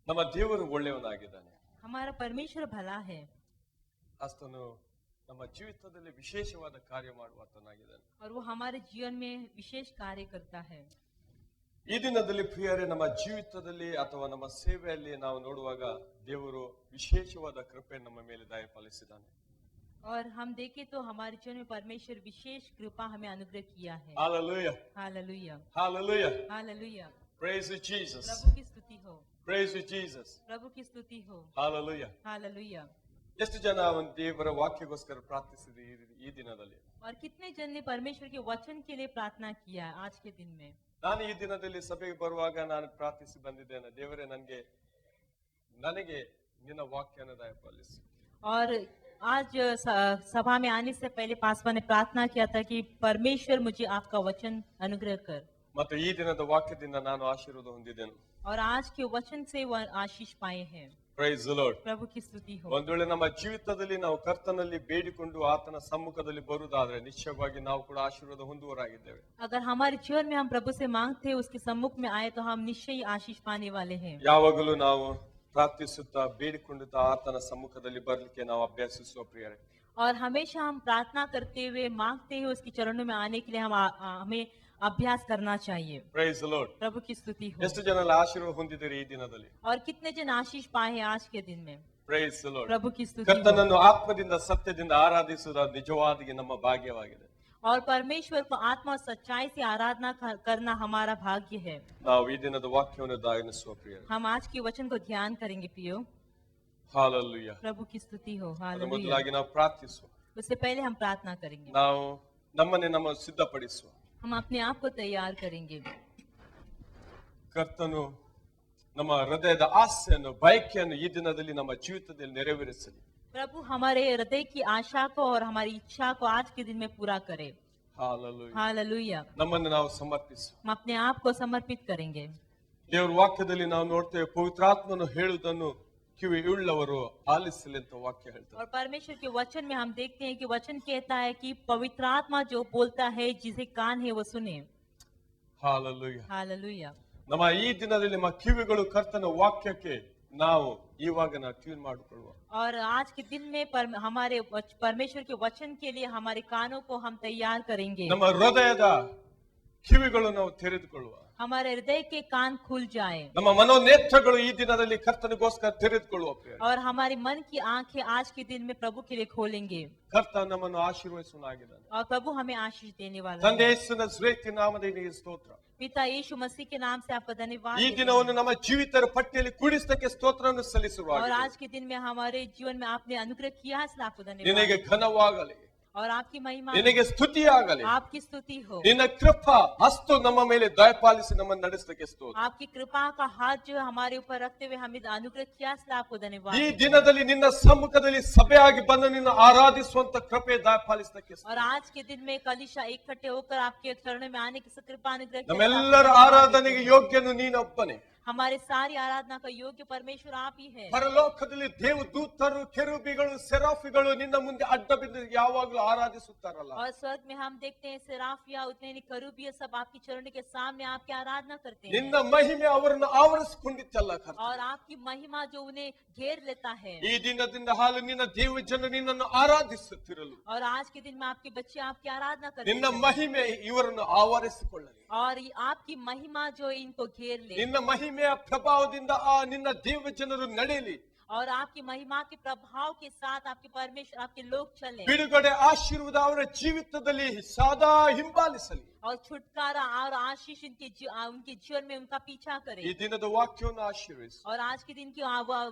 ನಮ್ಮ ದೇವರು ಒಳ್ಳೆಯವನಾಗಿದ್ದಾನೆ. हमारा परमेश्वर भला है ಆತನು ನಮ್ಮ ಜೀವಿತದಲ್ಲಿ ವಿಶೇಷವಾದ ಕಾರ್ಯ ಮಾಡುವಾತನಾಗಿದ್ದಾನೆ. और वो हमारे जीवन में विशेष कार्य करता है. ಈ ದಿನದಲ್ಲಿ ಪ್ರಿಯರೇ, ನಮ್ಮ ಜೀವಿತದಲ್ಲಿ ಅಥವಾ ನಮ್ಮ ಸೇವೆಯಲ್ಲಿ ನಾವು ನೋಡುವಾಗ ದೇವರು ವಿಶೇಷವಾದ ಕೃಪೆ ನಮ್ಮ ಮೇಲೆ ದಯಪಾಲಿಸಿದ್ದಾನೆ. और हम देखें तो हमारे जीवन में परमेश्वर विशेष कृपा हमें अनुग्रह किया है. Hallelujah. Hallelujah Hallelujah. Hallelujah. Praise you, Jesus. प्रभु की स्तुति हो. Praise you, Jesus. प्रभु की स्तुति हो. Hallelujah. हालेलुया. ಎಷ್ಟು ಜನ ಒಂದು ದೇವರ ವಾಕ್ಯಗೋಸ್ಕರ ಪ್ರಾರ್ಥಿಸಿದ್ರಿ ಈ ದಿನದಲ್ಲಿ? और कितने जन ने परमेश्वर के वचन के लिए प्रार्थना किया आज के दिन में? ನಾನು ಈ ದಿನದಲ್ಲಿ ಸಭೆಗೆ ಬರುವಾಗ ನಾನು ಪ್ರಾರ್ಥಿಸಿ ಬಂದಿದ್ದೇನೆ, ದೇವರೇ ನನಗೆ ನಿನ್ನ ವಾಕ್ಯನ ದಯಪಾಲಿಸು. और आज सभा में आने से पहले पासवा ने प्रार्थना किया था कि परमेश्वर मुझे आपका वचन अनुग्रह कर. ಮತ್ತು ಈ ದಿನದ ವಾಕ್ಯದಿಂದ ನಾನು ಆಶೀರ್ವಾದ ಹೊಂದಿದ್ದೇನೆ. और आज के वचन से वो आशीष पाए हैं. Praise the Lord. प्रभु की स्तुति हो. ಒಂದು ವೇಳೆ ನಮ್ಮ ಜೀವಿತದಲ್ಲಿ ನಾವು ಕರ್ತನಲ್ಲಿ ಬೇಡಿಕೊಂಡು ಆತನ ಸಮ್ಮುಖದಲ್ಲಿ ಬರುವುದಾದ್ರೆ ನಿಶ್ಚಯವಾಗಿ ನಾವು ಕೂಡ ಆಶೀರ್ವಾದ ಹೊಂದುವರಾಗಿದ್ದೇವೆ. अगर हमारे जीवन में हम प्रभु से मांगते हैं, उसके सम्मुख में आए तो हम निश्चय आशीष पाने वाले हैं. ಯಾವಾಗಲೂ ನಾವು ಪ್ರಾರ್ಥಿಸುತ್ತಾ ಬೇಡಿಕೊಳ್ಳುತ್ತಾ ಆತನ ಸಮ್ಮುಖದಲ್ಲಿ ಬರಲಿಕ್ಕೆ ನಾವು ಅಭ್ಯಾಸಿಸುವ ಪ್ರಿಯರೇ. और हमेशा हम प्रार्थना करते हुए मांगते हुए उसके चरणों में आने के लिए हमें अभ्यास करना चाहिए. Praise the Lord. प्रभु की स्तुति हो. ಎಷ್ಟು ಜನ ಆಶೀರ್ವಾದ ಹೊಂದಿದ್ದೀರಿ ಈ ದಿನದಲ್ಲಿ? और कितने जन आशीष पाए हैं आज के दिन में? Praise the Lord. प्रभु की स्तुति हो. ಕರ್ತನನ್ನು ಆತ್ಮದಿಂದ ಸತ್ಯದಿಂದ ಆರಾಧಿಸುವುದು ನಿಜವಾದ ನಮ್ಮ ಭಾಗ್ಯವಾಗಿದೆ. और परमेश्वर को आत्मा और सच्चाई से आराधना करना हमारा भाग्य है. ನಾವು ಈ ದಿನದ ವಾಕ್ಯವನ್ನು ಧ್ಯಾನಿಸುವ ಪ್ರಿಯರೇ. हम आज के वचन को ध्यान करेंगे प्रियो. Hallelujah. प्रभु की स्तुति हो. ಅದರ हालेलुया. ಮೊದಲಾಗಿ ನಾವು ಪ್ರಾರ್ಥಿಸುವ. उससे पहले हम प्रार्थना करेंगे. ನಾವು ನಮ್ಮ ಸಿದ್ಧಪಡಿಸುವ. हम अपने आप को तैयार करेंगे. ಕರ್ತನು ನಮ್ಮ ಹೃದಯದ ಆಸೆಯನ್ನು ಬಯಕೆಯನ್ನು ಈ ದಿನದಲ್ಲಿ ನಮ್ಮ ಜೀವಿತದಲ್ಲಿ ನೆರವೇರಿಸಲಿ. प्रभु हमारे हृदय की आशा को और हमारी इच्छा को आज के दिन में पूरा करे. Hallelujah. हालेलुया. ನಮ್ಮನ್ನು ನಾವು ಸಮರ್ಪಿಸುವ. हम अपने आप को समर्पित करेंगे. ದೇವರ ವಾಕ್ಯದಲ್ಲಿ ನಾವು ನೋಡ್ತೇವೆ, ಪವಿತ್ರಾತ್ಮನು ಹೇಳುವುದನ್ನು ಕಿವಿ ಉಳ್ಳವರು ಆಲಿಸಲಿ ಅಂತ ವಾಕ್ಯ ಹೇಳ್ತಾರೆ. और परमेश्वर के वचन में हम देखते हैं कि वचन कहता है कि पवित्र आत्मा जो बोलता है, जिसे कान है वो सुने. Hallelujah. हालेलुया. ನಮ್ಮ ಈ ದಿನದಲ್ಲಿ ನಮ್ಮ ಕಿವಿಗಳು ಕರ್ತನ ವಾಕ್ಯಕ್ಕೆ ನಾವು ಇವಾಗ ಟ್ಯೂನ್ ಮಾಡಿಕೊಳ್ಳುವ. और आज के दिन में हमारे परमेश्वर के वचन के लिए हमारे कानों को हम तैयार करेंगे. ನಮ್ಮ ಹೃದಯದ ಕಿವಿಗಳು ನಾವು ತೆರೆದುಕೊಳ್ಳುವ. हमारे हृदय के कान खुल जाए. ನಮ್ಮ ಮನೋನೇತ್ರಗಳು ಈ ದಿನದಲ್ಲಿ ಕರ್ತನಿಗೋಸ್ಕರ ತೆರೆದುಕೊಳ್ಳುವ. और हमारे मन की आंखें आज के दिन में प्रभु के लिए खोलेंगे. ಕರ್ತ ನಮ್ಮನ್ನು ಆಶೀರ್ವದಿಸುವನಾಗಿದ್ದಾನೆ. और प्रभु हमें आशीष देने वाला ತಂದೆ है. ಯೇಸುವಿನ ಶ್ರೇಷ್ಠ ನಾಮದಲ್ಲಿ ನಿನಗೆ ಸ್ತೋತ್ರ. पिता यीशु मसीह के नाम से आपका धन्यवाद. ಈ ದಿನವನ್ನು ನಮ್ಮ ಜೀವಿತರ ಪಟ್ಟಿಯಲ್ಲಿ ಕೂಡಿಸಕ್ಕೆ ಸ್ತೋತ್ರವನ್ನು और ಸಲ್ಲಿಸುವಾಗ आज के दिन में हमारे जीवन में आपने अनुग्रह किया है, इसलिए आपको ನಿನಗೆ धन्यवाद. ಘನವಾಗಲಿ, और आपकी महिमा, ನಿನಗೆ ಸ್ತುತಿಯಾಗಲಿ. आपकी स्तुति हो. ನಿನ್ನ ಕೃಪಾ ಹಸ್ತು ನಮ್ಮ ಮೇಲೆ ದಯಪಾಲಿಸಿ ನಮ್ಮನ್ನು ನಡೆಸಲಿಕ್ಕೆ ಸ್ತೋತ್ರ. आपकी कृपा का हाथ जो हमारे ऊपर रखते हुए हमें अनुग्रह किया, इसलिए आपको धन्यवाद. ಈ ದಿನದಲ್ಲಿ ನಿನ್ನ ಸಮ್ಮುಖದಲ್ಲಿ ಸಭೆಯಾಗಿ ಬಂದು ನಿನ್ನ ಆರಾಧಿಸುವಂತ ಕೃಪೆ ದಯಪಾಲಿಸಲಿಕ್ಕೆ ಸ್ತೋತ್ರ. और आज के दिन में कलीशा इकट्ठे होकर आपके चरणों में आने की कृपा अनुग्रह किया, ನಮ್ಮೆಲ್ಲರ ಆರಾಧನೆಗೆ ಯೋಗ್ಯನು ನೀನೊಬ್ಬನೇ. हमारे सारी आराधना का योग्य परमेश्वर आप ही है. ಪರಲೋಕದಲ್ಲಿ ದೇವದೂತರು, ಕೆರೂಬಿಗಳು, ಸೆರಾಫಿಗಳು ನಿನ್ನ ಮುಂದೆ ಅಡ್ಡ ಬಿದ್ದು ಯಾವಾಗಲೂ ಆರಾಧಿಸುತ್ತಾರಲ್ಲ. और स्वर्ग में हम देखते हैं सेराफिया, उतने करूबिया सब आपकी चरणों के सामने आपकी आराधना करते हैं. ನಿನ್ನ ಮಹಿಮೆ ಅವರನ್ನು ಆವರಿಸಿಕೊಂಡಿತ್ತಲ್ಲ ಕರ್ತ. और आपकी महिमा जो उन्हें घेर लेता है. ಈ ದಿನದಿಂದ ಹಾಲು ನಿನ್ನ ದೇವ ಜನ ನಿನ್ನನ್ನು ಆರಾಧಿಸುತ್ತಿರಲು और आज के दिन में आपके बच्चे आपकी आराधना करते ನಿನ್ನ हैं. ಮಹಿಮೆ ಇವರನ್ನು ಆವರಿಸಿಕೊಳ್ಳಲಿ. और आपकी महिमा जो इनको घेर ले. ನಿನ್ನ ಮಹಿಮೆಯ ಪ್ರಭಾವದಿಂದ ಆ ನಿನ್ನ ದೇವ ಜನರು ನಡೆಯಲಿ. और आपकी महिमा के प्रभाव के साथ आपके परमेश्वर आपके लोग चले. ಬಿಡುಗಡೆ ಆಶೀರ್ವಾದ ಅವರ ಜೀವಿತದಲ್ಲಿ ಸದಾ ಹಿಂಬಾಲಿಸಲಿ. और छुटकारा और आशीष उनके जीवन में उनका पीछा करे. ಈ ದಿನದ ವಾಕ್ಯವನ್ನು ಆಶೀರ್ವದಿಸು. और आज के दिन की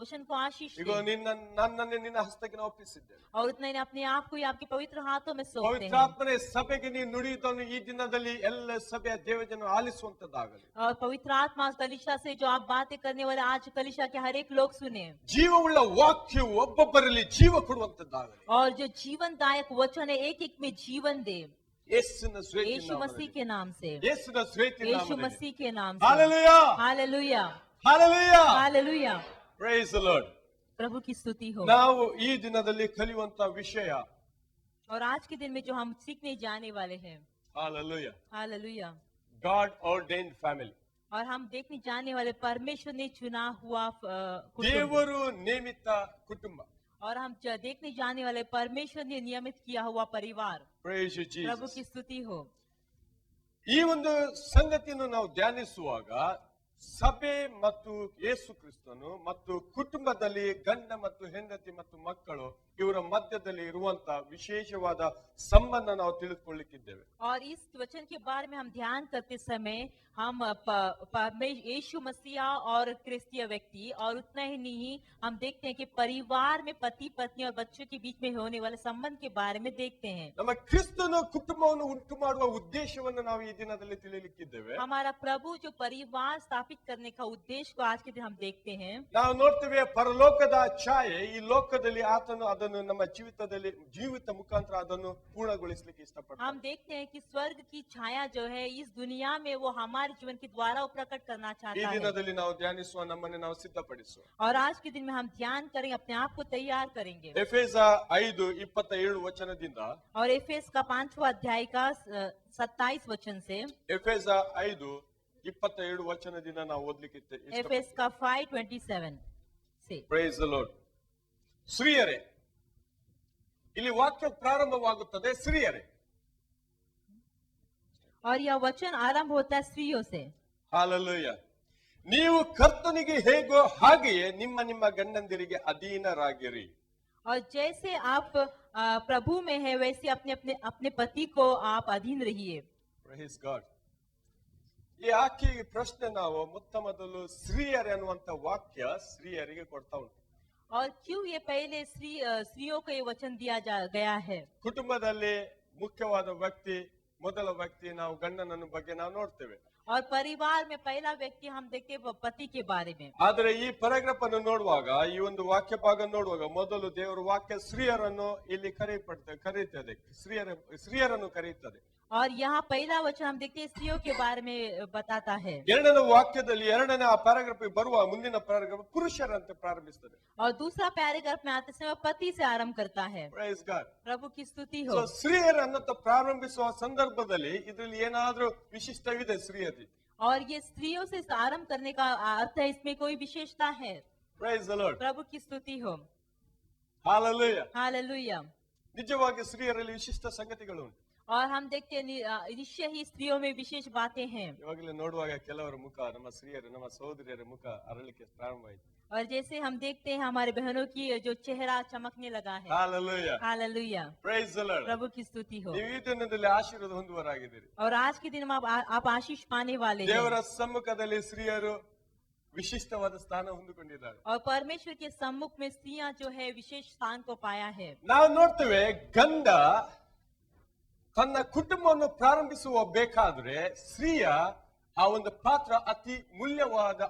वचन को आशीष ಈಗ दे. ನನ್ನನ್ನೇ ನಿನ್ನ ಹಸ್ತಕ್ಕೆ ನಾವು ಒಪ್ಪಿಸಿದ್ದೇನೆ. और उतना ही अपने आप को ही आपके पवित्र हाथों में सौंपते हैं. ಪವಿತ್ರಾತ್ಮನೇ ಸಭೆಗೆ ನೀನು ನುಡಿಯುವುದನ್ನು ಈ ದಿನದಲ್ಲಿ ಎಲ್ಲ ಸಭೆಯ ದೇವಜನರು ಆಲಿಸುವಂತದ್ದಾಗಲಿ. और पवित्र आत्मा कलिशा से जो आप बातें करने वाले आज कलिशा के हर एक लोग सुने. ಜೀವವುಳ್ಳ ವಾಕ್ಯವು ಒಬ್ಬೊಬ್ಬರಲ್ಲಿ ಜೀವ ಕೊಡುವಂತದ್ದಾಗಲಿ. और जो जीवनदायक वचन है एक एक में जीवन दे. ಯೇಸುವಿನ ಶ್ರೇಷ್ಠ यीशु मसीह के नाम से. ಯೇಸುವಿನ ಶ್ರೇಷ್ಠ यीशु ನಾಮದಲ್ಲಿ. मसीह के नाम से. Hallelujah. Hallelujah. Hallelujah. Hallelujah. Praise the Lord. प्रभु की स्तुति हो. ನಾವು ಈ ದಿನದಲ್ಲಿ ಕಲಿಯುವಂತ ವಿಷಯ और आज के दिन में जो हम सीखने जाने वाले हैं. Hallelujah. Hallelujah. God ordained family. और हम देखने जाने वाले परमेश्वर ने चुना हुआ कुटुंब। ದೇವರು ನೇಮಿತ ಕುಟುಂಬ. और हम देखने जाने वाले परमेश्वर ने नियमित किया हुआ परिवार। Praise you, Prabhu Jesus. की स्तुति हो। ಈ ಒಂದು ಸಂಗತಿಯನ್ನು ನಾವು ಧ್ಯಾನಿಸುವಾಗ ಸಭೆ ಮತ್ತು ಯೇಸು ಕ್ರಿಸ್ತನು ಮತ್ತು ಕುಟುಂಬದಲ್ಲಿ ಗಂಡ ಮತ್ತು ಹೆಂಡತಿ ಮತ್ತು ಮಕ್ಕಳು ಇವರ ಮಧ್ಯದಲ್ಲಿ ಇರುವಂತ ವಿಶೇಷವಾದ ಸಂಬಂಧ ನಾವು ತಿಳಿದುಕೊಳ್ಳಿಕ್ಕಿದ್ದೇವೆ. और इस वचन के बारे में हम ध्यान करते समय हम यीशु मसीह और क्रिस्तीय व्यक्ति और उतना ही नहीं हम देखते हैं कि परिवार में पति पत्नी और बच्चों के बीच में होने वाले संबंध के बारे में देखते हैं। ನಮ್ಮ ಕ್ರಿಸ್ತನು ಕುಟುಂಬವನ್ನು ಉಂಟು ಮಾಡುವ ಉದ್ದೇಶವನ್ನು ನಾವು ಈ ದಿನದಲ್ಲಿ ತಿಳಿಯಲಿಕ್ಕಿದ್ದೇವೆ. हमारा प्रभु जो परिवार स्थापित करने का उद्देश्य को आज के दिन हम देखते हैं। ನಾವು ನೋಡ್ತೇವೆ ಪರಲೋಕದ ಛಾಯೆ ಈ ಲೋಕದಲ್ಲಿ ಆತನು ಅದನ್ನು ನಮ್ಮ ಜೀವಿತ ಮುಖಾಂತರ ಅದನ್ನು ಪೂರ್ಣಗೊಳಿಸಲಿಕ್ಕೆ ಇಷ್ಟಪಡ್ತಾನೆ. हम देखते हैं कि स्वर्ग की छाया जो है इस दुनिया में वो हमारे जीवन के द्वारा वो प्रकट करना ಈ चाहता है। ದಿನದಲ್ಲಿ ನಾವು ಧ್ಯಾನಿಸುವ ನಮ್ಮನ್ನು ನಾವು ಸಿದ್ಧಪಡಿಸುವ. और आज के दिन में हम ध्यान करेंगे, अपने आप को तैयार करेंगे। ಎಫೆಸ 5:27 ವಚನದಿಂದ और एफेस का 5वां अध्याय का 27 वचन से, ಎಫೆಸ 5:27 ವಚನದಿಂದ ನಾವು ಓದ್ಲಿಕ್ಕೆ एफेस का 5:27 से। Price the lord. ಸ್ತ್ರೀಯರೇ, ಇಲ್ಲಿ ವಾಕ್ಯ ಪ್ರಾರಂಭವಾಗುತ್ತದೆ ಸ್ತ್ರೀಯರೇ. और यह वचन आरंभ होता है स्त्रियों से। ಹಾಲೆಲೂಯ. ನೀವು ಕರ್ತನಿಗೆ ಹೇಗೋ ಹಾಗೆಯೇ ನಿಮ್ಮ ನಿಮ್ಮ ಗಂಡಂದಿರಿಗೆ ಅಧೀನರಾಗಿರಿ. और जैसे आप प्रभु में है वैसे अपने पति को आप अधीन रहिए। Praise God. ಈ ಆಕೆಗೆ ಪ್ರಶ್ನೆ ನಾವು ಮೊತ್ತ ಮೊದಲು ಸ್ತ್ರೀಯರೇ ಅನ್ನುವಂತ ವಾಕ್ಯ ಸ್ತ್ರೀಯರಿಗೆ ಕೊಡ್ತಾ ಉಂಟು. और क्यों ये पहले स्त्रियों को ये वचन दिया गया है? ಕುಟುಂಬದಲ್ಲಿ ಮುಖ್ಯವಾದ ವ್ಯಕ್ತಿ ಮೊದಲ ವ್ಯಕ್ತಿ ನಾವು ಗಂಡನನ್ನು ಬಗ್ಗೆ ನಾವು ನೋಡ್ತೇವೆ. और परिवार में पहला व्यक्ति हम देखते हैं पति के बारे में। ಆದ್ರೆ ಈ ಪ್ಯಾರಾಗ್ರಾಫ್ ಅನ್ನು ನೋಡುವಾಗ ಈ ಒಂದು ವಾಕ್ಯ ಭಾಗ ನೋಡುವಾಗ ಮೊದಲು ದೇವರ ವಾಕ್ಯ ಸ್ತ್ರೀಯರನ್ನು ಇಲ್ಲಿ ಕರೆಯುತ್ತದೆ, ಸ್ತ್ರೀಯರನ್ನು ಕರೆಯುತ್ತದೆ. और यहाँ पहला वचन हम देखते हैं स्त्रियों के बारे में बताता है। ಎರಡನೇ ವಾಕ್ಯದಲ್ಲಿ ಎರಡನೇ ಆ ಪ್ಯಾರಾಗ್ರಾಫ್ ಬರುವ ಮುಂದಿನ ಪ್ಯಾರಾಗ್ರಾಫ್ ಪುರುಷರಂತೆ ಪ್ರಾರಂಭಿಸುತ್ತದೆ. और दूसरा पैराग्राफ में आते समय पति से आरंभ करता है। Praise God. प्रभु की स्तुति So, हो। ಸ್ತ್ರೀಯರನ್ನು ಪ್ರಾರಂಭಿಸುವ ಸಂದರ್ಭದಲ್ಲಿ ಇದರಲ್ಲಿ ಏನಾದ್ರೂ ವಿಶಿಷ್ಟವಿದೆ ಸ್ತ್ರೀಯತೆ. और ये स्त्रियों से आरंभ करने का अर्थ है, इसमें कोई विशेषता है। Praise the Lord. प्रभु की स्तुति हो। Hallelujah. हालेलुया। ನಿಜವಾಗಿ ಸ್ತ್ರೀಯರಲ್ಲಿ ವಿಶಿಷ್ಟ ಸಂಗತಿಗಳು ಉಂಟು. और हम देखते हैं निश्चय ही स्त्रियों में विशेष बातें हैं। ಇವಾಗಲೇ ನೋಡುವಾಗ ಕೆಲವರ ಮುಖ ನಮ್ಮ ಸ್ತ್ರೀಯರು ನಮ್ಮ ಸಹೋದರಿಯರ ಮುಖ ಅರಳಿಕೆ ಪ್ರಾರಂಭ ಆಯಿತು. और जैसे हम देखते हैं हमारे बहनों की जो चेहरा चमकने लगा है। Hallelujah. Hallelujah. Praise the Lord. प्रभु की स्तुति हो। ನೀವು ಈ ದಿನದಲ್ಲಿ ಆಶೀರ್ವಾದ ಹೊಂದುವರಾಗಿದ್ದೀರಿ. और आज के दिन में आप आशीष पाने वाले हैं। ದೇವರ ಸಮ್ಮುಖದಲ್ಲಿ ಸ್ತ್ರೀಯರು ವಿಶಿಷ್ಟವಾದ ಸ್ಥಾನ ಹೊಂದಿಕೊಂಡಿದ್ದಾರೆ. और परमेश्वर के सम्मुख में स्त्रियां जो है विशेष स्थान को पाया है। ನಾವು ನೋಡ್ತೇವೆ ಗಂಡ ತನ್ನ ಕುಟುಂಬವನ್ನು ಪ್ರಾರಂಭಿಸುವ ಬೇಕಾದ್ರೆ ಸ್ತ್ರೀಯ ಆ ಒಂದು ಪಾತ್ರ ಅತಿ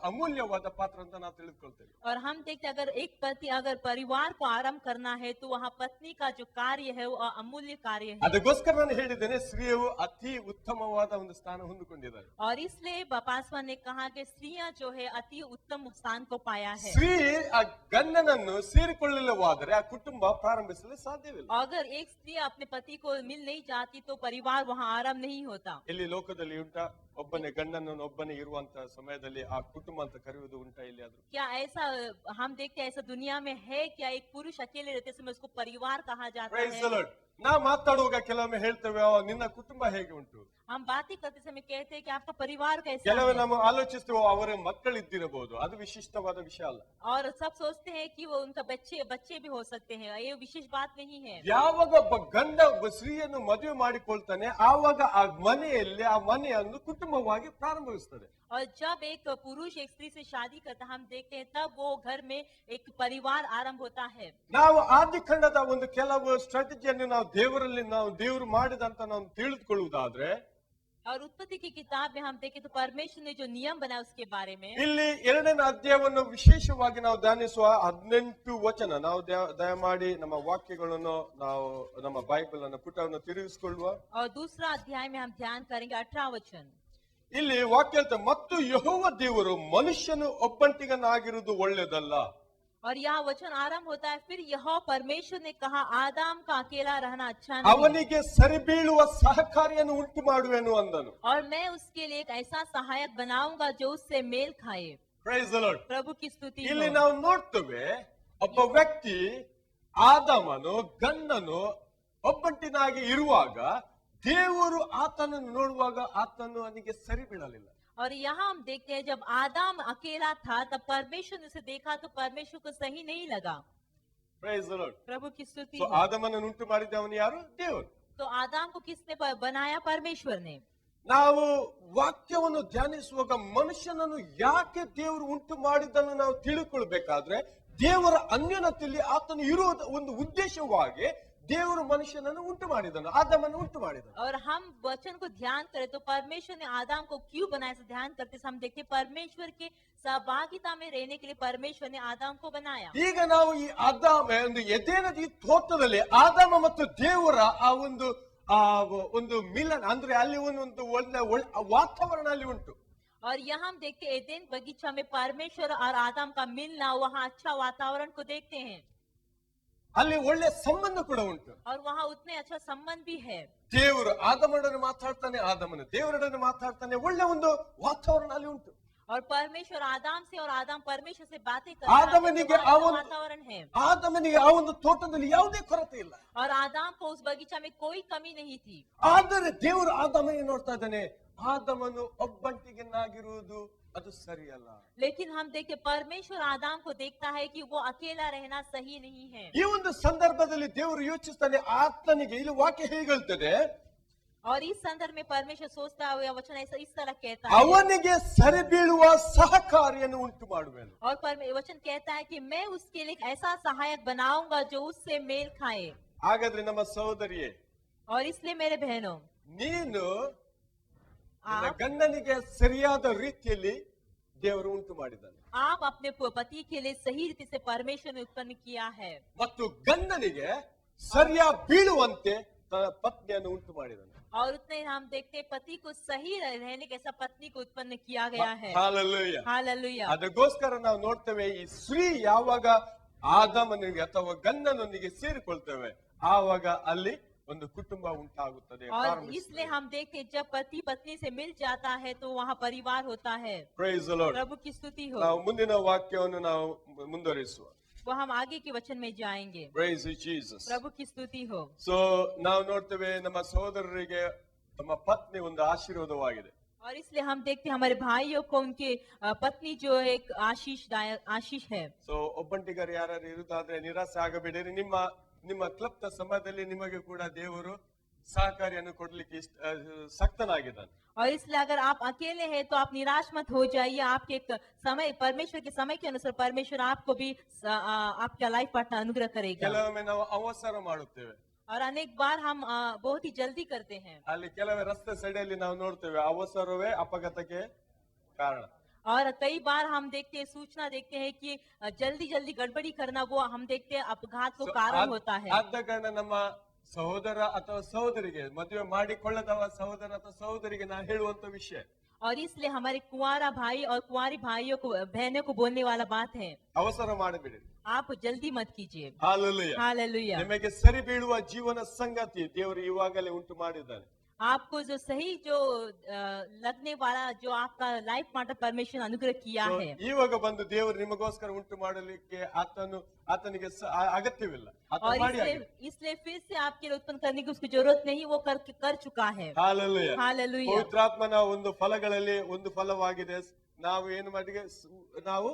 ಅಮೂಲ್ಯವಾದ ಪಾತ್ರ ಅಂತ ನಾವು ತಿಳಿದುಕೊಳ್ತೇವೆ. और हम देखते हैं अगर एक पति अगर परिवार को आरंभ करना है तो वहाँ पत्नी का जो कार्य है वो अमूल्य कार्य है। ಅದಕ್ಕೋಸ್ಕರ ನಾನು ಹೇಳಿದ್ದೇನೆ ಸ್ತ್ರೀಯು ಅತಿ ಉತ್ತಮವಾದ ಒಂದು ಸ್ಥಾನ ಹೊಂದಿಕೊಂಡಿದ್ದಾರೆ. और इसलिए पासवान ने कहा कि स्त्रियां जो है अति उत्तम स्थान को पाया है। ಸ್ತ್ರೀ ಆ ಗಂಡನನ್ನು ಸೇರಿಕೊಳ್ಳಲಿಲ್ಲವಾದರೆ ಆ ಕುಟುಂಬ ಪ್ರಾರಂಭಿಸಲು ಸಾಧ್ಯವಿಲ್ಲ. अगर एक स्त्री अपने पति को मिल नहीं जाती तो परिवार वहाँ आरंभ नहीं होता। ಇಲ್ಲಿ ಲೋಕದಲ್ಲಿ ಉಂಟಾ ಒಬ್ಬನೇ ಗಂಡನನ್ನು ಒಬ್ಬನೇ ಇರುವಂತ ಸಮಯದಲ್ಲಿ ಆ ಕುಟುಂಬ ಅಂತ ಕರೆಯುವುದು ಉಂಟಾ ಇಲ್ಲಿ ಆದ್ರೂ? क्या ऐसा हम देखते हैं ऐसा दुनिया में है क्या? एक पुरुष अकेले रहते समय उसको परिवार कहा जाता Praise the है। Lord. ನಾವು ಮಾತಾಡುವಾಗ ಕೆಲವೊಮ್ಮೆ ಹೇಳ್ತೇವೆ ನಿನ್ನ ಕುಟುಂಬ ಹೇಗೆ ಉಂಟು. हम बातें करते समय कहते हैं कि आपका परिवार कैसा ಕೆಲವೇ है। ನಾವು ಆಲೋಚಿಸ್ತೇವೆ ಅವರ ಮಕ್ಕಳಿದ್ದಿರಬಹುದು, ಅದು ವಿಶಿಷ್ಟವಾದ ವಿಷಯ ಅಲ್ಲ. और सब सोचते हैं कि वो उनका बच्चे भी हो सकते हैं, ये विशेष बात नहीं है। ಯಾವಾಗ ಒಬ್ಬ ಗಂಡ ಒಬ್ಬ ಸ್ತ್ರೀಯನ್ನು ಮದುವೆ ಮಾಡಿಕೊಳ್ತಾನೆ ಆವಾಗ ಆ ಮನೆಯಲ್ಲಿ ಆ ಮನೆಯನ್ನು ಕುಟುಂಬವಾಗಿ ಪ್ರಾರಂಭಿಸ್ತದೆ. और जब एक पुरुष एक स्त्री से शादी करता है हम देखते हैं तब वो घर में एक परिवार आरंभ होता है। ನಾವು ಆದಿಕಾಂಡದ ಒಂದು ಕೆಲವು ಸ್ಟ್ರಾಟಜಿಯನ್ನು ನಾವು ದೇವರು ಮಾಡಿದಂತ ನಾವು ತಿಳಿದುಕೊಳ್ಳುವುದಾದ್ರೆ और उत्पत्ति की किताब में हम देखें तो परमेश्वर ने जो नियम बनाया उसके बारे में ಇಲ್ಲಿ ಎರಡನೇ ಅಧ್ಯಾಯವನ್ನು ವಿಶೇಷವಾಗಿ ನಾವು ಧ್ಯಾನಿಸುವ 18 ವಚನ ನಾವು ದಯಮಾಡಿ ನಮ್ಮ ವಾಕ್ಯಗಳನ್ನು ನಾವು ನಮ್ಮ ಬೈಬಲ್ ಅನ್ನು ಪುಟವನ್ನು ತಿರುಗಿಸಿಕೊಳ್ಳುವ. और दूसरा अध्याय में हम ध्यान करेंगे 18 वचन। ಇಲ್ಲಿ ವಾಕ್ಯ ಹೇಳ್ತಾರೆ, ಮತ್ತು ಯೆಹೋವ ದೇವರು ಮನುಷ್ಯನು ಒಬ್ಬಂಟಿಗನಾಗಿರುವುದು ಒಳ್ಳೆಯದಲ್ಲ. और यहाँ वचन आरंभ होता है, फिर यहोवा परमेश्वर ने कहा आदम का अकेला रहना अच्छा नहीं, ಅವನಿಗೆ ಸರಿಬೀಳುವ ಸಹಕಾರಿಯನ್ನು ಉಂಟು ಮಾಡುವೆನು ಅಂದನು. और मैं उसके लिए एक ऐसा सहायक बनाऊंगा जो उससे मेल खाए। Praise the Lord. प्रभु की स्तुति ಇಲ್ಲಿ हो। ನಾವು ನೋಡ್ತೇವೆ, ಒಬ್ಬ ವ್ಯಕ್ತಿ ಆದಾಮನು ಗಂಡನು ಒಬ್ಬಂಟಿನಾಗಿ ಇರುವಾಗ ದೇವರು ಆತನನ್ನು ನೋಡುವಾಗ ಆತನು ಅವನಿಗೆ ಸರಿ ಬೀಳಲಿಲ್ಲ. और यहाँ हम देखते हैं जब आदम अकेला था तब परमेश्वर ने उसे देखा तो परमेश्वर को सही नहीं लगा। Praise the Lord. प्रभु की स्तुति ಸೊ हो। ಆದಾಮನನ್ನು ಉಂಟು ಮಾಡಿದವನು ಯಾರು? ದೇವರು. तो आदम को किसने बनाया? परमेश्वर ने। ನಾವು ವಾಕ್ಯವನ್ನು ಧ್ಯಾನಿಸುವಾಗ ಮನುಷ್ಯನನ್ನು ಯಾಕೆ ದೇವರು ಉಂಟು ಮಾಡಿದ್ದನ್ನು ನಾವು ತಿಳ್ಕೊಳ್ಬೇಕಾದ್ರೆ ದೇವರ ಅನ್ಯೋನ್ಯತೆಯಲ್ಲಿ ಆತನು ಇರುವುದು ಒಂದು ಉದ್ದೇಶವಾಗಿ ದೇವರು ಮನುಷ್ಯನನ್ನು ಉಂಟು ಮಾಡಿದನು, ಆದಾಮನ್ನು ಉಂಟು ಮಾಡಿದನು. और हम वचन को ध्यान करें तो परमेश्वर ने आदम को क्यों बनाया, से ध्यान करते हम देखते परमेश्वर के सहभागिता में रहने के लिए परमेश्वर ने आदम को बनाया। ಈಗ ನಾವು ಈ ಆದಾಮ ಒಂದು ಎದೇನದ ಈ ತೋಟದಲ್ಲಿ ಆದಾಮ ಮತ್ತು ದೇವರ ಒಂದು ಮಿಲನ ಅಂದ್ರೆ ಅಲ್ಲಿ ಒಂದು ಒಳ್ಳೆ ವಾತಾವರಣ ಅಲ್ಲಿ ಉಂಟು. और यहाँ हम देखते एदेन बगीचा में परमेश्वर और आदम का मिलना, वहाँ अच्छा वातावरण को देखते हैं ಅಲ್ಲಿ ಒಳ್ಳೆ ಸಂಬಂಧ ಕೂಡ ಉಂಟು. और वहाँ उतने अच्छा संबंध भी है। ದೇವರು ಆದಾಮನೊಡನೆ ಮಾತಾಡ್ತಾನೆ, ಆದಾಮನು ದೇವರೊಡನೆ ಮಾತಾಡ್ತಾನೆ, ಒಳ್ಳೆ ಒಂದು ವಾತಾವರಣ ಅಲ್ಲಿ ಉಂಟು. और परमेश्वर आदम से और आदम परमेश्वर से बातें कर ಆದಾಮನಿಗೆ ಆ ಒಂದು वातावरण है। ಆದಾಮನಿಗೆ ಆ ಒಂದು ತೋಟದಲ್ಲಿ ಯಾವುದೇ ಕೊರತೆ ಇಲ್ಲ. और आदम को उस बगीचा में कोई कमी नहीं थी। ಆದರೆ ದೇವರು ಆದಾಮನಿಗೆ ನೋಡ್ತಾ ಇದ್ದಾನೆ, ಆದಾಮನು ಒಬ್ಬಂಟಿಗನಾಗಿರುವುದು ಅದು ಸರಿಯಲ್ಲ. लेकिन हम देखते परमेश्वर आदम को देखता है कि वो अकेला रहना सही नहीं है। ಈ ಒಂದು ಸಂದರ್ಭದಲ್ಲಿ ದೇವರು ಯೋಚಿಸ್ತಾನೆ, ಆತನಿಗೆ ಇಲ್ಲಿ ವಾಕ್ಯ ಹೇಗೆ ಹೇಳ್ತದೆ, और इस संदर्भ में परमेश्वर सोचता है, वचन ऐसा इस तरह कहता है, ಅವನಿಗೆ ಸರಿ ಬೀಳುವ ಸಹಕಾರಿಯನ್ನು ಉಂಟು ಮಾಡುವೆನು. और वचन कहता है कि मैं उसके लिए एक ऐसा सहायक बनाऊंगा जो उससे मेल खाए। ಹಾಗಾದ್ರೆ ನಮ್ಮ ಸಹೋದರಿಯೇ, और इसलिए मेरे बहनों, ನೀನು ನಿನ್ನ आप ಗಂಡನಿಗೆ ಸರಿಯಾದ ರೀತಿಯಲ್ಲಿ ದೇವರು ಉಂಟು ಮಾಡಿದ್ದಾನೆ आप अपने पति के लिए सही रीति से परमेश्वर ने उत्पन्न किया है, ಮತ್ತು ಗಂಡನಿಗೆ ಸರಿಯಾಗಿ ಬೀಳುವಂತೆ ತನ್ನ ಪತ್ನಿಯನ್ನು ಉಂಟು ಮಾಡಿದ್ದಾನೆ. और उतने हम देखते हैं पति को सही रहने के ऐसा पत्नी को उत्पन्न किया गया है। ಹಾಲೆಲೂಯಾ. हालेलुया। ಅದಕ್ಕೋಸ್ಕರ ನಾವು ನೋಡ್ತೇವೆ, ಈ ಸ್ತ್ರೀ ಯಾವಾಗ ಆದಾಮನಿಗೆ ಅಥವಾ ಗಂಡನೊಂದಿಗೆ ಸೇರಿಕೊಳ್ತೇವೆ ಆವಾಗ ಅಲ್ಲಿ ಒಂದು ಕುಟುಂಬ ಉಂಟಾಗುತ್ತದೆ, और ಪ್ರಾರಂಭಿಸುತ್ತದೆ. इसलिए हम देखते हैं जब पति पत्नी से मिल जाता है तो वहाँ परिवार होता है। Praise the Lord. प्रभु की स्तुति हो। ನಾವು ಮುಂದಿನ ವಾಕ್ಯವನ್ನು ನಾವು ಮುಂದುವರಿಸುವ. वो हम आगे के वचन में जाएंगे। Praise Jesus. प्रभु की स्तुति हो। ಸೊ ನಾವು ನೋಡ್ತೇವೆ, ನಮ್ಮ ಸಹೋದರರಿಗೆ ತಮ್ಮ ಪತ್ನಿ ಒಂದು ಆಶೀರ್ವಾದವಾಗಿದೆ. और इसलिए हम देखते हैं हमारे भाइयों को उनके पत्नी जो एक आशीष है। ಸೊ ಒಬ್ಬಂಟಿಗರು ಯಾರು ಇರುತ್ತಾದ್ರೆ ನಿರಾಸೆ ಆಗಬೇಡಿರಿ. ನಿಮ್ಮ ಕ್ಲಪ್ತ ಸಮಯದಲ್ಲಿ ನಿಮಗೆ ಕೂಡ ದೇವರು ಸಹಕಾರಿಯನ್ನು ಕೊಡ್ಲಿಕ್ಕೆ ಸಕ್ತನಾಗಿದ್ದಾನೆ. और इसलिए अगर आप अकेले हैं तो आप निराश मत हो जाइए। आपके समय, परमेश्वर के समय के अनुसार परमेश्वर आपको भी आपका लाइफ पार्टनर अनुग्रह करेगा। ಕೆಲವೊಮ್ಮೆ ನಾವು ಅವಸರ ಮಾಡುತ್ತೇವೆ, और अनेक बार हम बहुत ही जल्दी करते हैं, ಅಲ್ಲಿ ಕೆಲವೇ ರಸ್ತೆ ಸೈಡಲ್ಲಿ ನಾವು ನೋಡ್ತೇವೆ ಅವಸರವೇ ಅಪಘಾತಕ್ಕೆ ಕಾರಣ. और कई बार हम देखते हैं, सूचना देखते हैं कि जल्दी जल्दी गड़बड़ी करना वो हम देखते हैं अपघात को कारण होता है। ಆದ ಕಾರಣ ನಮ್ಮ ಸಹೋದರ ಅಥವಾ ಸಹೋದರಿಗೆ, ಮದುವೆ ಮಾಡಿಕೊಳ್ಳದವ ಸಹೋದರ ಅಥವಾ ಸಹೋದರಿಗೆ ನಾ ಹೇಳುವಂತ ವಿಷಯ, और इसलिए हमारे कुंवारा भाई और कुंवारी भाइयों को, बहनों को बोलने वाला बात है, ಅವಸರ ಮಾಡಬೇಡಿ. आप जल्दी मत कीजिए। ಹಾಲೆಲೂಯಾ. हालेलुया। ನಿಮಗೆ ಸರಿ ಬೀಳುವ ಜೀವನ ಸಂಗತಿ ದೇವರು ಇವಾಗಲೇ ಉಂಟು ಮಾಡಿದ್ದಾನೆ. आपको जो सही जो लगने वाला जो आपका लाइफ पार्टनर परमेश्वर ने अनुग्रह किया So, है, ಇವಾಗ ಬಂದು ದೇವರು ನಿಮಗೋಸ್ಕರ ಉಂಟು ಮಾಡಲಿಕ್ಕೆ ಆತನಿಗೆ ಅಗತ್ಯವಿಲ್ಲ, ಆತ और ಮಾಡಿ ಆಗಿದೆ. इसलिए फिर से आपके लिए उत्पन्न करने की उसकी जरूरत नहीं, वो कर चुका है। ಹಾಲೆಲೂಯಾ. हालेलुया। ಪವಿತ್ರಾತ್ಮನ ಒಂದು ಫಲಗಳಲ್ಲಿ ಒಂದು ಫಲವಾಗಿದೆ, ನಾವು ಏನು ಮಾಡಿಗೆ ನಾವು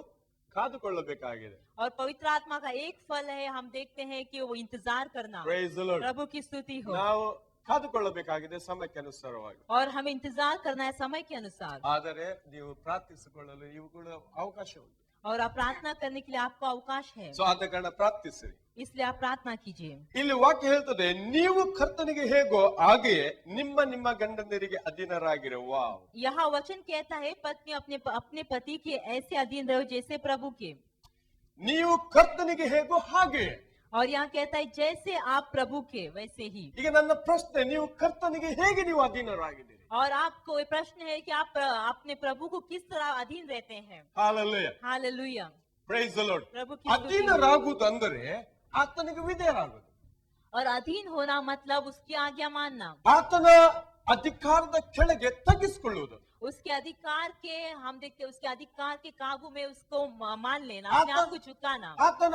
ಕಾದುಕೊಳ್ಳಬೇಕಾಗಿದೆ. और पवित्र आत्मा का एक फल है, हम देखते हैं कि वो इंतजार करना। Praise the Lord. प्रभु की स्तुति हो। ನಾವು ಕಾದುಕೊಳ್ಳಬೇಕಾಗಿದೆ ಸಮಯಕ್ಕೆ ಅನುಸಾರವಾಗಿ. और हमें इंतजार करना है समय के अनुसार, ಆದರೆ ನೀವು ಪ್ರಾರ್ಥಿಸಿಕೊಳ್ಳಲು ಇವುಗಳು ಅವಕಾಶ ಉಂಟು. और आप प्रार्थना करने के लिए आपको अवकाश है, ಸೊ ಆದ ಕಾರಣ ಪ್ರಾರ್ಥಿಸಿರಿ. इसलिए आप प्रार्थना कीजिए। ಇಲ್ಲಿ ವಾಕ್ಯ ಹೇಳ್ತದೆ, ನೀವು ಕರ್ತನಿಗೆ ಹೇಗೋ ಹಾಗೆಯೇ ನಿಮ್ಮ ಗಂಡಂದಿರಿಗೆ ಅಧೀನರಾಗಿರೋ. ವಾವ್. यहाँ वचन कहता है पत्नी अपने पति के ऐसे अधीन रहो जैसे प्रभु के। ನೀವು ಕರ್ತನಿಗೆ ಹೇಗೋ ಹಾಗೆ. और यहाँ कहता है जैसे आप प्रभु के वैसे ही। ಈಗ ನನ್ನ ಪ್ರಶ್ನೆ, ನೀವು ಕರ್ತನಿಗೆ ಹೇಗೆ ನೀವು ಅಧೀನರಾಗಿದ್ದೀರಿ? और आपको ये प्रश्न है कि आप अपने प्रभु को किस तरह अधीन रहते हैं। Hallelujah. Hallelujah. Praise the lord. प्रभु की स्तुति हो। ಅಧೀನರಾಗುವುದು ಅಂದರೆ ಆತನಿಗೆ ವಿಧೇಯರಾಗುವುದು, और अधीन होना मतलब उसकी आज्ञा मानना, ಆತನ ಅಧಿಕಾರದ ಕೆಳಗೆ ತಗ್ಗಿಸಿಕೊಳ್ಳುವುದು. उसके अधिकार के हम देखते हैं, उसके अधिकार के काबू में उसको मान लेना, अपने आप को झुकाना, ಆತನ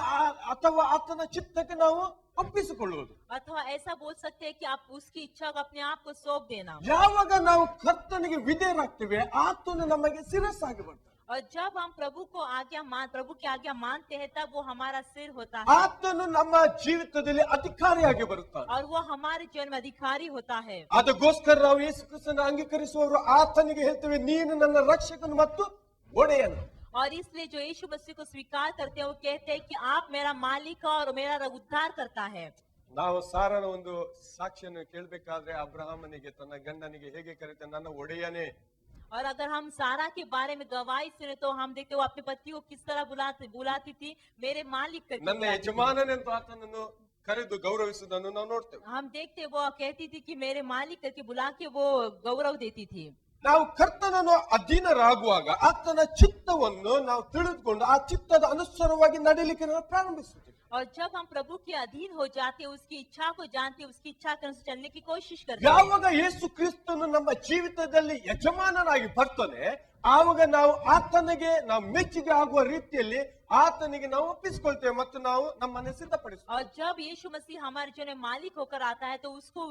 ಅಥವಾ ಆತನ ಚಿತ್ತಕ್ಕೆ ನಾವು ಒಪ್ಪಿಸಿಕೊಳ್ಳುವುದು. अथवा ऐसा बोल सकते हैं कि आप उसकी इच्छा को अपने आप को सौंप देना। ಯಾವಾಗ ನಾವು ಕರ್ತನಿಗೆ ವಿಧೇಯರಾಗ್ತೇವೆ ಆತನು ನಮಗೆ ಶಿರಸ್ಸಾಗಿ ಬರ್ತಾನೆ. और जब हम प्रभु की आज्ञा मानते हैं, तब वो हमारा सिर होता है ಆತನು ನಮ್ಮ ಜೀವಿತದಲ್ಲಿ ಅಧಿಕಾರಿಯಾಗಿ ಬರುತ್ತಾನೆ. और वो हमारे जीवन में अधिकारी होता है। ಅದಕ್ಕೋಸ್ಕರ ನಾವು ಯೇಸು ಕ್ರಿಸ್ತನ ಅಂಗೀಕರಿಸುವವರು ಆತನಿಗೆ ಹೇಳ್ತೇವೆ, ನೀನು ನನ್ನ ರಕ್ಷಕನು ಮತ್ತು ಒಡೆಯನು. और इसलिए जो यीशु मसीह को स्वीकार करते हैं, वो कहते हैं कि आप मेरा मालिक और मेरा उद्धार करता है। ನಾವು ಸಾರನ ಒಂದು ಸಾಕ್ಷಿಯನ್ನು ಕೇಳಬೇಕಾದ್ರೆ ಅಬ್ರಹಾಮನಿಗೆ ತನ್ನ ಗಂಡನಿಗೆ ಹೇಗೆ ಕರೀತಾನೆ, ನನ್ನ ಒಡೆಯನೇ. और अगर हम सारा के बारे में गवाही सुने तो हम देखते वो अपने पति को किस तरह बुलाती थी, मेरे मालिक करके ನನ್ನ बुलाती थी। ಯಜಮಾನನೆಂದು ಆತನನ್ನು ಕರೆದು ಗೌರವಿಸುವುದನ್ನು ನಾವು ನೋಡ್ತೇವೆ. हम देखते वो कहती थी कि मेरे मालिक करके बुला के वो गौरव देती थी। ನಾವು ಕರ್ತನನ್ನು ಅಧೀನರಾಗುವಾಗ ಆತನ ಚಿತ್ತವನ್ನು ನಾವು ತಿಳಿದುಕೊಂಡು ಆ ಚಿತ್ತದ ಅನುಸಾರವಾಗಿ ನಡೀಲಿಕ್ಕೆ ನಾವು ಪ್ರಾರಂಭಿಸುತ್ತೇವೆ. और जब हम प्रभु के अधीन हो जाते हैं, उसकी इच्छा को जानते हैं, उसकी इच्छा के अनुसार चलने की कोशिश करते हैं। ಯಾವಾಗ ಯೇಸು ಕ್ರಿಸ್ತನು ನಮ್ಮ ಜೀವಿತದಲ್ಲಿ ಯಜಮಾನನಾಗಿ ಬರ್ತಾನೆ, ಆವಾಗ ನಾವು ಆತನಿಗೆ ನಾವು ಮೆಚ್ಚುಗೆ ಆಗುವ ರೀತಿಯಲ್ಲಿ ಆತನಿಗೆ ನಾವು ಒಪ್ಪಿಸಿಕೊಳ್ತೇವೆ ಮತ್ತು ನಾವು ನಮ್ಮನ್ನು ಸಿದ್ಧಪಡಿಸ್ತೇವೆ. और जब यीशु मसीह हमारे जो है मालिक होकर आता है, तो उसको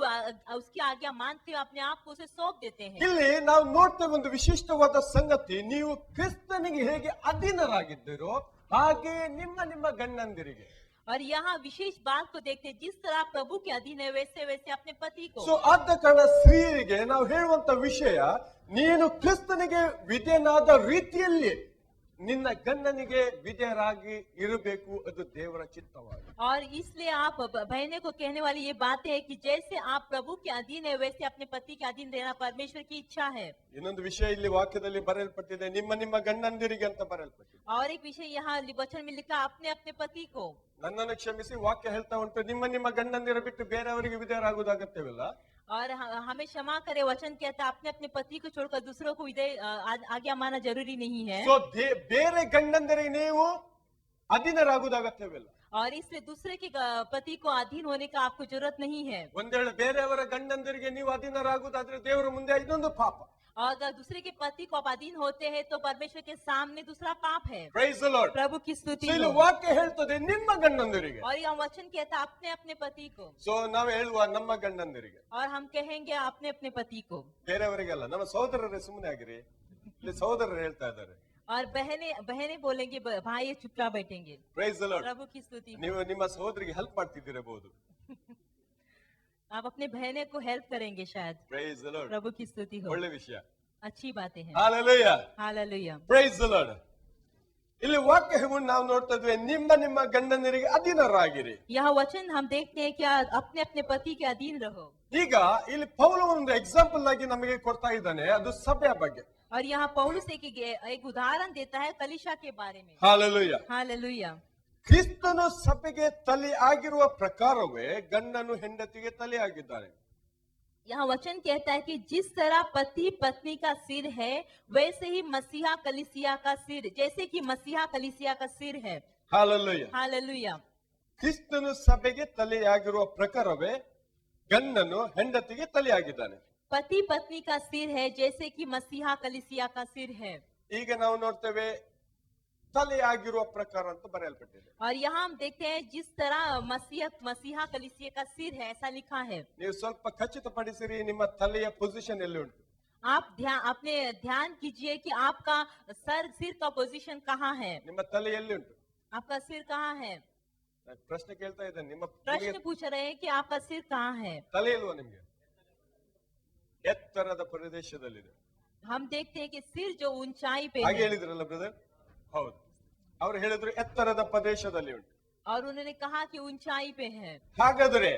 उसकी आज्ञा मानते हुए अपने आप को उसे सौंप देते हैं। ಇಲ್ಲಿ ನಾವು ನೋಡ್ತೇವೆ ಒಂದು ವಿಶಿಷ್ಟವಾದ ಸಂಗತಿ, ನೀವು ಕ್ರಿಸ್ತನಿಗೆ ಹೇಗೆ ಅಧೀನರಾಗಿದ್ದೀರೋ ಹಾಗೆ ನಿಮ್ಮ ನಿಮ್ಮ ಗಂಡಂದಿರಿಗೆ. और यहाँ विशेष बात को देखते हैं, जिस तरह प्रभु के अधीन है वैसे वैसे अपने पति को। ಸೊ ಆದ ಕಾರಣ ಸ್ತ್ರೀಯರಿಗೆ ನಾವು ಹೇಳುವಂತ ವಿಷಯ, ನೀನು ಕ್ರಿಸ್ತನಿಗೆ ವಿಧೇಯನಾದ ರೀತಿಯಲ್ಲಿ ನಿನ್ನ ಗಂಡನಿಗೆ ವಿಧೇಯರಾಗಿ ಇರಬೇಕು, ಅದು ದೇವರ ಚಿತ್ತವಾಗಿದೆ. और इसलिए आप बहने को कहने वाली ये बात है कि जैसे आप प्रभु के अधीन है वैसे अपने पति के अधीन रहना परमेश्वर की इच्छा है। ಇನ್ನೊಂದು ವಿಷಯ ಇಲ್ಲಿ ವಾಕ್ಯದಲ್ಲಿ ಬರೆಯಲ್ಪಟ್ಟಿದೆ, ನಿಮ್ಮ ನಿಮ್ಮ ಗಂಡಂದಿರಿಗೆ ಅಂತ ಬರೆಯಲ್ಪಟ್ಟಿದೆ. और एक विषय यहाँ वचन में लिखा, अपने अपने पति को। ನನ್ನನ್ನು ಕ್ಷಮಿಸಿ, ವಾಕ್ಯ ಹೇಳ್ತಾ ಉಂಟು, ನಿಮ್ಮ ನಿಮ್ಮ ಗಂಡಂದಿರ ಬಿಟ್ಟು ಬೇರೆಯವರಿಗೆ ವಿಧೇಯರಾಗುವುದು ಅಗತ್ಯವಿಲ್ಲ. और हमें क्षमा करे, वचन कहता है अपने अपने पति को छोड़कर दूसरों को आज्ञा माना जरूरी नहीं है। ಸೊ ಬೇರೆ ಗಂಡಂದಿರಿಗೆ ನೀವು ಅಧೀನರಾಗುವುದು ಅಗತ್ಯವಿಲ್ಲ. और इसलिए दूसरे के पति को अधीन होने का आपको जरूरत नहीं है। ಒಂದ್ ವೇಳೆ ಬೇರೆಯವರ ಗಂಡಂದಿರಿಗೆ ನೀವು ಅಧೀನರಾಗುವುದಾದ್ರೆ ದೇವರ ಮುಂದೆ ಇದೊಂದು ಪಾಪ. और अगर दूसरे के पति को आप अधीन होते हैं तो परमेश्वर के सामने दूसरा पाप है। Praise the Lord. प्रभु की स्तुति So, ಇಲ್ಲಿ हो। ವಾಕ್ಯ ಹೇಳ್ತದೆ ನಿಮ್ಮ ಗಂಡಂದಿರಿಗೆ. और यह वचन कहता है अपने अपने पति को। ಸೊ ನಾವು ಹೇಳುವ ನಮ್ಮ ಗಂಡಂದಿರಿಗೆ, और हम कहेंगे अपने अपने पति को। ಬೇರೆಯವರಿಗೆಲ್ಲ. ನಮ್ಮ ಸಹೋದರರೇ ಸುಮ್ಮನೆ ಆಗಿರಿ, ಇಲ್ಲಿ ಸಹೋದರರು ಹೇಳ್ತಾ ಇದ್ದಾರೆ. और बहनें बोलेंगे, भाई चुपचाप बैठेंगे। Praise the Lord. प्रभु की स्तुति हो। ನೀವು ನಿಮ್ಮ ಸಹೋದರಿಗೆ ಹೆಲ್ಪ್ ಮಾಡ್ತಿದ್ದೀರಬಹುದು. आप अपने बहने को हेल्प करेंगे शायद। Praise the Lord. प्रभु की स्तुति हो। ಒಳ್ಳೆ ವಿಷಯ. अच्छी बातें हैं। Hallelujah. Hallelujah. Praise the Lord. ಇಲ್ಲಿ ವಾಕ್ಯವನ್ನು ನಾವು ನೋಡ್ತಾ ಇದ್ವಿ, ನಿಮ್ಮ ನಿಮ್ಮ ಗಂಡಂದಿರಿಗೆ ಅಧೀನರಾಗಿರಿ. यह वचन हम देखते हैं कि अपने अपने पति के अधीन रहो। ಈಗ ಇಲ್ಲಿ ಪೌಲ ಒಂದು ಎಕ್ಸಾಂಪಲ್ ಆಗಿ ನಮಗೆ ಕೊಡ್ತಾ ಇದ್ದಾನೆ, ಅದು ಸಭೆಯ ಬಗ್ಗೆ. और यहाँ पौलुस एक उदाहरण देता है कलीशा के बारे में। Hallelujah. हालेलुया। ಕ್ರಿಸ್ತನು ಸಭೆಗೆ ತಲೆ ಆಗಿರುವ ಪ್ರಕಾರವೇ ಗಂಡನು ಹೆಂಡತಿಗೆ ತಲೆ ಆಗಿದ್ದಾರೆ. यहाँ वचन कहता है कि जिस तरह पति पत्नी का सिर है, वैसे ही मसीहा कलीसिया का सिर, जैसे कि मसीहा कलीसिया का सिर है। Hallelujah. हालेलुया। ಕ್ರಿಸ್ತನು ಸಭೆಗೆ ತಲೆಯಾಗಿರುವ ಪ್ರಕಾರವೇ ಗಂಡನು ಹೆಂಡತಿಗೆ ತಲೆಯಾಗಿದ್ದಾನೆ. पति पत्नी का सिर है, जैसे कि मसीहा कलीसिया का सिर है। ಈಗ ನಾವು ನೋಡ್ತೇವೆ ತಲೆಯಾಗಿರುವ ಪ್ರಕಾರ ಅಂತ ಬರೆಯಲ್ಪಟ್ಟಿದೆ. और यहाँ हम देखते हैं जिस तरह मसीहा कलीसिया का सिर है, ऐसा लिखा है। ನೀವು ಸ್ವಲ್ಪ ಖಚಿತಪಡಿಸಿರಿ, ನಿಮ್ಮ ತಲೆಯ ಪೊಸಿಷನ್ ಎಲ್ಲಿ ಉಂಟು. आप अपने ध्यान कीजिए कि आपका सिर का पोजीशन कहाँ है। ನಿಮ್ಮ ತಲೆ ಎಲ್ಲಿ ಉಂಟು? आपका सिर कहाँ है? ನಾನು ಪ್ರಶ್ನೆ ಕೇಳ್ತಾ ಇದ್ದೇನೆ, ನಿಮ್ಮ प्रश्न पूछ रहे हैं कि आपका सिर कहाँ है। ತಲೆ ಇಲ್ವಾ ನಿಮ್ಗೆ? ಎತ್ತರದ ಪ್ರದೇಶದಲ್ಲಿದೆ. हम देखते हैं कि सिर जो ऊंचाई पे ಹಾಗೆ है। ಹೇಳಿದ್ರಲ್ಲ ಬ್ರದರ್? ಹೌದು, ಅವರು ಹೇಳಿದ್ರು ಎತ್ತರದ ಪ್ರದೇಶದಲ್ಲಿ ಉಂಟು. और उन्होंने कहा कि ऊंचाई पे है। ಹಾಗಾದ್ರೆ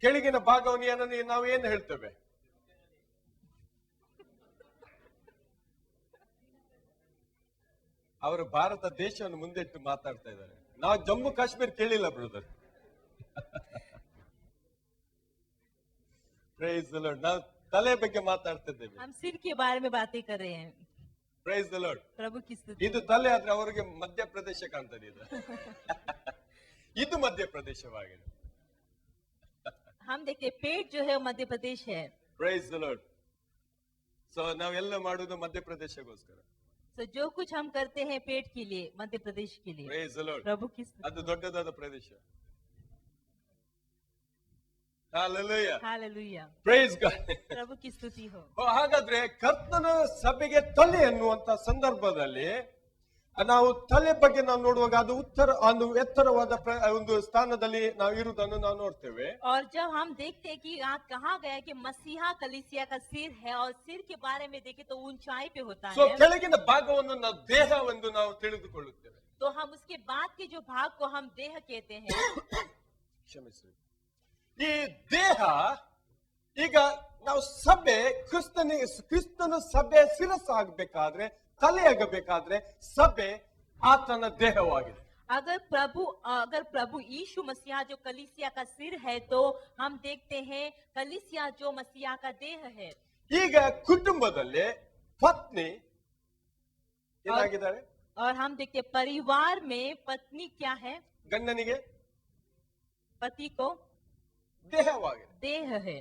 ಕೆಳಗಿನ ಭಾಗವನ್ನು ಏನನ್ನು ನಾವು ಏನು ಹೇಳ್ತೇವೆ? ಅವರು ಭಾರತ ದೇಶವನ್ನು ಮುಂದಿಟ್ಟು ಮಾತಾಡ್ತಾ ಇದ್ದಾರೆ. ನಾವು ಜಮ್ಮು ಕಾಶ್ಮೀರ ಕೇಳಿಲ್ಲ ಬ್ರದರ್. Price the Lord. ನಾವು ತಲೆ ಬಗ್ಗೆ ಮಾತಾಡ್ತಿದ್ದೇವೆ. हम सिर के बारे में बातें कर रहे हैं। Price the lord. प्रभु की स्तुति ಇದು ತಲೆ ಆದ್ರೆ ಅವರಿಗೆ ಮಧ್ಯಪ್ರದೇಶ ಕಾಣ್ತದೆ ಇದು. ಇದು ಮಧ್ಯಪ್ರದೇಶವಾಗಿದೆ. हम देखते हैं पेट जो है वो मध्य प्रदेश है. Price the lord. ಸೊ ನಾವೆಲ್ಲ ಮಾಡುವುದು ಮಧ್ಯಪ್ರದೇಶಗೋಸ್ಕರ. तो जो कुछ हम करते हैं पेट के लिए, मध्य प्रदेश के लिए. Price the lord. प्रभु की स्तुति. ಅದು ದೊಡ್ಡದಾದ ಪ್ರದೇಶ. Hallelujah. हालेलुया. Praise God. प्रभु की स्तुति हो. ಹಾಗಾದ್ರೆ ಕರ್ತನ ಸಭೆಗೆ ತಲೆ ಎನ್ನುವಂತ ಸಂದರ್ಭದಲ್ಲಿ ನಾವು ತಲೆ ಬಗ್ಗೆ ನಾವು ನೋಡುವಾಗ ಅದು ಒಂದು ಎತ್ತರವಾದ ಒಂದು ಸ್ಥಾನದಲ್ಲಿ ನಾವು ಇರುವುದನ್ನು ನಾವು ನೋಡ್ತೇವೆ. और जब हम देखते हैं कि यहाँ कहा गया कि मसीहा कलीसिया का सिर है और सिर के बारे में देखें तो ऊंचाई पे होता ಸೊ है. ಕೆಳಗಿನ ಭಾಗವನ್ನು ನಾವು ದೇಹವೆಂದು ನಾವು ತಿಳಿದುಕೊಳ್ಳುತ್ತೇವೆ. तो हम उसके बाद के जो भाग को हम देह कहते हैं. ಕ್ಷಮಿಸಿ. ಈ ದೇಹ ಈಗ ನಾವು ಸಭೆ ಕ್ರಿಸ್ತನ ಸಭೆ ಶಿರಸ್ಸಾಗಬೇಕಾದ್ರೆ ತಲೆಯಾಗಬೇಕಾದ್ರೆ ಸಭೆ ಆತನ ದೇಹವಾಗಿದೆ. अगर प्रभु यीशु मसीहा जो कलीसिया का सिर है तो हम देखते हैं कलीसिया जो मसीहा का देह है. ಈಗ ಕುಟುಂಬದಲ್ಲಿ ಪತ್ನಿ ಏನಾಗಿದ್ದಾರೆ? और हम देखते हैं परिवार में पत्नी क्या है? ಗಂಡನಿಗೆ पति को ದೇಹವಾಗಿದೆ. देह है.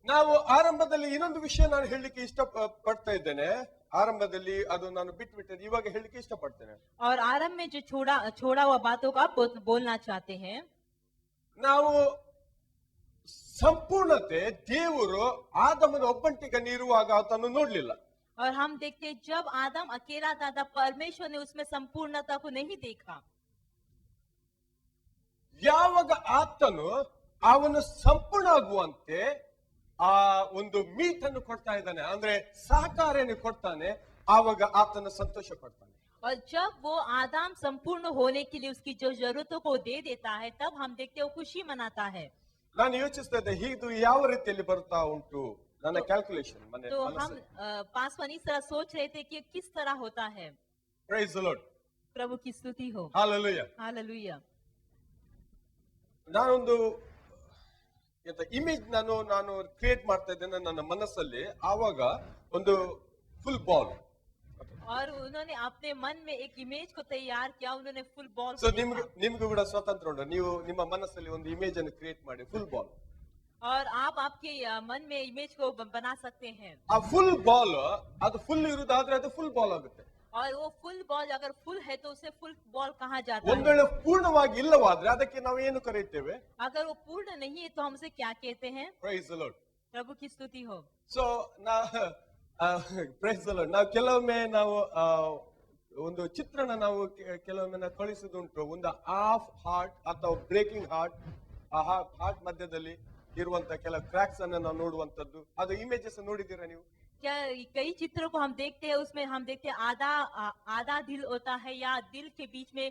ನಾವು ಆರಂಭದಲ್ಲಿ ಇನ್ನೊಂದು ವಿಷಯ ನಾನು ಹೇಳಲಿಕ್ಕೆ ಇಷ್ಟ ಪಡ್ತಾ ಇದ್ದೇನೆ. ಆರಂಭದಲ್ಲಿ ಅದು ನಾನು ಬಿಟ್ಬಿಟ್ಟೆ, ಇವಾಗ ಹೇಳಲಿಕ್ಕೆ ಇಷ್ಟಪಡ್ತೇನೆ. और आरंभ में जो छोड़ा हुआ बातों को आप बोलना चाहते हैं. ನಾವು ಸಂಪೂರ್ಣತೆ ದೇವರು ಆದಮನ ಒಬ್ಬಂಟಿಗನಿರುವಾಗ ಆತನು ನೋಡ್ಲಿಲ್ಲ. और हम देखते हैं जब आदम अकेला था परमेश्वर ने उसमें संपूर्णता को नहीं देखा. ಯಾವಾಗ ಆತನು ಅವನು ಸಂಪೂರ್ಣ ಆಗುವಂತೆ ಆ ಒಂದು ಮೀಟನ್ನು ಕೊಡ್ತಾ ಇದ್ದಾನೆ, ಅಂದ್ರೆ ಸಹಕಾರವನ್ನು ಕೊಡ್ತಾನೆ, ಆವಾಗ ಆತನ ಸಂತೋಷ ಪಡ್ತಾನೆ. और जब वो आदम संपूर्ण होने के लिए उसकी जो जरूरतों को दे देता है तब हम देखते हैं वो खुशी मनाता है. ನಾನು ಯೋಚಿಸ್ತಾ ಇದ್ದೆ ಇದು ಯಾವ ರೀತಿಯಲ್ಲಿ ಬರ್ತಾ ಉಂಟು ನನ್ನ ಕ್ಯಾಲ್ಕುಲೇಷನ್. तो हम पासवान इस तरह सोच रहे थे कि किस तरह होता है. Praise the lord. प्रभु की स्तुति हो. ಹಾಲೆಲೂಯಾ. हालेलुया. ನಾನೊಂದು ಇಮೇಜ್ ನಾನು ಕ್ರಿಯೇಟ್ ಮಾಡ್ತಾ ಇದ್ದೇನೆ ನನ್ನ ಮನಸ್ಸಲ್ಲಿ. ಆವಾಗ ಒಂದು ಫುಲ್ ಬಾಲ್. और उन्होंने अपने मन में एक इमेज को तैयार किया. उन्होंने फुल बॉल. ಸೊ ನಿಮ್ಗೂ ಕೂಡ ಸ್ವತಂತ್ರ ಉಂಟು, ನೀವು ನಿಮ್ಮ ಮನಸ್ಸಲ್ಲಿ ಒಂದು ಇಮೇಜ್ ಅನ್ನು ಕ್ರಿಯೇಟ್ ಮಾಡಿ ಫುಲ್ ಬಾಲ್. और आप आपके मन में इमेज को बना सकते हैं. ಆ ಫುಲ್ ಬಾಲ್ ಅದು ಫುಲ್ ಇರುವುದಾದ್ರೆ ಅದು ಫುಲ್ ಬಾಲ್ ಆಗುತ್ತೆ. और वो फुल बॉल अगर फुल है तो उसे फुल बॉल कहा जाता ಒಂದ್ है. ವೇಳೆ ಪೂರ್ಣವಾಗಿ ಇಲ್ಲವಾದ್ರೆ ಅದಕ್ಕೆ ನಾವು ಏನು ಕರೆಯುತ್ತೇವೆ? अगर वो पूर्ण नहीं है तो हम उसे क्या कहते हैं? Price the lord. प्रभु की स्तुति हो. So praise the Lord. ನಾವು ಕೆಲವೊಮ್ಮೆ ನಾವು ಒಂದು ಚಿತ್ರಣ ನಾವು ಕೆಲವೊಮ್ಮೆ ನಾವು ಕಳಿಸುದುಂಟು. ಒಂದು ಹಾಫ್ ಹಾರ್ಟ್ ಅಥವಾ ಬ್ರೇಕಿಂಗ್ ಹಾರ್ಟ್, ಆ ಹಾರ್ಟ್ ಮಧ್ಯದಲ್ಲಿ ಇರುವಂತ ಕೆಲವು ಕ್ರ್ಯಾಕ್ಸ್ ಅನ್ನು ನಾವು ನೋಡುವಂತದ್ದು. ಅದು ಇಮೇಜಸ್ ನೋಡಿದ್ದೀರಾ ನೀವು? क्या कई चित्रों को हम देखते हैं उसमें हम देखते हैं आधा दिल होता है या दिल के बीच में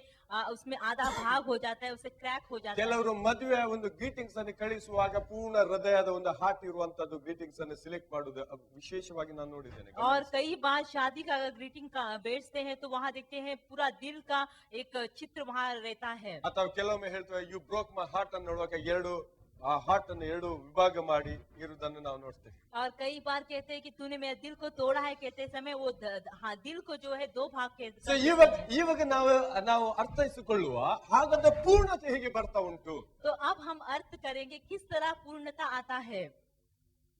उसमें आधा भाग हो जाता है, उसे क्रैक हो जाता है. ಕೆಲವರು ಮದುವೆ ಒಂದು ಗ್ರೀಟಿಂಗ್ಸ್ ಅನ್ನು ಕಳಿಸುವಾಗ ಪೂರ್ಣ ಹೃದಯದ ಒಂದು ಹಾರ್ಟ್ ಇರುವಂತದ್ದು ಗ್ರೀಟಿಂಗ್ಸ್ ಅನ್ನು ಸಿಲೆಕ್ಟ್ ಮಾಡುವುದು ವಿಶೇಷವಾಗಿ ನಾನು ನೋಡಿದ್ದೇನೆ. और कई बार शादी का अगर ग्रीटिंग का बेचते हैं तो वहाँ देखते हैं पूरा दिल का एक चित्र वहाँ रहता है. ಅಥವಾ ಕೆಲವೊಮ್ಮೆ ಹೇಳ್ತೇವೆ ಯು ಬ್ರೋಕ್ ಮೈ ಹಾರ್ಟ್ ಅನ್ನು ನೋಡುವಾಗ ಎರಡು ಆ ಹಾರ್ಟ್ ಅನ್ನು ಎರಡು ವಿಭಾಗ ಮಾಡಿ ಇರುವುದನ್ನು ನಾವು ನೋಡ್ತೇವೆ. और कई बार कहते हैं कि तूने मेरे दिल को तोड़ा है, कहते समय वो दिल को जो है दो भाग के. ಇವಾಗ ನಾವು ಅರ್ಥೈಸಿಕೊಳ್ಳುವ ಹಾಗಾದ್ರೆ ಪೂರ್ಣತೆ ಹೇಗೆ ಬರ್ತಾ ಉಂಟು? तो अब हम अर्थ करेंगे किस तरह पूर्णता आता है.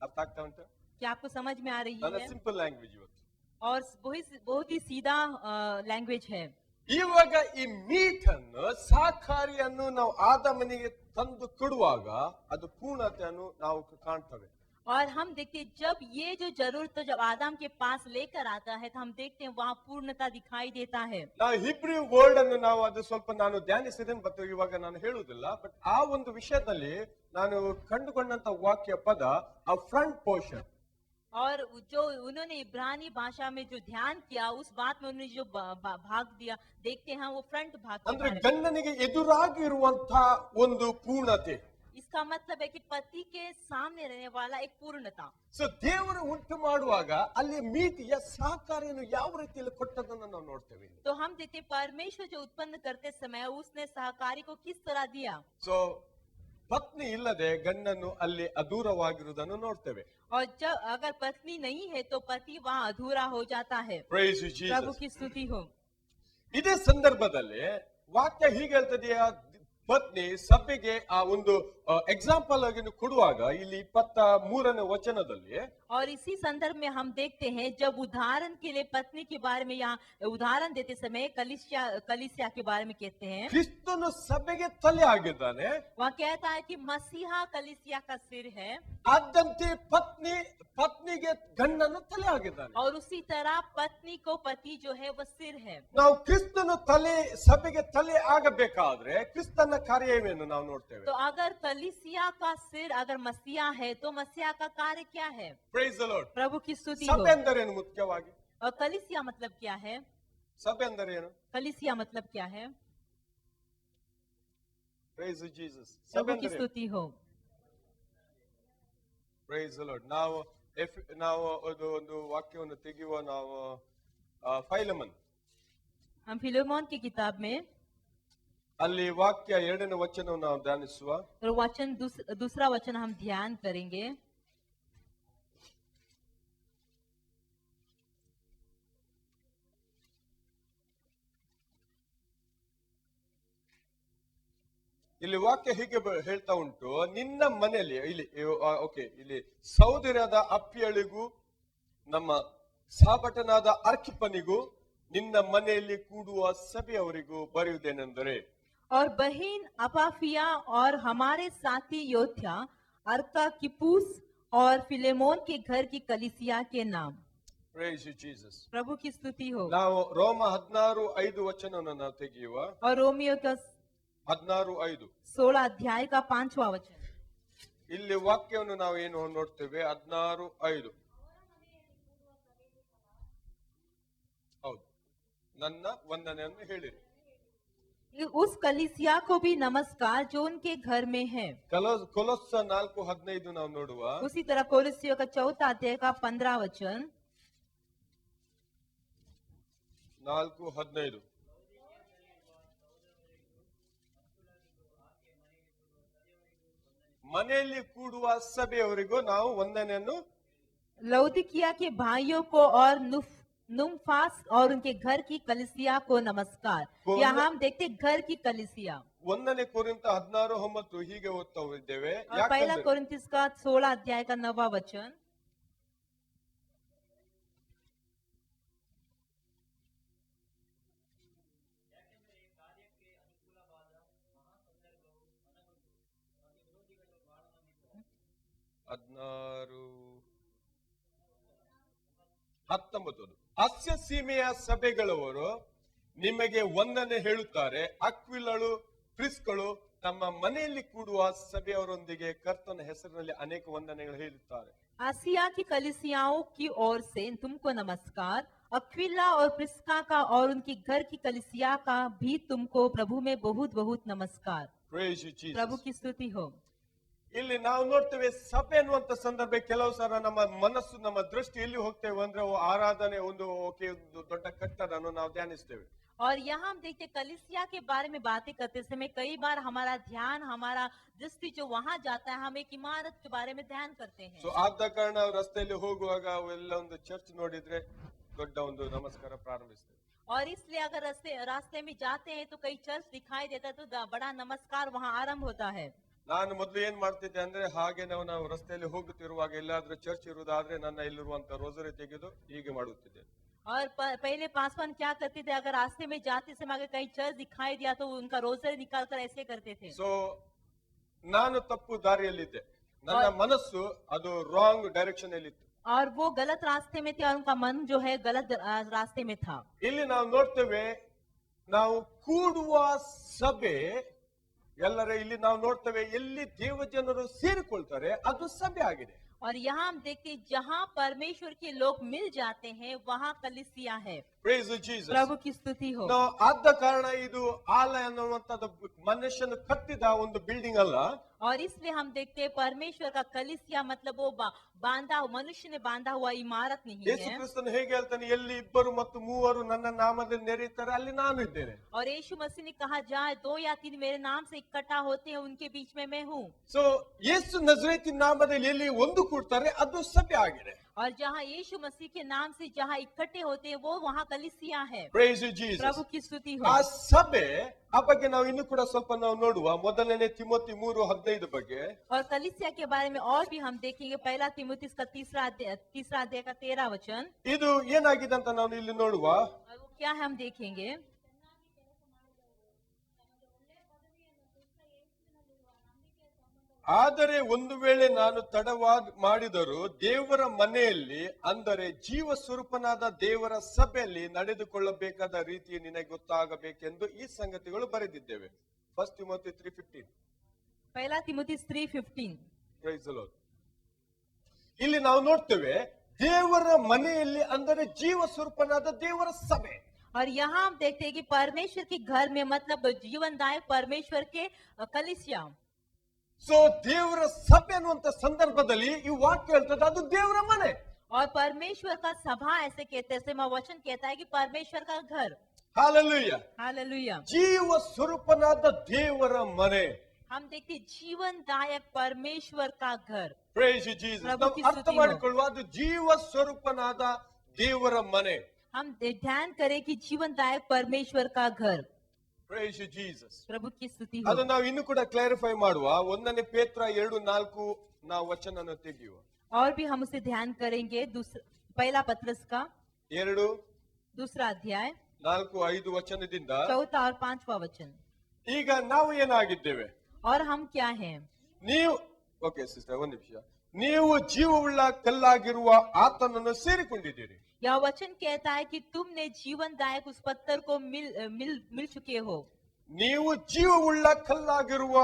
ಅರ್ಥ ಆಗ್ತಾ ಉಂಟು? क्या आपको समझ में आ रही ನನ್ನ है? ಸಿಂಪಲ್ ಲ್ಯಾಂಗ್ವೇಜ್ ಇವತ್ತು. और बहुत ही सीधा लैंग्वेज है. ಇವಾಗ ಈ ಮೀಟ್ ಅನ್ನು ಸಹಕಾರಿಯನ್ನು ನಾವು ಆದಾಮನಿಗೆ ತಂದು ಕೊಡುವಾಗ ಅದು ಪೂರ್ಣತೆಯನ್ನು ನಾವು ಕಾಣ್ತೇವೆ. और हम देखते हैं जब ये जो जरूरत तो जब आदम के पास लेकर आता है तो हम देखते हैं वहाँ पूर्णता दिखाई देता है. ನಾವು ಹಿಬ್ರಿಯು ವರ್ಡ್ ಅನ್ನು ನಾವು ಅದು ಸ್ವಲ್ಪ ನಾನು ಧ್ಯಾನಿಸಿದ್ದೇನೆ, ಮತ್ತು ಇವಾಗ ನಾನು ಹೇಳುವುದಿಲ್ಲ. ಬಟ್ ಆ ಒಂದು ವಿಷಯದಲ್ಲಿ ನಾನು ಕಂಡುಕೊಂಡಂತ ವಾಕ್ಯ ಪದ ಆ ಫ್ರಂಟ್ ಪೋರ್ಷನ್. और जो उन्होंने इब्रानी भाषा में जो ध्यान किया उस बात में उन्होंने जो भाग दिया देखते हैं वो फ्रंट भाग. ಅಂದ್ರೆ ಗಂಡನಿಗೆ ಎದುರಾಗಿ ಇರುವಂತಹ ಒಂದು ಪೂರ್ಣತೆ. इसका मतलब है कि पति के सामने रहने वाला एक पूर्णता. ಸೊ ದೇವರು ಉಂಟು ಮಾಡುವಾಗ ಅಲ್ಲಿ ಮೀಟಿಯ ಸಹಕಾರಿಯನ್ನು ಯಾವ ರೀತಿಯಲ್ಲಿ ಕೊಟ್ಟದನ್ನು ನಾವು ನೋಡ್ತೇವೆ. तो हम देखते परमेश्वर जो उत्पन्न करते समय उसने सहकारी को किस तरह दिया. ಸೊ ಪತ್ನಿ ಇಲ್ಲದೆ ಗಂಡನ್ನು ಅಲ್ಲಿ ಅದೂರವಾಗಿರುವುದನ್ನು ನೋಡ್ತೇವೆ. और जब अगर पत्नी नहीं है तो पति वहाँ अधूरा हो जाता है. Praise you, Prabhu Jesus. की स्तुति हो. ಇದೇ ಸಂದರ್ಭದಲ್ಲಿ ವಾಕ್ಯ ಹೀಗೆ ಹೇಳ್ತದೆಯಾ, ಪತ್ನಿ ಸಭೆಗೆ ಆ ಒಂದು ಎಕ್ಸಾಂಪಲ್ ಆಗಿ ಕೊಡುವಾಗ ಇಲ್ಲಿ 23ನೇ ವಚನದಲ್ಲಿ, और इसी संदर्भ में हम देखते हैं जब उदाहरण के लिए पत्नी के बारे में यहाँ उदाहरण देते समय कलीसिया के बारे में कहते हैं. ಕ್ರಿಸ್ತನು ಸಭೆಗೆ ತಲೆ ಆಗಿದ್ದಾನೆ, वहाँ कहता है कि मसीहा कलीसिया का सिर है ಆದಂತೆ ಪತ್ನಿಗೆ ಗಂಡನು ತಲೆ ಆಗಿದ್ದಾನೆ. और उसी तरह पत्नी को पति जो है वह सिर है. ನಾವು ಕ್ರಿಸ್ತನು ಸಭೆಗೆ ತಲೆ ಆಗಬೇಕಾದ್ರೆ ಕ್ರಿಸ್ತನ ಕಾರ್ಯವೇನು ನಾವು ನೋಡ್ತೇವೆ. तो अगर कलीसिया का सिर अगर मसीहा है तो मसीहा का कार्य क्या है? Praise the Lord. प्रभु की स्तुति ಸಭೆ हो. ಅಂದರೇನು ಮುಖ್ಯವಾಗಿ? और कलीसिया मतलब क्या है? ಸಭೆ ಅಂದರೇನು? कलीसिया मतलब क्या है? Praise you, Jesus. ಸಭೆ प्रभु की ಅಂದರೇನು? स्तुति हो. Praise the Lord. ನಾವು ಒಂದು ವಾಕ್ಯವನ್ನು ತೆಗೆಯುವ, ನಾವು ಫೈಲಮನ್, हम फिलोमोन की किताब में ಅಲ್ಲಿ ವಾಕ್ಯ 2ನೇ ವಚನವನ್ನು ನಾವು ಧ್ಯಾನಿಸುವ. और वचन दूसरा वचन हम ध्यान करेंगे. ಇಲ್ಲಿ ವಾಕ್ಯ ಹೀಗೆ ಹೇಳ್ತಾ ಉಂಟು, ನಿನ್ನ ಮನೆಯಲ್ಲಿ ಇಲ್ಲಿ ಸಹೋದರರಾದ ಅಪ್ಪಿಯಳಿಗೂ ನಮ್ಮ ಸಹಪಟನಾದ ಅರ್ಕಿಪನಿಗೂ ನಿನ್ನ ಮನೆಯಲ್ಲಿ ಕೂಡುವ ಸಭೆಯವರಿಗೂ ಬರೆಯುವುದೇನೆಂದರೆ, और बहन अपाफिया और हमारे साथी योद्धा अर्काकिपुस और फिलेमोन के घर की कलीसिया के नाम. Praise you, Jesus. प्रभु की स्तुति हो. ನಾವು ರೋಮ 16:5 ವಚನವನ್ನು ನಾವು ತೆಗೆಯುವ. और रोमियो का 16:5 16 अध्याय का 5वां वचन. ಇಲ್ಲಿ ವಾಕ್ಯವನ್ನು ನಾವು ಏನು ನೋಡ್ತೇವೆ? 16:5. ಹೌದು, ನನ್ನ ವಂದನೆಯನ್ನು ಹೇಳಿರಿ. उस कलीसिया को भी नमस्कार जो उनके घर में है. ಕೊಲೊಸ್ಸ 4:15 ನಾವು ನೋಡುವ. उसी तरह कोलोसियों का 4 अध्याय का 15 वचन. 4:15 ಮನೆಯಲ್ಲಿ ಕೂಡುವ ಸಭೆಯವರಿಗೂ ನಾವು ವಂದನೆಯನ್ನು. लौदीकिया के भाइयों को और नुम्फास और उनके घर की कलीसिया को नमस्कार. यहाँ हम देखते घर की कलीसिया. 1ನೇ ಕೊರಿಂಥ 16:9 ಹೀಗೆ ಓದ್ತಾ ಇದ್ದೇವೆ. और पहला कोरिन्थियों का 16 अध्याय का 9वां वचन. ಅಸ್ಯ ಸೀಮೆಯ ಸಭೆಗಳವರು ನಿಮಗೆ ವಂದನೆ ಹೇಳುತ್ತಾರೆ. ಅಕ್ವಿಲಳು ಪ್ರಿಸ್ಕಳು ತಮ್ಮ ಮನೆಯಲ್ಲಿ ಕೂಡುವ ಸಭೆಯವರೊಂದಿಗೆ ಕರ್ತನ ಹೆಸರಿನಲ್ಲಿ ಅನೇಕ ವಂದನೆಗಳು ಹೇಳುತ್ತಾರೆ. आसिया की कलीसियाओं की ओर से तुमको नमस्कार. अक्विला और प्रिस्का का और उनकी घर की कलीसिया का भी तुमको प्रभु में बहुत बहुत नमस्कार. Praise you, Jesus. प्रभु की स्तुति हो. ಇಲ್ಲಿ ನಾವು ನೋಡ್ತೇವೆ, ಸಭೆ ಅನ್ನುವಂತ ಸಂದರ್ಭ ಕೆಲವು ಸಲ ನಮ್ಮ ಮನಸ್ಸು, ನಮ್ಮ ದೃಷ್ಟಿ ಎಲ್ಲಿ ಹೋಗ್ತೇವೆ ಅಂದ್ರೆ ಆರಾಧನೆ ಒಂದು ದೊಡ್ಡ ಕಟ್ಟಡವನ್ನು ನಾವು ಧ್ಯಾನಿಸ್ತೇವೆ. और यहाँ हम देखते कलीसिया के बारे में बातें करते समय कई बार हमारा ध्यान, हमारा दृष्टि जो वहाँ जाता है, हम एक इमारत के बारे में ध्यान करते हैं. ಸೊ ಆದ ಕಾರಣ ನಾವು ರಸ್ತೆಯಲ್ಲಿ ಹೋಗುವಾಗ ಅವೆಲ್ಲ ಒಂದು ಚರ್ಚ್ ನೋಡಿದ್ರೆ ದೊಡ್ಡ ಒಂದು ನಮಸ್ಕಾರ ಪ್ರಾರಂಭಿಸ್ತೇವೆ. और इसलिए अगर रास्ते में जाते हैं तो कई चर्च दिखाई देता है तो बड़ा नमस्कार वहाँ आरंभ होता है. ನಾನು ಮೊದಲು ಏನ್ ಮಾಡ್ತಿದ್ದೆ ಅಂದ್ರೆ, ಹಾಗೆ ನಾವು ರಸ್ತೆಯಲ್ಲಿ ಹೋಗುತ್ತಿರುವಾಗ ಎಲ್ಲಾದ್ರೂ ಚರ್ಚ್ ಇರುವುದಾದ್ರೆ ನನ್ನ ಇಲ್ಲಿರುವಂತ ರೋಸರಿ ತೆಗೆದು ಹೀಗೆ ಮಾಡುತ್ತಿದ್ದೆ. और पहले पासवान क्या करते थे, अगर रास्ते में जाते समय अगर कहीं चर्च दिखाई दिया तो उनका रोजरी निकाल कर ऐसे करते थे. ಸೊ ನಾನು ತಪ್ಪು ದಾರಿಯಲ್ಲಿದ್ದೆ, ನನ್ನ ಮನಸ್ಸು ಅದು ರಾಂಗ್ ಡೈರೆಕ್ಷನ್ ಅಲ್ಲಿತ್ತು. और वो गलत रास्ते में थे और उनका मन जो है गलत रास्ते में था. ಇಲ್ಲಿ ನಾವು ನೋಡ್ತೇವೆ, ನಾವು ಕೂಡುವ ಸಭೆ ಎಲ್ಲರ ಇಲ್ಲಿ ನಾವು ನೋಡ್ತೇವೆ, ಎಲ್ಲಿ ದೇವಜನರು ಸೇರಿಕೊಳ್ತಾರೆ ಅದು ಸಭೆ ಆಗಿದೆ. और यहाँ हम देखते हैं जहाँ परमेश्वर के लोग मिल जाते हैं वहाँ कलीसिया है. Praise the Jesus. प्रभु की स्तुति हो। ಆದ ಕಾರಣ ಇದು ಆಲಯ ಅನ್ನುವಂಥದ್ದು ಮನುಷ್ಯನು ಕಟ್ಟಿದ ಒಂದು ಬಿಲ್ಡಿಂಗ್ ಅಲ್ಲ. और इसलिए हम देखते हैं परमेश्वर का कलीसिया मतलब वो बांधा मनुष्य ने बांधा हुआ इमारत नहीं ಯೇಸು है। ಕ್ರಿಸ್ತನು ಹೇಗೆ ಹೇಳ್ತಾನೆ, ಎಲ್ಲಿ ಇಬ್ಬರು ಮತ್ತು ಮೂವರು ನನ್ನ ನಾಮದಲ್ಲಿ ನೆರೆಯುತ್ತಾರೆ ಅಲ್ಲಿ ನಾನು ಇದ್ದೇನೆ. और यीशु मसीह ने कहा, जहाँ 2 या 3 मेरे नाम से इकट्ठा होते हैं उनके बीच में मैं हूँ। ಸೊ ಯೇಸು ನಜರೇತಿನ ನಾಮದಲ್ಲಿ ಎಲ್ಲಿ ಒಂದು ಕೂಡ್ತಾರೆ ಅದು ಸಭೆ ಆಗಿದೆ. और जहाँ यीशु मसीह के नाम से जहाँ इकट्ठे होते हैं वो वहाँ कलीसिया है। Praise you, Jesus. प्रभु की स्तुति ಆ हो। ಸಭೆ ಆ ಬಗ್ಗೆ ನಾವು ಇನ್ನು ಕೂಡ ಸ್ವಲ್ಪ ನಾವು ನೋಡುವ. ಮೊದಲನೇ ತಿಮೋತಿ 3:15 ಬಗ್ಗೆ. और कलीसिया के बारे में और भी हम देखेंगे। पहला तिमुथियुस का तीसरा अध्याय का 13 वचन। ಇದು ಏನಾಗಿದೆ ಅಂತ ನಾವು ಇಲ್ಲಿ ನೋಡುವ. और वो क्या है हम देखेंगे। ಆದರೆ ಒಂದು ವೇಳೆ ನಾನು ತಡವಾಗಿ ಮಾಡಿದರೂ ದೇವರ ಮನೆಯಲ್ಲಿ, ಅಂದರೆ ಜೀವ ಸ್ವರೂಪನಾದ ದೇವರ ಸಭೆಯಲ್ಲಿ ನಡೆದುಕೊಳ್ಳಬೇಕಾದ ರೀತಿ ನಿನಗೆ ಗೊತ್ತಾಗಬೇಕೆಂದು ಈ ಸಂಗತಿಗಳು ಬರೆದಿದ್ದೇವೆ. 1 Timothy 3:15. पहला तिमुथियुस 3:15। Praise the Lord. ಇಲ್ಲಿ ನಾವು ನೋಡ್ತೇವೆ ದೇವರ ಮನೆಯಲ್ಲಿ, ಅಂದರೆ ಜೀವ ಸ್ವರೂಪನಾದ ದೇವರ ಸಭೆ. और यहाँ हम देखते हैं कि परमेश्वर के घर में मतलब जीवनदायक परमेश्वर के कलीसिया। ಸೊ ದೇವರ ಸಭೆ ಅನ್ನುವಂತ ಸಂದರ್ಭದಲ್ಲಿ ಈ ವಾಕ್ಯ ಹೇಳ್ತದೆ ಅದು ದೇವರ ಮನೆ. और परमेश्वर का सभा ऐसे कहते हैं, ऐसे वचन कहता है कि परमेश्वर का घर। ಹಾಲೆಲೂಯಾ. हालेलुया। ಜೀವ ಸ್ವರೂಪನಾದ ದೇವರ ಮನೆ. हम देखते हैं जीवनदायक परमेश्वर का घर। Praise you, Jesus. ಪ್ರಭು ನಾವು ಕಿ ಅರ್ಥ ಸ್ತುತಿ ಹೋ. ಮಾಡಿಕೊಳ್ಳುವ ಅದು ಜೀವ ಸ್ವರೂಪನಾದ ದೇವರ ಮನೆ. हम ध्यान करें कि जीवनदायक परमेश्वर का घर। Praise you, Jesus. प्रभु की स्तुति ಅದು हो। ನಾವು ಇನ್ನು ಕೂಡ ಕ್ಲಾರಿಫೈ ಮಾಡುವ. 1 ಪೇತ್ರ 2:4 ನಾವು ವಚನನ ತೆಗೆಯುವ. और भी हम उसे ध्यान करेंगे। पहला पत्रस का 2, दूसरा अध्याय 4, 5 ವಚನದಿಂದ 4 और 5वां वचन। ಈಗ ನಾವು ಏನಾಗಿದ್ದೇವೆ? और हम क्या हैं? ನೀವು ಓಕೆ ಸಿಸ್ಟರ್, ಒಂದು ನಿಮಿಷ. ನೀವು ಜೀವವುಳ್ಳ ಕಲ್ಲಾಗಿರುವ ಆತನನ್ನು ಸೇರಿಕೊಂಡಿದ್ದೀರಿ. यह वचन कहता है कि तुमने जीवनदायक उस पत्थर को मिल चुके हो। ನೀವು ಜೀವವುಳ್ಳ ಕಲ್ಲಾಗಿರುವ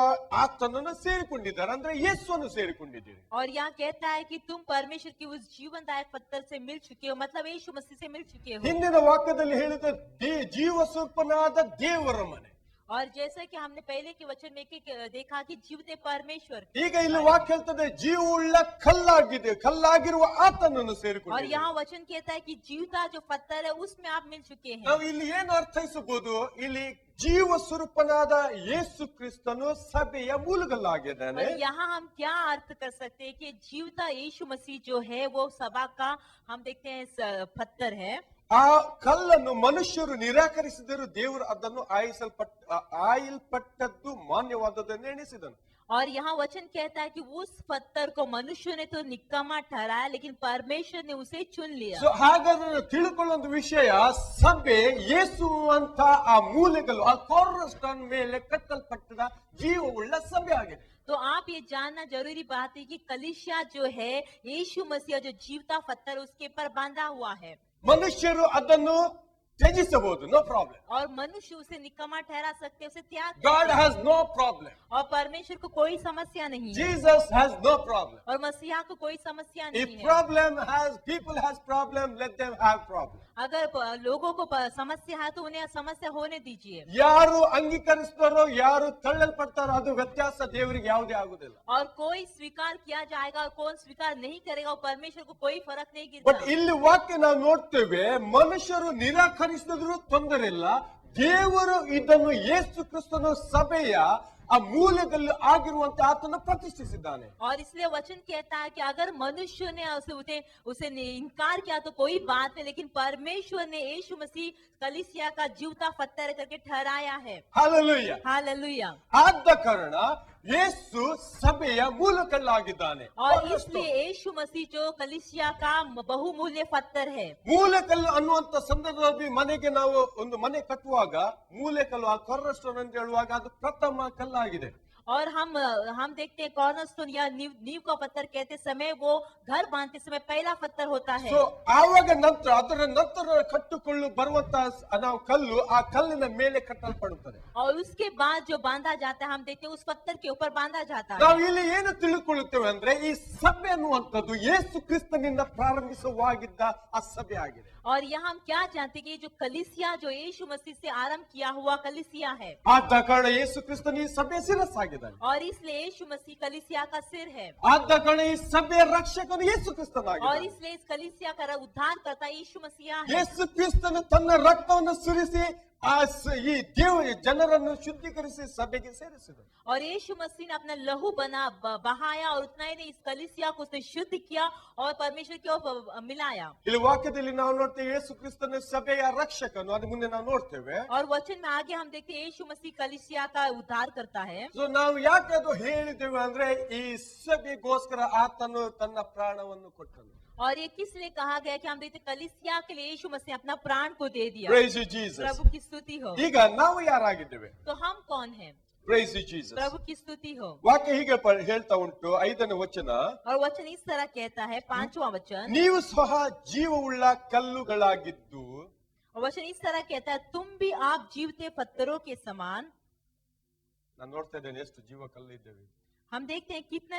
ಆತನನ್ನು ಸೇರಿಕೊಂಡಿದ್ದಾರೆ, ಅಂದ್ರೆ ಯೇಸುವನ್ನು ಸೇರಿಕೊಂಡಿದ್ದೀರಿ. और यहाँ कहता है कि तुम परमेश्वर की उस जीवनदायक पत्थर से मिल चुके हो, मतलब यीशु मसीह से मिल चुके हो। ಹಿಂದಿನ ವಾಕ್ಯದಲ್ಲಿ ಹೇಳಿದ ಜೀವ ಸ್ವರೂಪನಾದ ದೇವರ ಮನೆ. और जैसा कि हमने पहले के वचन में देखा कि जीवते परमेश्वर। ಈಗ ಇಲ್ಲಿ ವಾಕ್ಯ ಹೇಳ್ತದೆ ಜೀವವುಳ್ಳ ಕಲ್ಲಾಗಿದೆ, ಕಲ್ಲಾಗಿರುವ ಆತನನ್ನು और ಸೇರಿಕೊಂಡಿದ್ದೀರಿ. यहाँ वचन कहता है कि जीवता जो पत्थर है उसमें आप मिल चुके हैं। ನಾವು ಇಲ್ಲಿ ಏನು ಅರ್ಥೈಸಬಹುದು? ಇಲ್ಲಿ ಜೀವ ಸ್ವರೂಪನಾದ ಯೇಸು ಕ್ರಿಸ್ತನು ಸಭೆಯ ಮೂಲಗಲ್ಲಾಗಿದ್ದಾನೆ. और यहाँ हम क्या अर्थ कर सकते हैं कि जीवता यीशु मसीह जो है वो सभा का हम देखते हैं पत्थर है। ಆ ಕಲ್ಲನ್ನು ಮನುಷ್ಯರು ನಿರಾಕರಿಸಿದರು, ದೇವರು ಅದನ್ನು ಆಯಲ್ಪಟ್ಟದ್ದು ಮಾನ್ಯವಾದದ್ದನ್ನು ಎಣಿಸಿದನು. और यहाँ वचन कहता है कि उस पत्थर को मनुष्य ने तो निकम्मा ठहराया, लेकिन परमेश्वर ने उसे चुन लिया। ಸೊ ಹಾಗಾದ್ರೆ ತಿಳ್ಕೊಳ್ಳುವ ವಿಷಯ, ಸಭೆ ಯೇಸು ಅಂತ ಆ ಮೂಲೆಗಳು, ಆ ಕೋರ್ನರ್ಸ್ಟೋನ್ ಮೇಲೆ ಕಟ್ಟಲ್ಪಟ್ಟದ ಜೀವವುಳ್ಳ ಸಭೆ ಆಗಿದೆ. तो आप ये जानना जरूरी बात है कि कलीसिया जो है यीशु मसीह जो जीवता पत्थर उसके ऊपर बांधा हुआ है। ಮನುಷ್ಯರು ಅದನ್ನು ತ್ಯಜಿಸಬಹುದು, ನೋ ಪ್ರಾಬ್ಲಮ್. और मनुष्य उसे निकम्मा ठहरा सकते, उसे त्याग ಗಾಡ್ सकते ಹ್ಯಾಸ್ हैं। No problem. और परमेश्वर को कोई समस्या नहीं है, ಜೀಸಸ್ ಹ್ಯಾಸ್ ನೋ ಪ್ರಾಬ್ಲಮ್. और मसीहा को कोई समस्या If नहीं है। problem has, people has problem, let them have problem. अगर लोगों को समस्या है तो उन्हें समस्या होने दीजिए। ಯಾರು ಅಂಗೀಕರಿಸ್ತಾರೋ, ಯಾರು ತಳ್ಳಲ್ಪಡ್ತಾರೋ ಅದು ವ್ಯತ್ಯಾಸ ದೇವರಿಗೆ ಯಾವುದೇ ಆಗುದಿಲ್ಲ. और कोई स्वीकार किया जाएगा और कौन स्वीकार नहीं करेगा, और परमेश्वर को कोई फर्क नहीं ಬಟ್ गिरता। ಇಲ್ಲಿ ವಾಕ್ಯ ನಾವು ನೋಡ್ತೇವೆ, ಮನುಷ್ಯರು ನಿರಾಕರಿಸಿದ್ರು ತೊಂದರೆ ಇಲ್ಲ, ದೇವರು ಇದನ್ನು ಯೇಸು ಕ್ರಿಸ್ತನ ಸಭೆಯ ಆ ಮೂಲೆಯಲ್ಲಿ ಆಗಿರುವಂತೆ ಆತನ ಪ್ರತಿಷ್ಠಿಸಿದ್ದಾನೆ. और इसलिए वचन कहता है कि अगर मनुष्य ने उसे इनकार किया तो कोई बात नहीं, लेकिन परमेश्वर ने यीशु मसीह कलीसिया का जीवता पत्थर करके ठहराया है। ಹಾಲೆಲೂಯಾ. हालेलुया। ಆದ ಕಾರಣ ಯೇಸು ಸಭೆಯ ಮೂಲಕಲ್ಲಾಗಿದ್ದಾನೆ. और इसलिए यीशु मसीह जो कलीसिया का बहुमूल्य पत्थर है। ಮೂಲೆಕಲ್ಲು ಅನ್ನುವಂತ ಸಂದರ್ಭದಲ್ಲಿ ಮನೆಗೆ ನಾವು ಒಂದು ಮನೆ ಕಟ್ಟುವಾಗ ಮೂಲೆಕಲ್ಲು, ಆ ಕರ್ರಸ್ಟೋನ್ ಅಂತ ಹೇಳುವಾಗ ಅದು ಪ್ರಥಮ ಕಲ್ಲಾಗಿದೆ. और हम देखते हैं कॉर्नरस्टोन या नींव का पत्थर कहते समय वो घर बांधते समय पहला पत्थर होता है। ಸೊ ಆವಾಗ ನಂತರ ಅದರ ನಂತರ ಕಟ್ಟುಕೊಳ್ಳು ಬರುವಂತ ನಾವು ಕಲ್ಲು, ಆ ಕಲ್ಲಿನ ಮೇಲೆ ಕಟ್ಟಲ್ಪಡುತ್ತದೆ. और उसके बाद जो बांधा जाता है हम देखते हैं उस पत्थर के ऊपर बांधा जाता है। ನಾವು ಇಲ್ಲಿ ಏನು ತಿಳ್ಕೊಳ್ಳುತ್ತೇವೆ ಅಂದ್ರೆ ಈ ಸಭೆ ಅನ್ನುವಂಥದ್ದು ಯೇಸು ಕ್ರಿಸ್ತನಿಂದ ಪ್ರಾರಂಭಿಸುವಾಗಿದ್ದ ಆ ಸಭೆ ಆಗಿದೆ. और यहाँ हम क्या जानते हैं कि जो कलीसिया जो यीशु मसीह से आरंभ किया हुआ कलीसिया है, ಆದ ಕಾರಣ ಯೇಸು ಕ್ರಿಸ್ತನು ಈ ಸಭೆಯ ಶಿರಸ್ಸಾಗಿದ್ದಾನೆ. और इसलिए यीशु मसीह कलीसिया का सिर है, ಆದ ಕಾರಣ ಈ ಸಭೆಯ ರಕ್ಷಕನು ಯೇಸು और ಕ್ರಿಸ್ತನಾಗಿದ್ದಾನೆ. इसलिए इस कलीसिया का उद्धार करता यीशु मसीह है. ಯೇಸು ಕ್ರಿಸ್ತನು ತನ್ನ ರಕ್ತವನ್ನು ಸುರಿಸಿ ಈ ಜನರನ್ನು ಶುದ್ಧೀಕರಿಸಿ ಸಭೆಗೆ ಸೇರಿಸಿದನು. और यीशु मसीह ने अपना लहू बहाया, और उतना ही नहीं, इस कलीसिया को उसने शुद्ध किया और परमेश्वर की ओर मिलाया. ಇಲ್ಲಿ ವಾಕ್ಯದಲ್ಲಿ ನಾವು ನೋಡ್ತೇವೆ ಯೇಸು ಕ್ರಿಸ್ತನ ಸಭೆಯ ರಕ್ಷಕನು, ಅದು ಮುಂದೆ ನಾವು ನೋಡ್ತೇವೆ. और वचन में आगे हम देखते हैं यीशु मसीह कलीसिया का उद्धार करता है. ಸೊ ನಾವು ಯಾಕೆ ಅದು ಹೇಳಿದ್ದೇವೆ ಅಂದ್ರೆ ಈ ಸಭೆಗೋಸ್ಕರ ಆತನು ತನ್ನ ಪ್ರಾಣವನ್ನು ಕೊಟ್ಟನು. और ये किस लिए कहा गया कि हम देखते कलीसिया के लिए यीशु मसीह अपना प्राण को दे दिया. Praise you, Jesus. प्रभु की स्तुति हो. ಈಗ ನಾವು ಯಾರಾಗಿದ್ದೇವೆ? तो हम कौन हैं? Praise you, Jesus. प्रभु की स्तुति हो. ವಾಕ್ಯ ಹೀಗೆ ಹೇಳ್ತಾ ಉಂಟು, 5ನೇ ವಚನ, और वचन इस तरह कहता है, 5वां वचन, ನೀವು ಸಹ ಜೀವವುಳ್ಳ ಕಲ್ಲುಗಳಾಗಿದ್ದು. और वचन इस तरह कहता है, तुम भी आप जीवते पत्थरों के समान. ನಾನು ನೋಡ್ತಾ ಇದ್ದೇನೆ ಎಷ್ಟು ಜೀವ ಕಲ್ಲು ಇದ್ದೇವೆ. हम देखते हैं कितना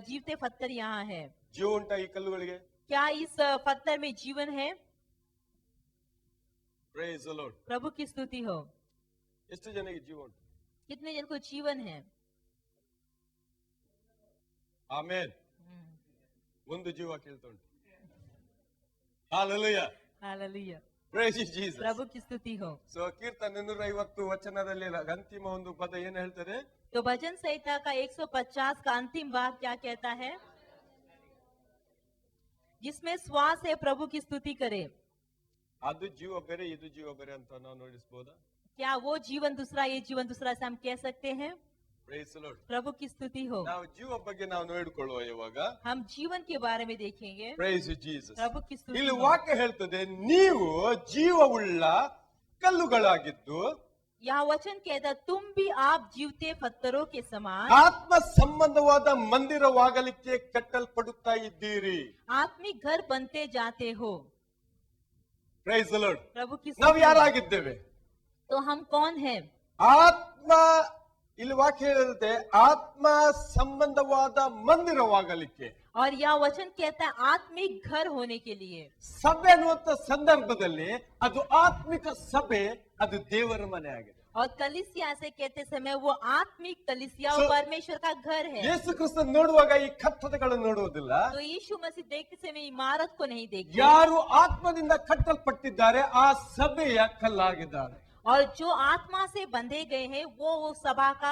जीवते पत्थर यहाँ है. ಜೀವ ಉಂಟಾ ಈ ಕಲ್ಲುಗಳಿಗೆ? क्या इस पत्थर में जीवन है? Praise the Lord. प्रभु की स्तुति हो. ಎಷ್ಟು ಜನಕ್ಕೆ ಜೀವ ಉಂಟು? कितने जन को जीवन है? ಆಮೆನ್. ಒಂದು ಜೀವ ಕೇಳ್ತಾ ಉಂಟು. Hallelujah. Hallelujah. Praise you, Jesus. प्रभु की स्तुति हो. ಸೊ ಕೀರ್ತನೆ 150 ವಚನದಲ್ಲಿ ಅಂತಿಮ ಒಂದು ಪದ ಏನು ಹೇಳ್ತಾರೆ? तो भजन संहिता का 150 का अंतिम भाग क्या कहता है? जिसमें श्वास है प्रभु की स्तुति करे. ಅದು ಜೀವ ಬೇರೆ, ಇದು ಜೀವ ಬೇರೆ ಅಂತ ನಾವು ನೋಡಿಸಬಹುದಾ? क्या वो जीवन दूसरा, ये जीवन दूसरा से हम कह सकते हैं? Praise the Lord. प्रभु की स्तुति हो. ನಾವು ಜೀವ ಬಗ್ಗೆ ನಾವು ನೋಡಿಕೊಳ್ಳುವ ಇವಾಗ. हम जीवन के बारे में देखेंगे. Praise you, Jesus. प्रभु की स्तुति ಇಲ್ಲಿ हो. ವಾಕ್ಯ ಹೇಳ್ತದೆ, ನೀವು ಜೀವವುಳ್ಳ ಕಲ್ಲುಗಳಾಗಿದ್ದು. यहाँ वचन कहता, तुम भी आप जीवते पत्थरों के समान ಆತ್ಮ ಸಂಬಂಧವಾದ ಮಂದಿರವಾಗಲಿಕ್ಕೆ ಕಟ್ಟಲ್ಪಡುತ್ತಾ ಇದ್ದೀರಿ. आत्मिक घर बनते जाते हो. Praise the Lord. प्रभु की ನಾವು स्तुति हो. ಯಾರಾಗಿದ್ದೇವೆ? तो हम कौन हैं? ಆತ್ಮ, ಇಲ್ಲಿ ವಾಕ್ಯ ಹೇಳುತ್ತೆ, ಆತ್ಮ ಸಂಬಂಧವಾದ ಮಂದಿರವಾಗಲಿಕ್ಕೆ. और यह वचन कहता है आत्मिक घर होने के लिए. ಸಭೆ ಅನ್ನುವಂತ ಸಂದರ್ಭದಲ್ಲಿ ಅದು ಆತ್ಮಿಕ ಸಭೆ, ಅದು ದೇವರ ಮನೆ ಆಗಿದೆ. और कलीसिया से कहते समय वो आत्मिक कलीसिया और So- परमेश्वर का घर है. ಯೇಸು ಕ್ರಿಸ್ತ ನೋಡುವಾಗ ಈ ಕಟ್ಟಡಗಳನ್ನು ನೋಡುವುದಿಲ್ಲ. तो यीशु मसीह देखते समय इमारत को नहीं देखते. ಯಾರು ಆತ್ಮದಿಂದ ಕಟ್ಟಲ್ಪಟ್ಟಿದ್ದಾರೆ ಆ ಸಭೆಯ ಕಲ್ಲಾಗಿದ್ದಾರೆ. और जो आत्मा से बंधे गए हैं वो सभा का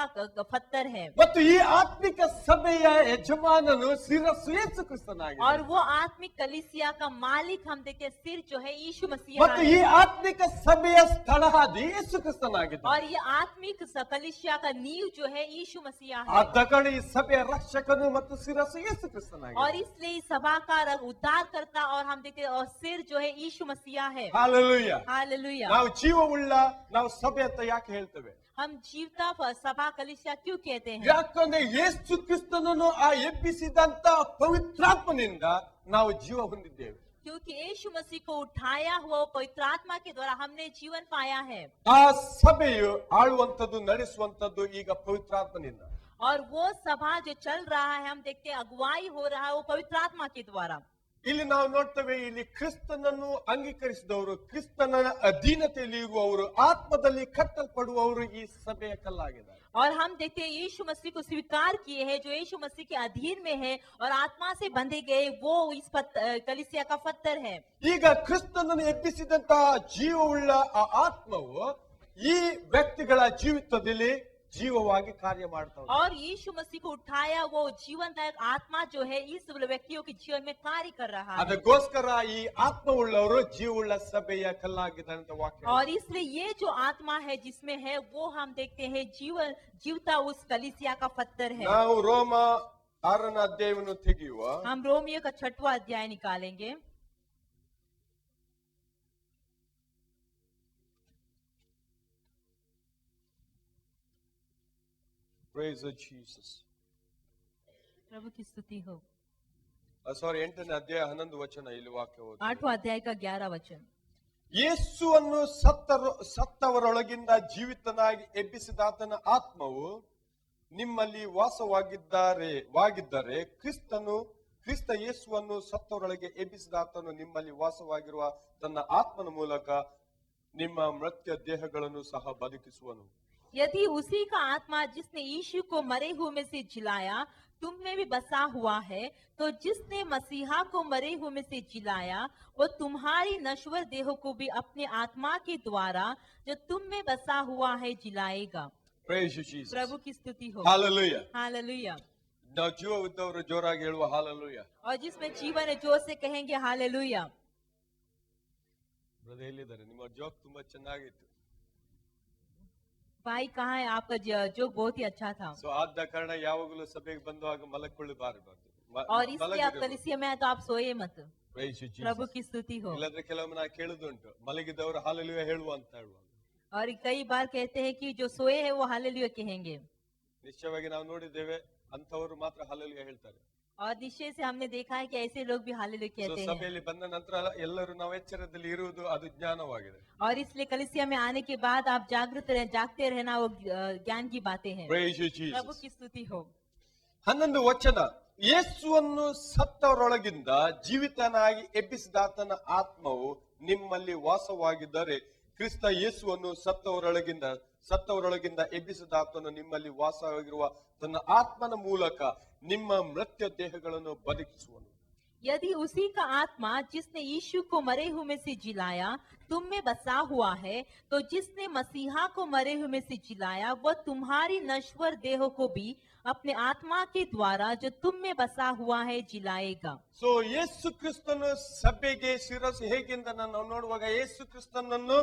पत्थर है. ಮತ್ತು ಈ ಆತ್ಮಿಕ ಸಭೆಯ ಯಜಮಾನನು ಶಿರಸ್ಸು ಯೇಸು ಕ್ರಿಸ್ತನಾಗಿದೆ. और वो आत्मिक कलीसिया का मालिक हम देखते हैं, सिर जो है यीशु मसीह ಮತ್ತು ಈ है. ಆತ್ಮಿಕ ಸಭೆಯ ಸ್ಥಳಾದಿ ಯೇಸು ಕ್ರಿಸ್ತನಾಗಿದೆ. और ये आत्मिक कलीसिया का नींव जो है यीशु मसीह है. ಆದ ಕಾರಣ ಈ ಸಭೆಯ ರಕ್ಷಕನು ಮತ್ತು ಶಿರಸ್ಸು ಯೇಸು ಕ್ರಿಸ್ತನಾಗಿದೆ. और इसलिए इस सभा का उद्धार करता और हम देखते हैं, और सिर जो है यीशु मसीह है. ಹಾಲೆಲೂಯಾ. हालेलुया. ನಾವು ಜೀವವುಳ್ಳ ನಾವು ಸಭೆ ಅಂತ ಯಾಕೆ ಹೇಳ್ತೇವೆ? हम जीवता सभा कलीसिया क्यों कहते हैं? ಯಾಕಂದ್ರೆ ಯೇಸು ಕ್ರಿಸ್ತನನ್ನು ಆ ಎಬ್ಬಿಸಿದಂತ ಪವಿತ್ರಾತ್ಮನಿಂದ ನಾವು ಜೀವ ಹೊಂದಿದ್ದೇವೆ. क्योंकि यीशु मसीह को उठाया हुआ पवित्र आत्मा के द्वारा हमने जीवन पाया है. ಆ ಸಭೆಯು ಆಳುವಂತದ್ದು ನಡೆಸುವಂತದ್ದು ಈಗ ಪವಿತ್ರಾತ್ಮನಿಂದ. और वो सभा जो चल रहा है हम देखते हैं अगुवाई हो रहा है वो पवित्र आत्मा के द्वारा. ಇಲ್ಲಿ ನಾವು ನೋಡ್ತೇವೆ, ಇಲ್ಲಿ ಕ್ರಿಸ್ತನನ್ನು ಅಂಗೀಕರಿಸಿದವರು, ಕ್ರಿಸ್ತನ ಅಧೀನತೆಯಲ್ಲಿ ಇರುವವರು, ಆತ್ಮದಲ್ಲಿ ಕಟ್ಟಲ್ಪಡುವವರು ಈ ಸಭೆಯ ಕಲ್ಲಾಗಿದ್ದಾರೆ. और हम देखते हैं यीशु मसीह को स्वीकार किए हैं, जो यीशु मसीह के अधीन में है और आत्मा से बंधे गए, वो इस कलीसिया का पत्थर है. ಈಗ ಕ್ರಿಸ್ತನನ್ನು ಎಬ್ಬಿಸಿದಂತಹ ಜೀವವುಳ್ಳ ಆ ಆತ್ಮವು ಈ ವ್ಯಕ್ತಿಗಳ ಜೀವಿತದಲ್ಲಿ ಜೀವವಾಗಿ ಕಾರ್ಯ ಮಾಡ್ತಾ ಇದೆ. और यीशु मसीह को उठाया वो जीवनदायक आत्मा जो है इस व्यक्तियों के जीवन में कार्य कर रहा है. ಅದಕ್ಕೋಸ್ಕರ ಈ ಆತ್ಮವುಳ್ಳವರು ಜೀವವುಳ್ಳ ಸಭೆಯ ಕಲ್ಲಾಗಿದ್ದಾರೆ ಅಂತ ವಾಕ್ಯ. और इसलिए ये जो आत्मा है जिसमें है वो हम देखते हैं जीवता उस कलीसिया का पत्थर है. ನಾವು ರೋಮ 6ನೇ ಅಧ್ಯಾಯವನ್ನು ತೆಗೆಯುವ. हम रोमियो का 6वां अध्याय निकालेंगे. Praise the Jesus. प्रभु की स्तुति हो. ಸಾರಿ 8ನೇ ಅಧ್ಯಾಯ 11 ವಚನ ಇಲ್ಲಿ ವಾಕ್ಯ ಓದಿ. 8वां अध्याय का 11 वचन. ಯೇಸುವನ್ನು ಸತ್ತವರೊಳಗಿಂದ ಜೀವಿತನಾಗಿ ಎಬ್ಬಿಸಿದಾತನ ಆತ್ಮವು ನಿಮ್ಮಲ್ಲಿ ವಾಸವಾಗಿದ್ದರೆ ಕ್ರಿಸ್ತ ಯೇಸುವನ್ನು ಸತ್ತವರೊಳಗೆ ಎಬ್ಬಿಸಿದ ಆತನು ನಿಮ್ಮಲ್ಲಿ ವಾಸವಾಗಿರುವ ತನ್ನ ಆತ್ಮನ ಮೂಲಕ ನಿಮ್ಮ ಮೃತ್ಯ ದೇಹಗಳನ್ನು ಸಹ ಬದುಕಿಸುವನು. यदि उसी का आत्मा जिसने यीशु को मरे हुए में से जिलाया तुम में भी बसा हुआ है, तो जिसने मसीहा को मरे हुए में से जिलाया वो तुम्हारी नश्वर देह को भी अपने आत्मा के द्वारा जो तुम में बसा हुआ है जिलाएगा. Praise you, Jesus. प्रभु की स्तुति हो. Hallelujah. हालेलुया. ನಾವು ಜೀವವಿದ್ದವರು ಜೋರಾಗಿ ಹೇಳುವ ಹಾಲೆಲೂಯಾ. और जिसमें जीवन है जोर से कहेंगे हालेलुया. ಬ್ರದರ್ ಎಲ್ಲಿದ್ದಾರೆ? ನಿಮ್ಮ ಜೋಕ್ ತುಂಬಾ ಚೆನ್ನಾಗಿತ್ತು. भाई कहाँ है? आपका जोक बहुत ही अच्छा था. ಸೊ ಆದ ಕಾರಣ ಯಾವಾಗಲೂ ಸಭೆಗೆ ಬಂದಾಗ ಮಲಕ್ಕೊಳ್ಳಬಾರದು. और इसलिए आप कलीसिया में आए तो आप सोए मत. Praise you, Jesus. प्रभु की स्तुति हो. ಇಲ್ಲದ್ರೆ ಕೆಲವೊಮ್ಮೆ ನಾ ಕೇಳುದುಂಟು, ಮಲಗಿದವರು ಹಾಲೆಲೂಯಾ ಹೇಳುವ ಅಂತ ಹೇಳುವ. और कई बार कहते हैं कि जो सोए हैं वो हालेलुया कहेंगे. ನಿಶ್ಚಯವಾಗಿ ನಾವು ನೋಡಿದ್ದೇವೆ, ಅಂತವರು ಮಾತ್ರ ಹಾಲೆಲೂಯಾ ಹೇಳ್ತಾರೆ. और निश्चय से हमने देखा है कि ऐसे लोग भी हालेलुया कहते हैं. ಸಭೆಯಲ್ಲಿ ಬಂದ ನಂತರ ಎಲ್ಲರೂ ನಾವು ಎಚ್ಚರದಲ್ಲಿ ಇರುವುದು ಅದು ಜ್ಞಾನವಾಗಿದೆ. और इसलिए कलीसिया में आने के बाद आप जागते रहना वो ज्ञान की बातें हैं. Praise you, Jesus. प्रभु की स्तुति हो. 11 ವಚನ, ಯೇಸುವನ್ನು ಸತ್ತವರೊಳಗಿಂದ ಜೀವಿತನಾಗಿ ಎಬ್ಬಿಸಿದಾತನ ಆತ್ಮವು ನಿಮ್ಮಲ್ಲಿ ವಾಸವಾಗಿದ್ದರೆ ಕ್ರಿಸ್ತ ಯೇಸುವನ್ನು ಸತ್ತವರೊಳಗಿಂದ ಎಬ್ಬಿಸಿದಾತನು ನಿಮ್ಮಲ್ಲಿ ವಾಸವಾಗಿರುವ ತನ್ನ ಆತ್ಮನ ಮೂಲಕ ನಿಮ್ಮ ಮೃತ್ಯ ದೇಹಗಳನ್ನು ಬದುಕಿಸುವನು. यदि उसी का आत्मा जिसने यीशु को मरे हुए में से जिलाया तुम में बसा हुआ है, तो जिसने मसीहा को मरे हुए में से जिलाया वह तुम्हारी नश्वर देह को भी अपने आत्मा के द्वारा जो तुम में बसा हुआ है जिलाएगा. ಸೊ ಯೇಸು ಕ್ರಿಸ್ತನು ಸಭೆಗೆ ಶಿರಸ್ಸು ಹೇಗೆಂದ ನಾವು ನೋಡುವಾಗ ಯೇಸು ಕ್ರಿಸ್ತನನ್ನು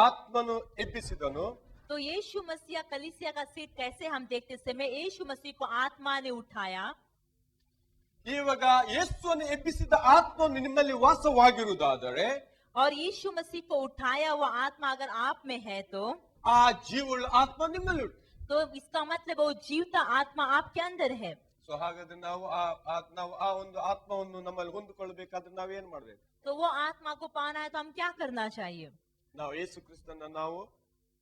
ಆತ್ಮನು ಎಬ್ಬಿಸಿದನು. तो यीशु मसीह कलीसिया का सिर कैसे हम देखते समय यीशु मसीह को आत्मा ने उठाया. ಇವಾಗ ಯೇಸುವನ್ನು ಎಬ್ಬಿಸಿದ ಆತ್ಮನು ನಿಮ್ಮಲ್ಲಿ ವಾಸವಾಗಿರುವುದಾದರೆ और यीशु मसीह को उठाया हुआ आत्मा अगर आप में है तो ಆ ಜೀವವುಳ್ಳ ಆತ್ಮ ನಿಮ್ಮಲ್ಲಿ ಉಂಟು. तो इसका मतलब वो जीवता आत्मा आपके अंदर है. ಸೊ ಹಾಗಾದ್ರೆ ನಾವು ಆ ಒಂದು ಆತ್ಮವನ್ನು ನಮ್ಮಲ್ಲಿ ಹೊಂದಿಕೊಳ್ಳಬೇಕಾದ್ರೆ ನಾವೇನ್ ಮಾಡ್ಬೇಕು? तो वो आत्मा को पाना है तो हम क्या करना चाहिए? ನಾವು ಯೇಸು ಕ್ರಿಸ್ತನ ನಾವು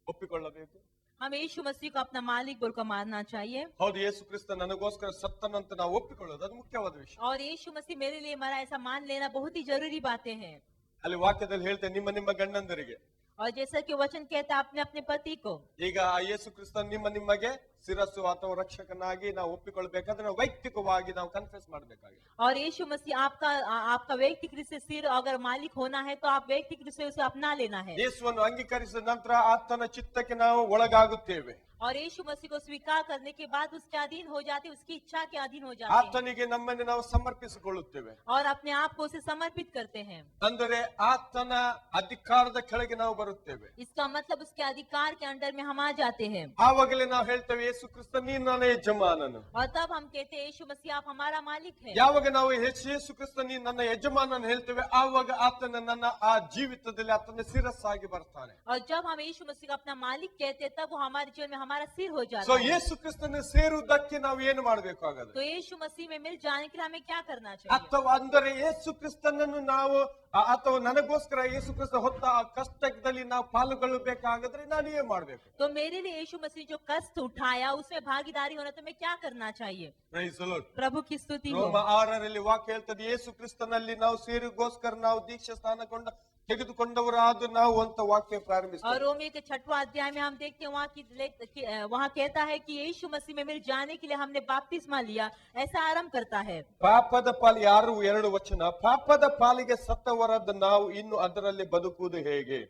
ಒಪ್ಪಿಕೊಳ್ಳಬೇಕು. हम यीशु मसीह को अपना मालिक बोलकर मानना चाहिए. ಹೌದು, ಯೇಸು ಕ್ರಿಸ್ತ ನನಗೋಸ್ಕರ ಸತ್ತನಂತ ನಾವು ಒಪ್ಪಿಕೊಳ್ಳೋದು ಅದು ಮುಖ್ಯವಾದ ವಿಷಯ. और यीशु मसीह मेरे लिए मरा ऐसा मान लेना बहुत ही जरूरी बातें हैं. ಅಲ್ಲಿ ವಾಕ್ಯದಲ್ಲಿ ಹೇಳ್ತೇನೆ, ನಿಮ್ಮ ಗಂಡಂದರಿಗೆ. और जैसा कि वचन कहता है अपने अपने पति को. ಈಗ ಆ ಯೇಸು ಕ್ರಿಸ್ತ ನಿಮಗೆ ಶಿರಸ್ಸು ಅಥವಾ ರಕ್ಷಕನಾಗಿ ನಾವು ಒಪ್ಪಿಕೊಳ್ಳಬೇಕಾದ್ರೆ ನಾವು ವೈಯಕ್ತಿಕವಾಗಿ ನಾವು ಕನ್ಫೆಸ್ ಮಾಡಬೇಕಾಗಿದೆ. और यीशु मसीह आपका व्यक्तिगत रूप से सिर अगर मालिक होना है तो आप व्यक्तिगत रूप से उसे अपना लेना है. ಯೇಸುವನ್ನು ಅಂಗೀಕರಿಸಿದ ನಂತರ ಆತನ ಚಿತ್ತಕ್ಕೆ ನಾವು ಒಳಗಾಗುತ್ತೇವೆ. और यीशु मसीह को स्वीकार करने के बाद उसके अधीन हो जाते, उसकी इच्छा के अधीन हो जाते हैं. ಆತನಿಗೆ ನಮ್ಮನ್ನು ನಾವು ಸಮರ್ಪಿಸಿಕೊಳ್ಳುತ್ತೇವೆ. और अपने आप को उसे समर्पित करते हैं. ಅಂದರೆ ಆತನ ಅಧಿಕಾರದ ಕೆಳಗೆ ನಾವು ಬರುತ್ತೇವೆ. इसका मतलब उसके अधिकार के अंडर में हम आ जाते हैं. ಆವಾಗಲೇ ನಾವು ಹೇಳ್ತೇವೆ, ಯೇಸು ಕ್ರಿಸ್ತ ನೀನು ನನ್ನ ಯಜಮಾನನು. और तब हम कहते हैं यीशु मसीह आप हमारा मालिक है. ಯಾವಾಗ ನಾವು ಯೇಸು ಕ್ರಿಸ್ತ ನೀನು ನನ್ನ ಯಜಮಾನನ ಹೇಳ್ತೇವೆ, ಆವಾಗ ಆತನ ನನ್ನ ಆ ಜೀವಿತದಲ್ಲಿ ಆತನ ಶಿರಸ್ಸಾಗಿ ಬರ್ತಾನೆ. और जब हम यीशु मसीह को अपना मालिक कहते हैं तब वो हमारे जीवन में हमारा सिर हो जाता ಸೊ है. ಯೇಸು ಕ್ರಿಸ್ತನ ಸೇರುವುದಕ್ಕೆ ನಾವು ಏನು ಮಾಡಬೇಕು ಹಾಗಾದ್ರೆ? तो यीशु मसीह में मिल जाने के लिए हमें क्या करना चाहिए? ಅಥವಾ ಅಂದರೆ ಯೇಸು ಕ್ರಿಸ್ತನನ್ನು ನಾವು ಅಥವಾ ನನಗೋಸ್ಕರ ಯೇಸು ಕ್ರಿಸ್ತ ಹೊತ್ತ ಆ ಕಷ್ಟದಲ್ಲಿ ನಾವು ಪಾಲ್ಗೊಳ್ಳಬೇಕಾದ್ರೆ ನಾನು ಏನ್ ಮಾಡ್ಬೇಕು? तो मेरे लिए यीशु मसीह जो कष्ट उठाया उसमें भागीदारी होना तो मैं क्या करना चाहिए? Praise the Lord. प्रभु की स्तुति हो. ರೋಮ 6ರಲ್ಲಿ ವಾಕ್ಯ ಹೇಳ್ತದೆ, ಯೇಸು ಕ್ರಿಸ್ತನಲ್ಲಿ ನಾವು ಸೇರಿಗೋಸ್ಕರ ನಾವು ದೀಕ್ಷಾ ಸ್ನಾನ ತೆಗೆದುಕೊಂಡವರಾದ ನಾವು ಅಂತ ವಾಕ್ಯ और ಪ್ರಾರಂಭಿಸ್ತಾರೆ. रोमी के 6वां अध्याय में हम देखते हैं वहाँ कहता है कि यीशु मसीह में मिल जाने के लिए हमने बपतिस्मा लिया, ऐसा आरंभ करता है. ಪಾಪದ ಪಾಲು 6:2 ವಚನ, ಪಾಪದ ಪಾಲಿಗೆ ಸತ್ತವರಾದ ನಾವು ಇನ್ನು ಅದರಲ್ಲಿ ಬದುಕುವುದು ಹೇಗೆ?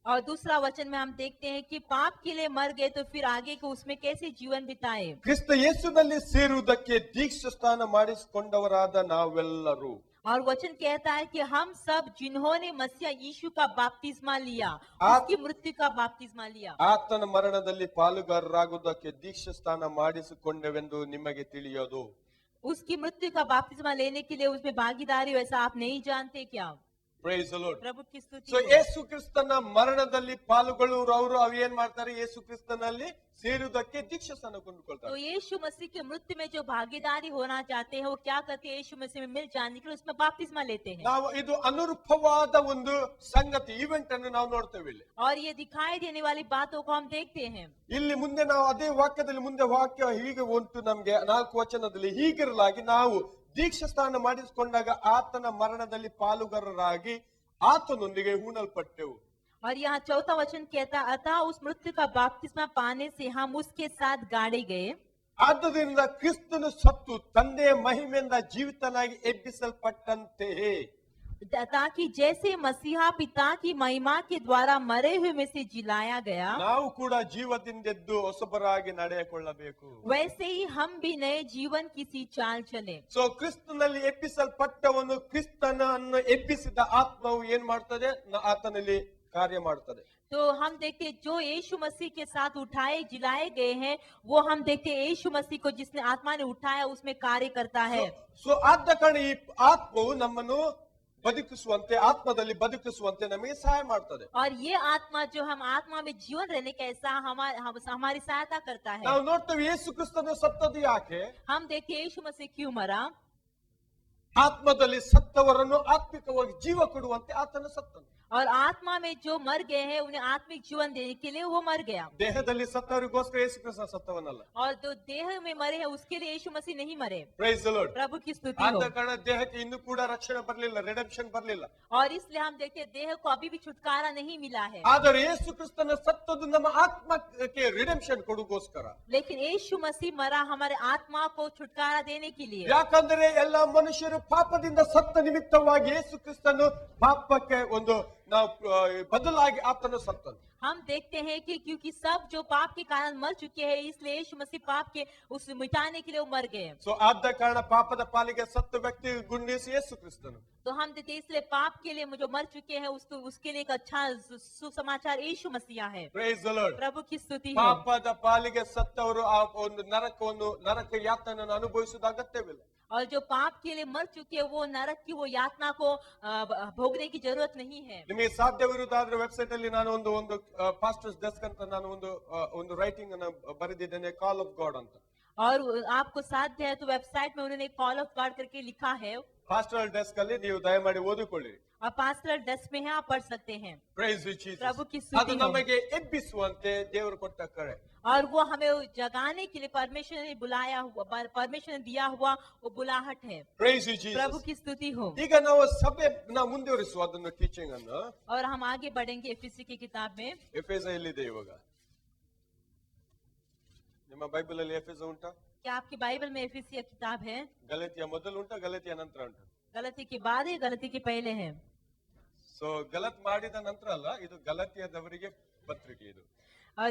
और दूसरा वचन में हम देखते हैं कि पाप के लिए मर गए तो फिर आगे को उसमें कैसे जीवन बिताए. ಕ್ರಿಸ್ತ ಯೇಸುನಲ್ಲಿ ಸೇರುವುದಕ್ಕೆ ದೀಕ್ಷಾ ಸ್ನಾನ ಮಾಡಿಸಿಕೊಂಡವರಾದ ನಾವೆಲ್ಲರೂ. और वचन कहता है कि हम सब जिन्होंने मसीह यीशु का बपतिस्मा लिया, उसकी मृत्यु का बपतिस्मा लिया, ಆತನ ಮರಣದಲ್ಲಿ ಪಾಲುಗಾರರಾಗುವುದಕ್ಕೆ ದೀಕ್ಷಾ ಸ್ನಾನ ಮಾಡಿಸಿಕೊಂಡೆವೆಂದು ನಿಮಗೆ ತಿಳಿಯೋದು. उसकी मृत्यु का बपतिस्मा लेने के लिए उसमें भागीदारी हो, ऐसा आप नहीं जानते क्या? Praise the Lord. प्रभु की स्तुति ಸೊ हो. ಯೇಸು ಕ್ರಿಸ್ತನ ಮರಣದಲ್ಲಿ ಪಾಲುಗೊಳ್ಳುವವರು ಅವು ಏನ್ ಮಾಡ್ತಾರೆ? ಯೇಸು ಕ್ರಿಸ್ತನಲ್ಲಿ ಸೇರುವುದಕ್ಕೆ ದೀಕ್ಷಾ ಸ್ನಾನ तो ಕೊಂಡುಕೊಳ್ತಾರೆ. यीशु मसीह की मृत्यु में जो भागीदारी होना चाहते हैं वो क्या करते हैं? यीशु मसीह में मिल जाने के लिए उसमें बपतिस्मा लेते हैं. ನಾವು ಇದು ಅನುರೂಪವಾದ ಒಂದು ಸಂಗತಿ, ಇವೆಂಟ್ ಅನ್ನು ನಾವು ನೋಡ್ತೇವೆ ಇಲ್ಲಿ. और ये दिखाई देने वाली बातों को हम देखते हैं. ಇಲ್ಲಿ ಮುಂದೆ ನಾವು ಅದೇ ವಾಕ್ಯದಲ್ಲಿ ಮುಂದೆ ವಾಕ್ಯ ಹೀಗೆ ಉಂಟು, ನಮ್ಗೆ 4 ವಚನದಲ್ಲಿ ಹೀಗಿರಲಾಗಿ ನಾವು ದೀಕ್ಷಾ ಸ್ನಾನ ಮಾಡಿಸಿಕೊಂಡಾಗ ಆತನ ಮರಣದಲ್ಲಿ ಪಾಲುಗಾರರಾಗಿ ಆತನೊಂದಿಗೆ ಹೂಣಲ್ಪಟ್ಟೆವು. और यहाँ चौथा वचन कहता, अतः उस मृत्यु का बपतिस्मा पाने से हम उसके साथ गाड़े गए, ಆದ್ದರಿಂದ ಕ್ರಿಸ್ತನು ಸತ್ತು ತಂದೆಯ ಮಹಿಮೆಯಿಂದ ಜೀವಿತನಾಗಿ ಎಬ್ಬಿಸಲ್ಪಟ್ಟಂತೆಯೇ ताकि जैसे मसीहा पिता की महिमा के द्वारा मरे हुए में से जिलाया गया, ನಾವು ಕೂಡ ಜೀವದಿಂದೆದ್ದು ಹೊಸಬರಾಗಿ ನಡೆಯಕೊಳ್ಳಬೇಕು. वैसे ही हम भी नए जीवन की सी चाल चले. ಸೊ ಕ್ರಿಸ್ತನಲ್ಲಿ ಎಬ್ಬಿಸಲ್ಪಟ್ಟವನು, ಕ್ರಿಸ್ತನನ್ನು ಎಬ್ಬಿಸಿದ ಆತ್ಮವು ಏನ್ ಮಾಡ್ತದೆ? ಆತನಲ್ಲಿ ಕಾರ್ಯ ಮಾಡ್ತದೆ. तो हम देखते हैं जो यीशु मसीह के साथ उठाए जिलाए गए हैं, वो हम देखते हैं यीशु मसीह को जिसने आत्मा ने उठाया उसमें कार्य करता है. ಸೊ ಆದ ಕಾರಣ ಈ ಆತ್ಮವು ನಮ್ಮನ್ನು ಬದುಕಿಸುವಂತೆ, ಆತ್ಮದಲ್ಲಿ ಬದುಕಿಸುವಂತೆ ನಮಗೆ ಸಹಾಯ ಮಾಡ್ತದೆ. और ये आत्मा जो हम आत्मा में जीवन रहने का ऐसा हमारी सहायता करता है. ನಾವು ನೋಡ್ತೇವೆ ಯೇಸು ಕ್ರಿಸ್ತನು ಸತ್ತದ್ದು ಯಾಕೆ? हम देखते हैं यीशु मसीह क्यों मरा? ಆತ್ಮದಲ್ಲಿ ಸತ್ತವರನ್ನು ಆತ್ಮಿಕವಾಗಿ ಜೀವ ಕೊಡುವಂತೆ ಆತನು ಸತ್ತನು. और आत्मा में जो मर गए हैं उन्हें आत्मिक जीवन देने के लिए वो मर गया. ದೇಹದಲ್ಲಿ ಸತ್ತವರಿಗೋಸ್ಕರ ಯೇಸು ಕ್ರಿಸ್ತ ಸತ್ತವನಲ್ಲ. और जो देह में मरे हैं उसके लिए यीशु मसीह नहीं मरे. Price the lord. प्रभु की स्तुति हो. ಆದ ಕಾರಣ ದೇಹಕ್ಕೆ ಇನ್ನೂ ಕೂಡ ರಕ್ಷಣೆ ಬರಲಿಲ್ಲ, ರಿಡೆಂಪ್ಷನ್ ಬರಲಿಲ್ಲ. और इसलिए हम देखते हैं देह को अभी भी छुटकारा नहीं मिला है. ಆದರೆ ಯೇಸು ಕ್ರಿಸ್ತನ ಸತ್ತದ್ದು ನಮ್ಮ ಆತ್ಮಕ್ಕೆ ರಿಡೆಂಪ್ಷನ್ ಕೊಡುಗೋಸ್ಕರ. लेकिन यीशु मसीह मरा हमारे आत्मा को छुटकारा देने के लिए. ಯಾಕಂದ್ರೆ ಎಲ್ಲ ಮನುಷ್ಯರು ಪಾಪದಿಂದ ಸತ್ತ ನಿಮಿತ್ತವಾಗಿ ಯೇಸು ಕ್ರಿಸ್ತನು ಪಾಪಕ್ಕೆ ಒಂದು ನಾವು ಬದಲಾಗಿ ಆತನು ಸತ್ತನು. हम देखते हैं कि क्योंकि सब जो पाप के कारण मर चुके हैं, इसलिए यीशु मसीह पाप के उस मिटाने के लिए वो मर गए. ಸೊ ಆದ ಕಾರಣ ಪಾಪದ ಪಾಲಿಗೆ ಸತ್ತ ವ್ಯಕ್ತಿ ಗುಂಡಿಸಿ ಯೇಸು ಕ್ರಿಸ್ತನು. तो हम देखते हैं इसलिए पाप के लिए जो मर चुके हैं उसके लिए एक अच्छा सुसमाचार यीशु मसीह है. Praise the lord. प्रभु की स्तुति हो. ಪಾಪದ ಪಾಲಿಗೆ ಸತ್ತವರು ಆ ಒಂದು ನರಕ ಯಾತನೆಯನ್ನು ಅನುಭವಿಸುವುದು ಅಗತ್ಯವಿಲ್ಲ. और जो पाप के लिए मर चुके हैं वो नरक की वो यातना को भोगने की जरूरत नहीं है. ನಿಮಗೆ ಸಾಧ್ಯವಿರುವುದಾದ್ರೆ ವೆಬ್ಸೈಟ್ ಅಲ್ಲಿ ನಾನು ಒಂದು ಪಾಸ್ಟರ್ಸ್ ಡೆಸ್ಕ್ ಅಂತ ನಾನು ಒಂದು ರೈಟಿಂಗ್ ಅನ್ನು ಬರೆದಿದ್ದೇನೆ, ಕಾಲ್ ಆಫ್ ಗಾಡ್ ಅಂತ. और आपको साध्य है तो वेबसाइट में उन्होंने कॉल ऑफ गॉड करके लिखा है. ಪಾಸ್ಟರಲ್ ಡೆಸ್ಕ್ ಅಲ್ಲಿ ನೀವು ದಯಮಾಡಿ ಓದಿಕೊಳ್ಳಿ. और पास्टरल डेस्क में है, आप पढ़ सकते हैं. Price the Jesus. प्रभु की ಅದು स्तुति हो. ನಮಗೆ ಎಬ್ಬಿಸುವಂತೆ ದೇವರು ಕೊಟ್ಟ ಕರೆ. और वो हमें जगाने के लिए परमेश्वर ने बुलाया हुआ, परमेश्वर ने दिया हुआ वो बुलाहट है. ಪ್ರೈಸ್ ದಿ प्रभु ಜೀಸಸ್. की स्तुति हो. ಈಗ ನಾವು ಸಭೆ ನಾವು ಮುಂದುವರಿಸುವ ಅದನ್ನು ಟೀಚಿಂಗ್ ಅನ್ನು. और हम आगे बढ़ेंगे एफएसी की किताब में. ಎಫೆಸ ಎಲ್ಲಿದೆ ಇವಾಗ? ನಿಮ್ಮ ಬೈಬಲ್ ಅಲ್ಲಿ ಎಫೆಸ ಉಂಟಾ? क्या आपकी बाइबल में एफएसी की किताब है? ಗಲಾತಿಯ ಮೊದಲು ಉಂಟಾ, ಗಲಾತಿಯ ನಂತರ ಉಂಟಾ? गलती के बाद है, गलती के पहले है. ಸೊ ಗಲತ್ ಮಾಡಿದ ನಂತರ ಅಲ್ಲ, ಇದು ಗಲಾತಿಯದವರಿಗೆ ಪತ್ರಿಕೆ ಇದು. और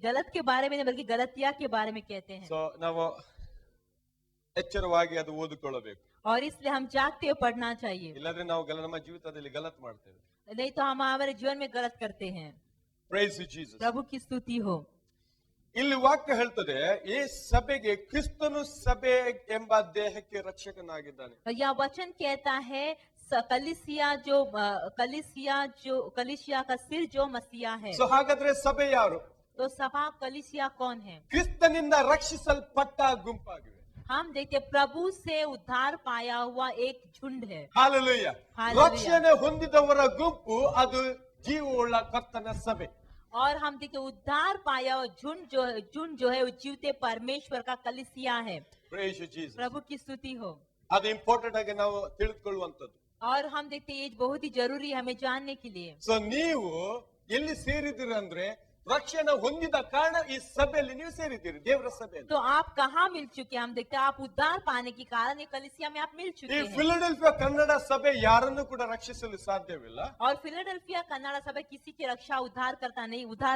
गलत के बारे में नहीं बल्कि गलतिया के बारे में कहते हैं. ಸೊ ನಾವು ಎಚ್ಚರವಾಗಿ ಅದು ಓದಿಕೊಳ್ಳಬೇಕು. और इसलिए हम जागते हुए पढ़ना चाहिए, ಇಲ್ಲದ್ರೆ ನಾವು ನಮ್ಮ ಜೀವಿತದಲ್ಲಿ ಗಲತ್ ಮಾಡ್ತೇವೆ. नहीं तो हम हमारे जीवन में गलत करते हैं. Price the Jesus. प्रभु की स्तुति हो. ಇಲ್ಲಿ ವಾಕ್ಯ ಹೇಳ್ತದೆ, ಈ ಸಭೆಗೆ ಕ್ರಿಸ್ತನು ಸಭೆ ಎಂಬ ದೇಹಕ್ಕೆ ರಕ್ಷಕನಾಗಿದ್ದಾನೆ. और यह वचन कहता है कलीसिया का सिर जो मसीहा है. ಸೊ ಹಾಗಾದ್ರೆ ಸಭೆ ಯಾರು? तो सभा कलीसिया कौन है? ಕ್ರಿಸ್ತನಿಂದ ರಕ್ಷಿಸಲ್ಪಟ್ಟ ಗುಂಪಾಗಿವೆ. हम देखते प्रभु से उद्धार पाया हुआ एक झुंड है. ಹಾಲೆಲೂಯಾ. ಹಾಲೆಲೂಯಾ. ರಕ್ಷಣೆ ಹೊಂದಿದವರ ಗುಂಪು ಅದು ಜೀವವುಳ್ಳ ಕರ್ತನ ಸಭೆ. और हम देखते उद्धार पाया हुआ झुंड जो है वो जीवते परमेश्वर का कलीसिया है. Praise the Jesus. प्रभु की स्तुति हो. ಅದು ಇಂಪಾರ್ಟೆಂಟ್ ಆಗಿ ನಾವು ತಿಳಿದುಕೊಳ್ಳುವಂತದ್ದು. और हम देखते ये बहुत ही जरूरी है हमें जानने के लिए. ಸೊ ನೀವು ಎಲ್ಲಿ ಸೇರಿದ್ದೀರಿ ಅಂದ್ರೆ ರಕ್ಷಣೆ ಹೊಂದಿದ ಕಾರಣ ಈ ಸಭೆಯಲ್ಲಿ ನೀವು ಸೇರಿದ್ದೀರಿ, ದೇವರ ಸಭೆಯಲ್ಲಿ. तो आप कहाँ मिल चुके हैं? हम देखते हैं आप उद्धार पाने के कारण ये कलीसिया में आप मिल ಈ चुके हैं. ಫಿಲಡೆಲ್ಫಿಯಾ ಕನ್ನಡ ಸಭೆ ಯಾರನ್ನು ಕೂಡ ರಕ್ಷಿಸಲು ಸಾಧ್ಯವಿಲ್ಲ. और फिलाडेल्फिया कन्नाडा सभा किसी की रक्षा उद्धार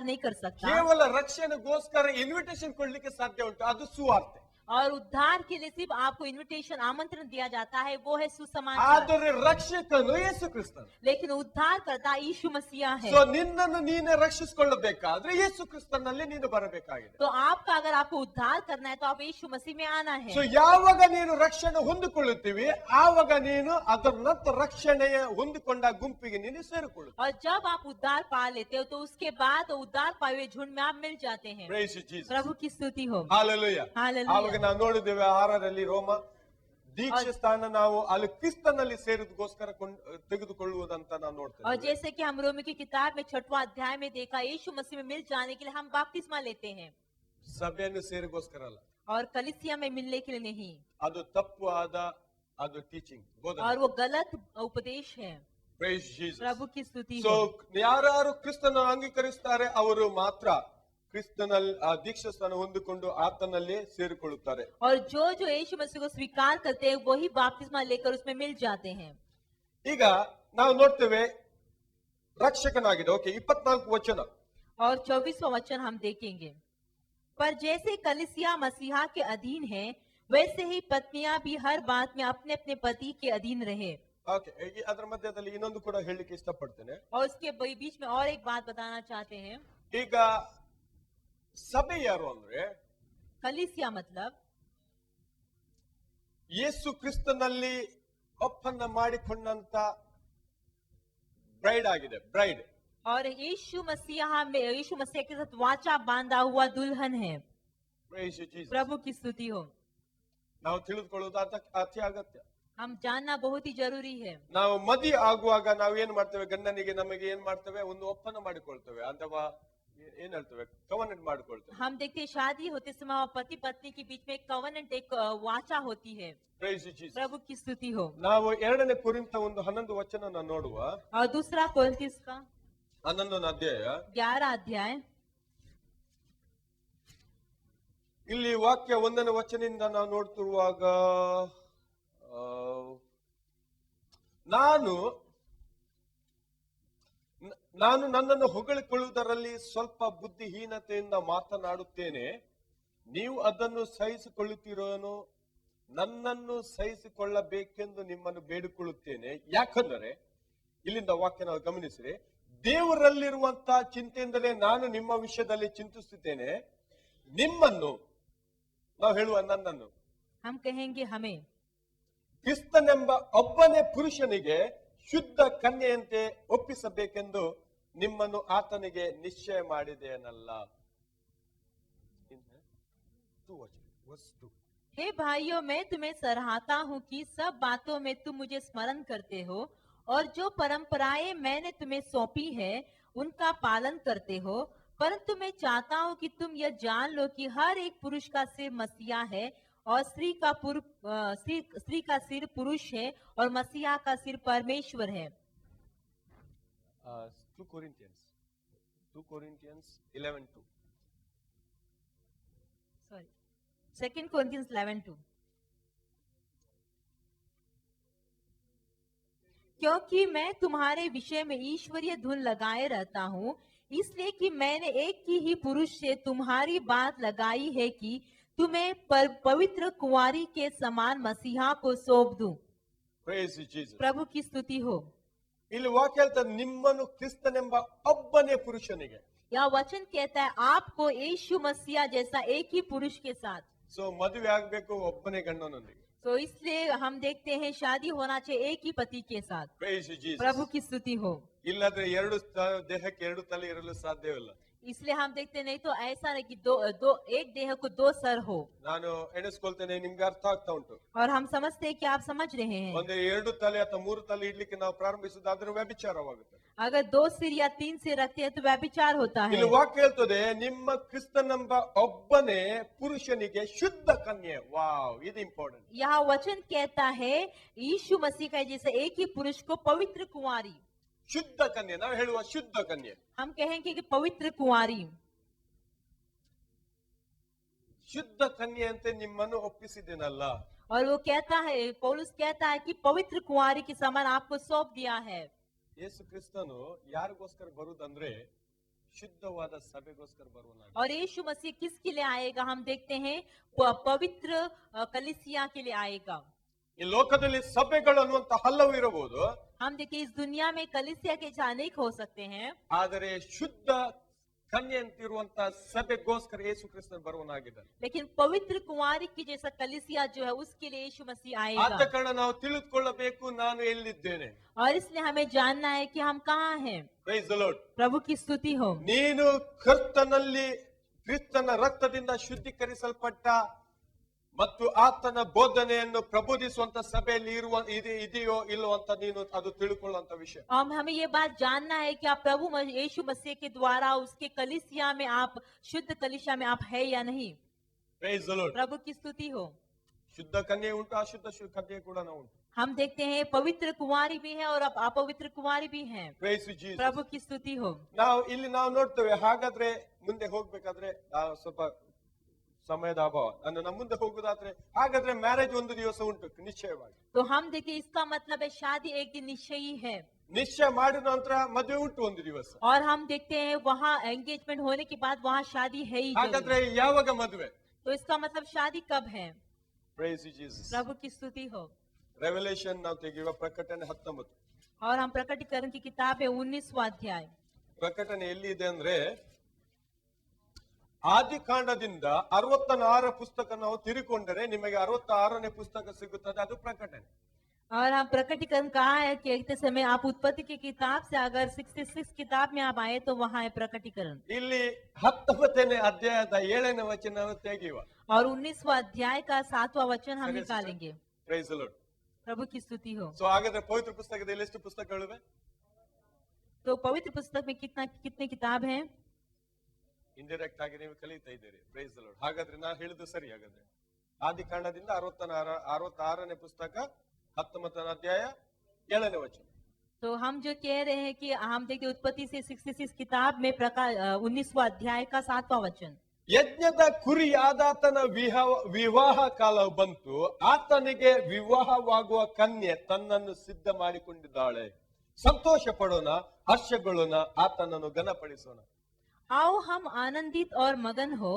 नहीं कर सकता. ಕೇವಲ ರಕ್ಷಣೆಗೋಸ್ಕರ ಇನ್ವಿಟೇಷನ್ ಕೊಡ್ಲಿಕ್ಕೆ ಸಾಧ್ಯ ಉಂಟು, ಅದು ಸುವಾರ್ತೆ. और उद्धार के लिए सिर्फ आपको इनविटेशन आमंत्रण दिया जाता है, वो है सुसमाचार. ಆದರೆ ರಕ್ಷಕನು ಯೇಸು ಕ್ರಿಸ್ತನು. लेकिन उद्धार करता यीशु मसीह है. ಸೊ ನಿನ್ನನ್ನು ನೀನೇ ರಕ್ಷಿಸಿಕೊಳ್ಳಬೇಕಾದ್ರೆ ಯೇಸು ಕ್ರಿಸ್ತನಲ್ಲಿ ನೀನು ಬರಬೇಕಾಗಿದೆ. तो आपका अगर आपको उद्धार करना है तो आप यीशु मसीह में आना है. ಸೊ ಯಾವಾಗ ನೀನು ರಕ್ಷಣೆ ಹೊಂದಿಕೊಳ್ಳುತ್ತೀವಿ ಆವಾಗ ನೀನು ಅದರ ನಂತರ ರಕ್ಷಣೆಯ ಹೊಂದಿಕೊಂಡ ಗುಂಪಿಗೆ ನೀನು ಸೇರಿಕೊಳ್ಳುತ್ತೀವಿ. और जब आप उद्धार पा लेते हो तो उसके बाद उद्धार पाए हुए झुंड में आप मिल जाते हैं. Praise you, Jesus. प्रभु की स्तुति हो. Hallelujah. Hallelujah. ಆವಾಗ ನಾವು ನೋಡಿದ್ದೇವೆ 6ರಲ್ಲಿ ರೋಮ ದೀಕ್ಷೆ ಸ್ಥಾನ ನಾವು ಅಲ್ಲಿ ಕ್ರಿಸ್ತನಲ್ಲಿ ಸೇರಿದಗೋಸ್ಕರ ತೆಗೆದುಕೊಳ್ಳುವುದಂತ ನಾವು और ನೋಡ್ತೇವೆ. जैसे कि हम रोमी की किताब में 6वां अध्याय में देखा, यीशु मसीह में मिल जाने के लिए हम बपतिस्मा लेते हैं. ಸಭೆಯನ್ನು ಸೇರಿಗೋಸ್ಕರ ಅಲ್ಲ. और कलीसिया में मिलने के लिए नहीं, ಅದು ತಪ್ಪು ಆದ ಅದು ಟೀಚಿಂಗ್ ಬೋಧನೆ. और वो गलत उपदेश है. Praise Jesus. प्रभु की स्तुति ಸೊ हो. ಯಾರು ಕ್ರಿಸ್ತನ ಅಂಗೀಕರಿಸ್ತಾರೆ ಅವರು ಮಾತ್ರ ಕ್ರಿಸ್ತನಲ್ಲಿ ದೀಕ್ಷಾ ಸ್ಥಾನ ಹೊಂದಿಕೊಂಡು ಆತನಲ್ಲಿ ಸೇರಿಕೊಳ್ಳುತ್ತಾರೆ. और जो जो यीशु मसीह को स्वीकार करते हैं वही बपतिस्मा लेकर उसमें मिल जाते हैं. ಈಗ ನಾವು ನೋಡ್ತೇವೆ ರಕ್ಷಕನಾಗಿದೆ. ಓಕೆ, 24 ವಚನ. और 24वां वचन हम देखेंगे. पर जैसे कलीसिया मसीहा के अधीन है, वैसे ही पत्नियां भी हर बात में अपने अपने पति के अधीन रहे. ಓಕೆ, ಅದರ ಮಧ್ಯದಲ್ಲಿ ಇನ್ನೊಂದು ಕೂಡ ಹೇಳಲಿಕ್ಕೆ ಇಷ್ಟಪಡ್ತೇನೆ. और उसके बीच में और एक बात बताना चाहते हैं. ಈಗ ಸಭೆ ಯಾರು ಅಂದ್ರೆ कलीसिया मतलब ಯೇಸು ಕ್ರಿಸ್ತನಲ್ಲಿ ಒಪ್ಪಂದ ಮಾಡಿಕೊಂಡಂತ ಬ್ರೈಡ್ ಆಗಿದೆ. ಬ್ರೈಡ್. और यीशु मसीह के साथ वाचा बांधा हुआ दुल्हन है. Praise you, Jesus. प्रभु की स्तुति हो. ನಾವು ತಿಳಿದುಕೊಳ್ಳೋದು ಅತಿ ಅಗತ್ಯ. हम जानना बहुत ही जरूरी है. ನಾವು ಮದಿ ಆಗುವಾಗ ನಾವು ಏನ್ ಮಾಡ್ತೇವೆ, ಗಂಡನಿಗೆ ನಮಗೆ ಏನ್ ಮಾಡ್ತೇವೆ, ಒಂದು ಒಪ್ಪಂದ ಮಾಡಿಕೊಳ್ತೇವೆ ಅಥವಾ ಏನ್ ಹೇಳ್ತೇವೆ, ಕವನೆಂಟ್ ಮಾಡಿಕೊಳ್ತೇವೆ. हम देखते हैं शादी होते समय पति पत्नी के बीच में एक कवनेंट, एक वाचा होती है. Praise you, Jesus. प्रभु की स्तुति हो. ನಾವು 2ನೇ ಕೊರಿಂಥ 11 ವಚನ ನೋಡುವ. और दूसरा कोरिन्थियों का 11ನೇ ಅಧ್ಯಾಯ. 11 अध्याय. ಇಲ್ಲಿ ವಾಕ್ಯ 1ನೇ ವಚನದಿಂದ ನಾವು ನೋಡ್ತಿರುವಾಗ ನಾನು ನನ್ನನ್ನು ಹೊಗಳಿಕೊಳ್ಳುವುದರಲ್ಲಿ ಸ್ವಲ್ಪ ಬುದ್ಧಿಹೀನತೆಯಿಂದ ಮಾತನಾಡುತ್ತೇನೆ. ನೀವು ಅದನ್ನು ಸಹಿಸಿಕೊಳ್ಳುತ್ತೀರೋನು? ನನ್ನನ್ನು ಸಹಿಸಿಕೊಳ್ಳಬೇಕೆಂದು ನಿಮ್ಮನ್ನು ಬೇಡಿಕೊಳ್ಳುತ್ತೇನೆ. ಯಾಕಂದರೆ ಇಲ್ಲಿಂದ ವಾಕ್ಯ ನಾವು ಗಮನಿಸಿರಿ, ದೇವರಲ್ಲಿರುವಂತಹ ಚಿಂತೆಯಿಂದಲೇ ನಾನು ನಿಮ್ಮ ವಿಷಯದಲ್ಲಿ ಚಿಂತಿಸುತ್ತೇನೆ. ನಿಮ್ಮನ್ನು ನಾವು ಹೇಳುವ ನನ್ನನ್ನು हम कहेंगे हमें ಕ್ರಿಸ್ತನೆಂಬ ಒಬ್ಬನೇ ಪುರುಷನಿಗೆ ಶುದ್ಧ ಕನ್ಯೆಯಂತೆ ಒಪ್ಪಿಸಬೇಕೆಂದು ನಿಮ್ಮನ್ನು ಆತನಿಗೆ ನಿಶ್ಚಯ ಮಾಡಿದೆನಲ್ಲ. हे भाइयों, मैं तुम्हें सराहता हूँ कि सब बातों में तुम मुझे स्मरण करते हो और जो परंपराएं मैंने तुम्हें सौंपी है उनका पालन करते हो. परंतु मैं चाहता हूँ कि तुम यह जान लो कि हर एक पुरुष का सिर मसीहा है और स्त्री का सिर पुरुष है और मसीहा का सिर परमेश्वर है. 2 Corinthians 11:2. Sorry, 2 Corinthians 11:2. क्योंकि मैं तुम्हारे विषय में ईश्वरीय धुन लगाए रहता हूँ, इसलिए कि मैंने एक ही पुरुष से तुम्हारी बात लगाई है कि तुम्हें पवित्र कुंवारी के समान मसीहा को सौंप दूं. Praise you, Jesus. प्रभु की स्तुति हो. ಇಲ್ಲಿ ವಾಕ್ಯ ಹೇಳ್ತಾರೆ, ನಿಮ್ಮನ್ನು ಕ್ರಿಸ್ತನೆಂಬ ಒಬ್ಬನೇ ಪುರುಷನಿಗೆ. यह वचन कहता है आपको यीशु मसीहा जैसा एक ही पुरुष के साथ. ಸೊ ಮದುವೆ ಆಗ್ಬೇಕು ಒಬ್ಬನೇ ಗಂಡನೊಂದಿಗೆ. तो इसलिए हम देखते हैं शादी होना चाहिए एक ही पति के साथ. Praise you, Jesus. प्रभु की स्तुति हो. ಇಲ್ಲದ್ರೆ ದೇಹಕ್ಕೆ ಎರಡು ತಲೆ ಇರಲು ಸಾಧ್ಯವಿಲ್ಲ. इसलिए हम देखते नहीं तो ऐसा नहीं कि एक देह को दो सर हो. ನಾನು ಎಣಿಸ್ಕೊಳ್ತೇನೆ, ನಿಮ್ಗೆ ಅರ್ಥ ಆಗ್ತಾ ಉಂಟು. और हम समझते हैं कि आप समझ रहे हैं. ಒಂದು 2 ತಲೆ ಅಥವಾ 3 ತಲೆ ಇಡ್ಲಿಕ್ಕೆ ನಾವು ಪ್ರಾರಂಭಿಸಿದಾದ್ರೆ ವ್ಯಭಿಚಾರವಾಗುತ್ತೆ. अगर 2 सिर या 3 सिर रखते हैं तो व्यभिचार होता है. ಇಲ್ಲಿ ವಾಕ್ಯ ಹೇಳ್ತದೆ, ನಿಮ್ಮ ಕ್ರಿಸ್ತನೆಂಬ ಒಬ್ಬನೇ ಪುರುಷನಿಗೆ ಶುದ್ಧ ಕನ್ಯೆ. ವಾವ್, ಇದು ಇಂಪಾರ್ಟೆಂಟ್. यहाँ वचन कहता है यीशु मसीह का जैसे एक ही पुरुष को पवित्र कुंवारी. ಶುದ್ಧ ಕನ್ಯೆ, ನಾವು ಹೇಳುವ ಶುದ್ಧ ಕನ್ಯೆ. हम कहेंगे कि पवित्र कुंवारी. ಶುದ್ಧ ಕನ್ಯೆ ಅಂತ ನಿಮ್ಮನ್ನು ಒಪ್ಪಿಸಿದ್ದೇನಲ್ಲ. और वो कहता है, पौलुस कहता है कि पवित्र कुंवारी के समान आपको सौंप दिया है. ಯೇಸು ಕ್ರಿಸ್ತನು ಯಾರಿಗೋಸ್ಕರ ಬರುವುದಂದ್ರೆ ಶುದ್ಧವಾದ ಸಭೆಗೋಸ್ಕರ ಬರುವನಾಗ. और यीशु मसीह किसके लिए आएगा? हम देखते हैं पवित्र कलीसिया के लिए आएगा. ಈ ಲೋಕದಲ್ಲಿ ಸಭೆಗಳು ಅನ್ನುವಂತ ಹಲವು ಇರಬಹುದು. हम देखिए इस दुनिया में कलीसिया के अनेक हो सकते हैं, ಆದರೆ ಶುದ್ಧ ಕನ್ಯೆ ಅಂತಿರುವಂತ ಸಭೆಗೋಸ್ಕರ ಯೇಸು ಕ್ರಿಸ್ತನು ಬರುವನಾಗಿದ್ದಾನೆ. लेकिन पवित्र कुंवारी की जैसा कलीसिया जो है उसके लिए यीशु मसीह ಆದ आएगा. ಕಾರಣ ನಾವು ತಿಳಿದುಕೊಳ್ಳಬೇಕು, ನಾನು ಎಲ್ಲಿದ್ದೇನೆ. और इसलिए हमें जानना है कि हम कहाँ हैं. Price the lord. प्रभु की स्तुति हो. ನೀನು ಕ್ರಿಸ್ತನಲ್ಲಿ ಕ್ರಿಸ್ತನ ರಕ್ತದಿಂದ ಶುದ್ಧೀಕರಿಸಲ್ಪಟ್ಟ ಮತ್ತು ಆತನ ಬೋಧನೆಯನ್ನು ಪ್ರಬೋಧಿಸುವಂತ ಸಭೆಯಲ್ಲಿ ಇದೆಯೋ ಇಲ್ಲೋ ಅಂತ ನೀನು ಅದು ತಿಳ್ಕೊಳ್ಳುವಂತ ವಿಷಯ. हमें ये बात जानना है कि आप प्रभु यीशु मसीह के द्वारा उसके कलीसिया में आप शुद्ध कलीसिया में आप है या नहीं. Praise the Lord. प्रभु की स्तुति हो। ಶುದ್ಧ ಕನ್ಯೆ ಉಂಟು, ಅಶುದ್ಧ ಕನ್ಯೆ ಕೂಡ ಉಂಟು. हम देखते हैं पवित्र कुमारी भी है और अपवित्र कुमारी भी है। Praise you, Jesus. प्रभु की स्तुति हो। ನಾವು ನೋಡ್ತೇವೆ. ಹಾಗಾದ್ರೆ ಮುಂದೆ ಹೋಗ್ಬೇಕಾದ್ರೆ ಸ್ವಲ್ಪ ಸಮಯದ ಅಭಾವ, ನಮ್ಮ ಮುಂದೆ ಹೋಗುದಾದ್ರೆ ಹಾಗಾದ್ರೆ ಮ್ಯಾರೇಜ್ ಒಂದು ದಿವಸ ಉಂಟು ನಿಶ್ಚಯವಾಗಿ. तो हम देखते इसका मतलब है शादी एक दिन निश्चयी है। ನಿಶ್ಚಯ ಮಾಡಿದ ನಂತರ ಮದುವೆ ಉಂಟು ಒಂದು ದಿವಸ. और हम देखते हैं वहाँ एंगेजमेंट होने के बाद वहाँ शादी है ही। ಹಾಗಾದ್ರೆ ಯಾವಾಗ ಮದುವೆ? तो इसका मतलब शादी कब है? Praise you, Jesus. प्रभु की स्तुति हो। ರೆವಲ್ಯೂಷನ್ ನಾವು ತೆಗೆಯುವ ಪ್ರಕಟಣೆ 19. और हम प्रकटीकरण की किताब है 19वां अध्याय। ಪ್ರಕಟಣೆ ಎಲ್ಲಿ ಇದೆ ಅಂದ್ರೆ, ಆದಿಕಾಂಡದಿಂದ 66 ಪುಸ್ತಕ ನಾವು ತಿರುಕೊಂಡರೆ ನಿಮಗೆ 66ನೇ ಪುಸ್ತಕ ಸಿಗುತ್ತದೆ, ಅದು ಪ್ರಕಟಣೆ. और हम प्रकटीकरण कहा है कि एक समय आप उत्पत्ति की किताब से अगर 66 किताब में आप आए तो वहाँ है प्रकटीकरण। ಇಲ್ಲಿ 19ನೇ ಅಧ್ಯಾಯದ 7ನೇ ವಚನ ತೆಗೆಯುವ. और 19वां अध्याय का 7वां वचन हम सही, निकालेंगे। Praise the Lord. प्रभु की स्तुति हो। ಸೊ ಹಾಗಾದ್ರೆ ಪವಿತ್ರ ಪುಸ್ತಕದಲ್ಲಿ ಎಷ್ಟು ಪುಸ್ತಕಗಳಿವೆ? तो पवित्र पुस्तक में कितने किताब हैं? ಇಂಡೈರೆಕ್ಟ್ ಆಗಿ ನೀವು ಕಲಿತಾ ಇದ್ದೀರಿ. Praise the Lord. ಹಾಗಾದ್ರೆ ನಾ ಹೇಳಿದ್ದು ಸರಿ. ಹಾಗಾದ್ರೆ ಆದಿಕಾಂಡದಿಂದ 66ನೇ ಪುಸ್ತಕ 19ನೇ ಅಧ್ಯಾಯ 7ನೇ ವಚನ. तो हम जो कह रहे हैं कि हम देखते उत्पत्ति से 66 किताब में 19वां अध्याय का 7वां वचन। ಯಜ್ಞದ ಕುರಿಯಾದಾತನ ವಿವಾಹ ಕಾಲ ಬಂತು, ಆತನಿಗೆ ವಿವಾಹವಾಗುವ ಕನ್ಯೆ ತನ್ನನ್ನು ಸಿದ್ಧ ಮಾಡಿಕೊಂಡಿದ್ದಾಳೆ. ಸಂತೋಷ ಪಡೋಣ, ಹರ್ಷಗೊಳ್ಳೋಣ, ಆತನನ್ನು ಘನಪಡಿಸೋಣ. आओ हम आनंदित और मगन हो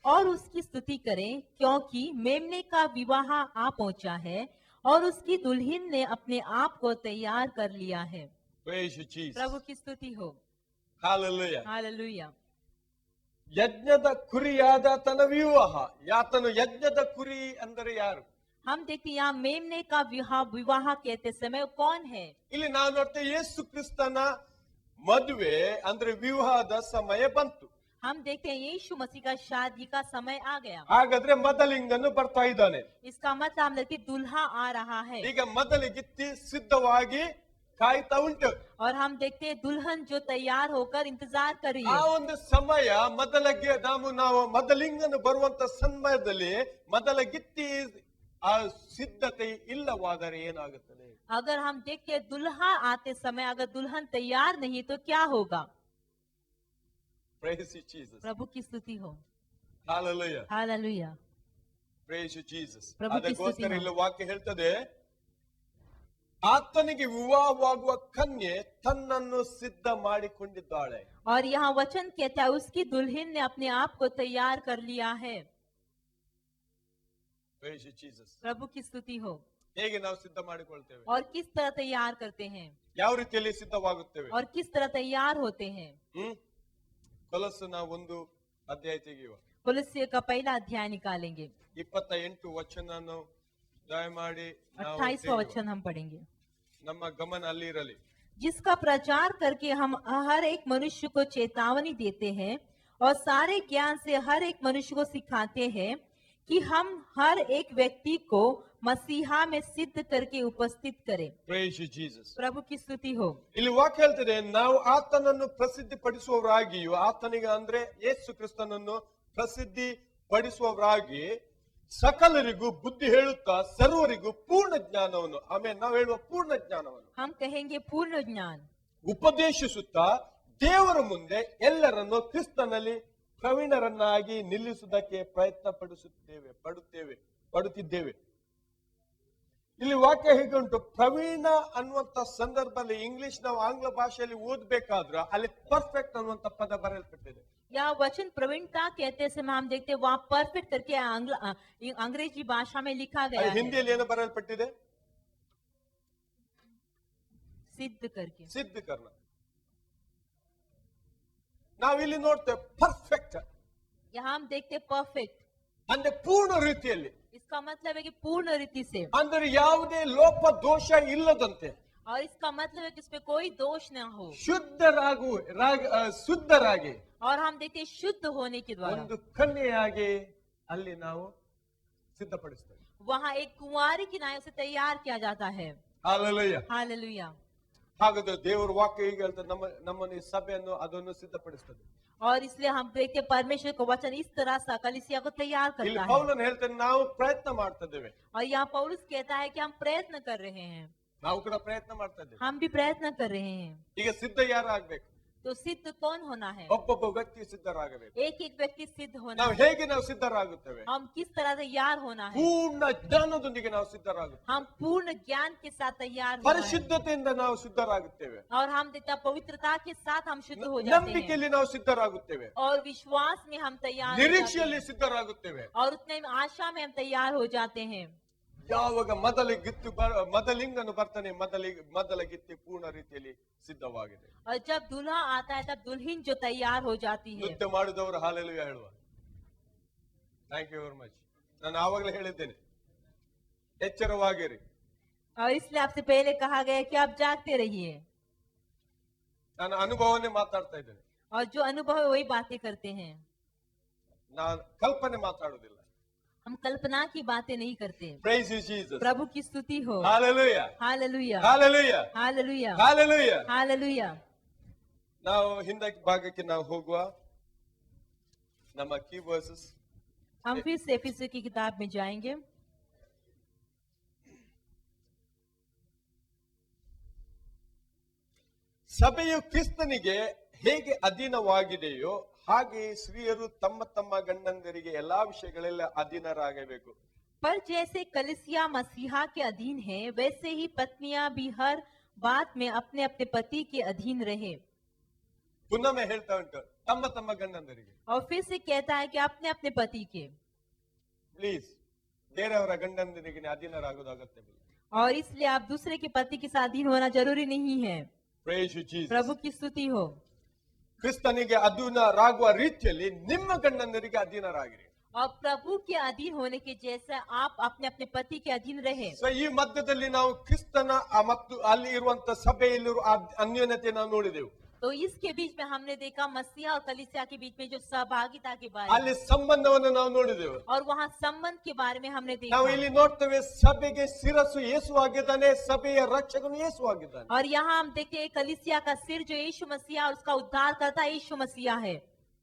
और उसकी स्तुति करें, क्योंकि मेमने का विवाह आ पहुंचा है और उसकी दुल्हन ने अपने आप को तैयार कर लिया है। Praise you, Jesus. प्रभु की स्तुति हो। Hallelujah. हालेलुया। ಯಜ್ಞದ ಕುರಿಯಾದಾತನ ವಿವಾಹ. ಯಾತನು ಯಜ್ಞದ ಕುರಿ ಅಂದರೆ ಯಾರು? हम देखते हैं यहाँ मेमने का विवाह कहते समय कौन है? ಇಲ್ಲಿ ನಾವು ನೋಡ್ತೇವೆ ಯೇಸು ಕ್ರಿಸ್ತನ ಮದುವೆ ಅಂದ್ರೆ ವಿವಾಹದ ಸಮಯ ಬಂತು. हम देखते हैं यीशु मसीह का शादी का समय आ गया। ಹಾಗಾದ್ರೆ ಮೊದಲಿಂಗನು ಬರ್ತಾ ಇದ್ದಾನೆ. इसका मतलब हम देखते दुल्हा आ रहा है। ಈಗ ಮೊದಲಿಗಿತ್ತಿ ಸಿದ್ಧವಾಗಿ ಕಾಯ್ತಾ ಉಂಟು. और हम देखते हैं दुल्हन जो तैयार होकर इंतजार कर रही ಆ है। ಒಂದು ಸಮಯ ಮೊದಲಿಗೆ ನಾವು ಮೊದಲಿಂಗನು ಬರುವಂತ ಸಮಯದಲ್ಲಿ ಮೊದಲಿಗಿತ್ತಿ ಆ ಸಿದ್ಧತೆ ಇಲ್ಲವಾದರೆ ಏನಾಗುತ್ತದೆ? अगर हम देखते हैं दुल्हा आते समय अगर दुल्हन तैयार नहीं तो क्या होगा? Praise you, Jesus. प्रभु की स्तुति हो। Hallelujah. Hallelujah. Praise you, Jesus. ಪ್ರಭು ಕಿ ಸ್ತುತಿ ಅದಕ್ಕೋಸ್ಕರ ಹೋ. ಇಲ್ಲಿ ವಾಕ್ಯ ಹೇಳ್ತದೆ, ಆತನಿಗೆ ವಿವಾಹವಾಗುವ ಕನ್ಯೆ ತನ್ನನ್ನು ಸಿದ್ಧ ಮಾಡಿಕೊಂಡಿದ್ದಾಳೆ. और यहाँ वचन कहता है उसकी दुल्हन ने अपने आप को तैयार कर लिया है। Praise you, Jesus. प्रभु की स्तुति हो। ಹೇಗೆ ನಾವು ಸಿದ್ಧ ಮಾಡಿಕೊಳ್ತೇವೆ? और किस तरह तैयार करते हैं ಯಾವ ರೀತಿಯಲ್ಲಿ ಸಿದ್ಧವಾಗುತ್ತೇವೆ? और किस तरह तैयार होते हैं? ಕೊಲೊಸ್ಸನ 1 ಅಧ್ಯಾಯ ತೆಗೆಯುವ. कुलस्य का पहला अध्याय निकालेंगे। 28 ವಚನ ದಯಮಾಡಿ ನಾವು 28वां ತೆಗೆಯುವ. वचन हम पढ़ेंगे। ನಮ್ಮ ಗಮನ ಅಲ್ಲಿ ಇರಲಿ. जिसका प्रचार करके हम हर एक मनुष्य को चेतावनी देते हैं और सारे ज्ञान से हर एक मनुष्य को सिखाते हैं कि हम हर एक व्यक्ति को मसीहा में सिद्ध करके उपस्थित करें। Praise you, Jesus. प्रभु की स्तुति हो। ಇಲ್ಲಿ ವಾಕ್ಯ ಹೇಳ್ತದೆ, ನಾವು ಆತನನ್ನು ಪ್ರಸಿದ್ಧಿ ಪಡಿಸುವವರಾಗಿಯೂ, ಆತನಿಗೆ ಅಂದ್ರೆ ಯೇಸು ಕ್ರಿಸ್ತನನ್ನು ಪ್ರಸಿದ್ಧಿ ಪಡಿಸುವವರಾಗಿ ಸಕಲರಿಗೂ ಬುದ್ಧಿ ಹೇಳುತ್ತಾ ಸರ್ವರಿಗೂ ಪೂರ್ಣ ಜ್ಞಾನವನ್ನು, ಆಮೇಲೆ ನಾವು ಹೇಳುವ ಪೂರ್ಣ ಜ್ಞಾನವನ್ನು हम कहेंगे पूर्ण ज्ञान ಉಪದೇಶಿಸುತ್ತಾ ದೇವರ ಮುಂದೆ ಎಲ್ಲರನ್ನು ಕ್ರಿಸ್ತನಲ್ಲಿ ಪ್ರವೀಣರನ್ನಾಗಿ ನಿಲ್ಲಿಸುವುದಕ್ಕೆ ಪ್ರಯತ್ನ ಪಡುತ್ತಿದ್ದೇವೆ. ಇಲ್ಲಿ ವಾಕ್ಯ ಹೇಗೆ ಉಂಟು? ಪ್ರವೀಣ ಅನ್ನುವಂತ ಸಂದರ್ಭದಲ್ಲಿ ಇಂಗ್ಲಿಷ್ ನಾವು ಆಂಗ್ಲ ಭಾಷೆಯಲ್ಲಿ ಓದ್ಬೇಕಾದ್ರೆ ಅಲ್ಲಿ ಪರ್ಫೆಕ್ಟ್ ಅನ್ನುವಂತ ಪದ ಬರೆಯಲ್ಪಟ್ಟಿದೆ. या वचन प्रवीणता कहते समय हम देखते हैं वहाँ परफेक्ट करके अंग्रेजी भाषा में लिखा गया है। ಹಿಂದಿಯಲ್ಲಿ ಏನು ಬರೆಯಲ್ಪಟ್ಟಿದೆ? सिद्ध करके। ಸಿದ್ಧ ಕರ್ಣ. ನಾವಿಲ್ಲಿ ನೋಡ್ತೇವೆ ಪರ್ಫೆಕ್ಟ್ यहाँ हम देखते परफेक्ट, ಅಂದ್ರೆ ಪೂರ್ಣ ರೀತಿಯಲ್ಲಿ, इसका मतलब है कि पूर्ण रीति से, ಅಂದ್ರೆ ಯಾವುದೇ ಲೋಪ ದೋಷ ಇಲ್ಲದಂತೆ, और इसका मतलब है कि इसमें कोई दोष न हो, ಶುದ್ಧರಾಗಿ और हम देखते हैं शुद्ध होने के द्वारा ಒಂದು ಕನ್ಯೆಯಾಗಿ ಅಲ್ಲಿ ನಾವು ಸಿದ್ಧಪಡಿಸ್ತೇವೆ. वहाँ एक कुंवारी की नाव से तैयार किया जाता है। ಹಾಲೆಲೂಯಾ. हालेलुया। ಹಾಗಾದ್ರೆ ದೇವರ ವಾಕ್ಯ ಹೀಗೆ ಹೇಳ್ತದೆ, ನಮ್ಮನ್ನು ಈ ಸಭೆಯನ್ನು ಅದನ್ನು ಸಿದ್ಧಪಡಿಸ್ತದೆ. और इसलिए हम देखते हैं परमेश्वर का वचन इस तरह से कलीसिया को तैयार ಇಲ್ಲಿ करता है। ಪೌಲನು ಹೇಳ್ತಾನೆ ನಾವು ಪ್ರಯತ್ನ ಮಾಡ್ತಾ ಇದ್ದೇವೆ, और यहाँ पौलुस कहता है कि हम प्रयत्न कर रहे हैं, ನಾವು ಕೂಡ ಪ್ರಯತ್ನ ಮಾಡ್ತಾ ಇದ್ದೇವೆ. हम भी प्रयत्न कर रहे हैं। ಈಗ ಸಿದ್ಧ ಯಾರು ಆಗ್ಬೇಕು? तो सिद्ध कौन होना है? ಒಬ್ಬೊಬ್ಬ ವ್ಯಕ್ತಿ ಸಿದ್ಧರಾಗಬೇಕು. एक एक व्यक्ति सिद्ध होना ನಾವು है। ಹೇಗೆ ನಾವು ಸಿದ್ಧರಾಗುತ್ತೇವೆ? हम किस तरह तैयार होना है? ಪೂರ್ಣ ಜ್ಞಾನದೊಂದಿಗೆ ನಾವು ಸಿದ್ಧರಾಗುತ್ತೇವೆ, हम पूर्ण ज्ञान के साथ तैयार होना है। ಪರಿಶುದ್ಧತೆಯಿಂದ ನಾವು ಸಿದ್ಧರಾಗುತ್ತೇವೆ, और हम देखते पवित्रता के साथ हम शुद्ध हो जाते हैं, ನಂಬಿಕೆಯಲ್ಲಿ ನಾವು ಸಿದ್ಧರಾಗುತ್ತೇವೆ, और विश्वास में हम तैयार हो जाते ನಿರೀಕ್ಷೆಯಲ್ಲಿ हैं, ಸಿದ್ಧರಾಗುತ್ತೇವೆ. और उतने में आशा में हम तैयार हो जाते हैं। ಯಾವಾಗ ಮೊದಲಿಂಗನು ಬರ್ತಾನೆ, ಮೊದಲ ಗಿತ್ತಿ ಪೂರ್ಣ ರೀತಿಯಲ್ಲಿ ಸಿದ್ಧವಾಗಿದೆ. और जब दूल्हा आता है तब दुल्हन जो तैयार हो जाती है। ಯುದ್ಧ ಮಾಡಿದವರು ಹಾಲೆಲೂಯಾ ಹೇಳುವ. Thank you very much. ನಾನು ಆವಾಗಲೇ ಹೇಳಿದ್ದೇನೆ, ಎಚ್ಚರವಾಗಿರಿ. और इसलिए आपसे पहले कहा गया कि आप जागते रहिए। ನಾನು ಅನುಭವನೇ ಮಾತಾಡ್ತಾ ಇದ್ದೇನೆ, और जो अनुभव है वही बातें करते हैं, ನಾನು ಕಲ್ಪನೆ ಮಾತಾಡುವುದಿಲ್ಲ. हम कल्पना की बातें नहीं करते। Price you Jesus. प्रभु की स्तुति हो। Hallelujah, hallelujah, hallelujah, hallelujah, hallelujah. Hallelujah. ನಾವು ಹಿಂದಕ್ಕೆ ಭಾಗಕ್ಕೆ ನಾವು ಹೋಗುವ. ನಮ್ಮ ಕೀ ವರ್ಸಸ್ हम फिर से एफिसियों की किताब में जाएंगे। ಸಭೆಯು ಕ್ರಿಸ್ತನಿಗೆ ಹೇಗೆ ಅಧೀನವಾಗಿದೆಯೋ ಹಾಗೆ ಸ್ತ್ರೀಯರು ತಮ್ಮ ತಮ್ಮ ಗಂಡಂದರಿಗೆ ಎಲ್ಲಾ ವಿಷಯಗಳೆಲ್ಲ ಅಧೀನರಾಗಬೇಕು. पर जैसे कलीसिया मसीहा के अधीन है, वैसे ही पत्नियां भी हर बात में अपने अपने पति के अधीन रहे। ಪುನಃ ಹೇಳ್ತಾ ಉಂಟು, ತಮ್ಮ ತಮ್ಮ ಗಂಡಂದರಿಗೆ. और फिर से कहता है कि अपने अपने पति के। ಪ್ಲೀಸ್, ಬೇರೆಯವರ ಗಂಡಂದರಿಗೆ ಅಧೀನರಾಗೋದು ಅಗತ್ಯವಿಲ್ಲ. और इसलिए आप दूसरे के पति के साथ अधीन होना जरूरी नहीं है। Price you Jesus. प्रभु की स्तुति हो। ಕ್ರಿಸ್ತನಿಗೆ ಅಧೀನರಾಗುವ ರೀತಿಯಲ್ಲಿ ನಿಮ್ಮ ಗಂಡಂದರಿಗೆ ಅಧೀನರಾಗಿರಿ. और प्रभु के अधीन होने के जैसा आप अपने अपने पति के अधीन रहे। ಸೊ ಈ ಮಧ್ಯದಲ್ಲಿ ನಾವು ಕ್ರಿಸ್ತನ ಮತ್ತು ಅಲ್ಲಿ ಇರುವಂತ ಸಭೆಯಲ್ಲಿರುವ ಅನ್ಯೋನ್ಯತೆ ನಾವು ನೋಡಿದೆವು. तो इसके बीच में हमने देखा मसीहा और कलीसिया के बीच में जो सहभागिता के बारे ಅಲ್ಲಿ में, ಸಂಬಂಧವನ್ನು ನಾವು ನೋಡಿದೆವು. और वहाँ संबंध के बारे में हमने ನಾವು देखा। ಇಲ್ಲಿ ನೋಡ್ತೇವೆ, ಸಭೆಗೆ ಶಿರಸ್ಸು ಯೇಸು ಆಗಿದ್ದಾನೆ, ಸಭೆಯ ರಕ್ಷಕನು ಯೇಸು ಆಗಿದ್ದಾನೆ. और यहाँ हम देखते हैं कलीसिया का सिर जो यीशु मसीहा और उसका उद्धार करता यीशु मसीहा है।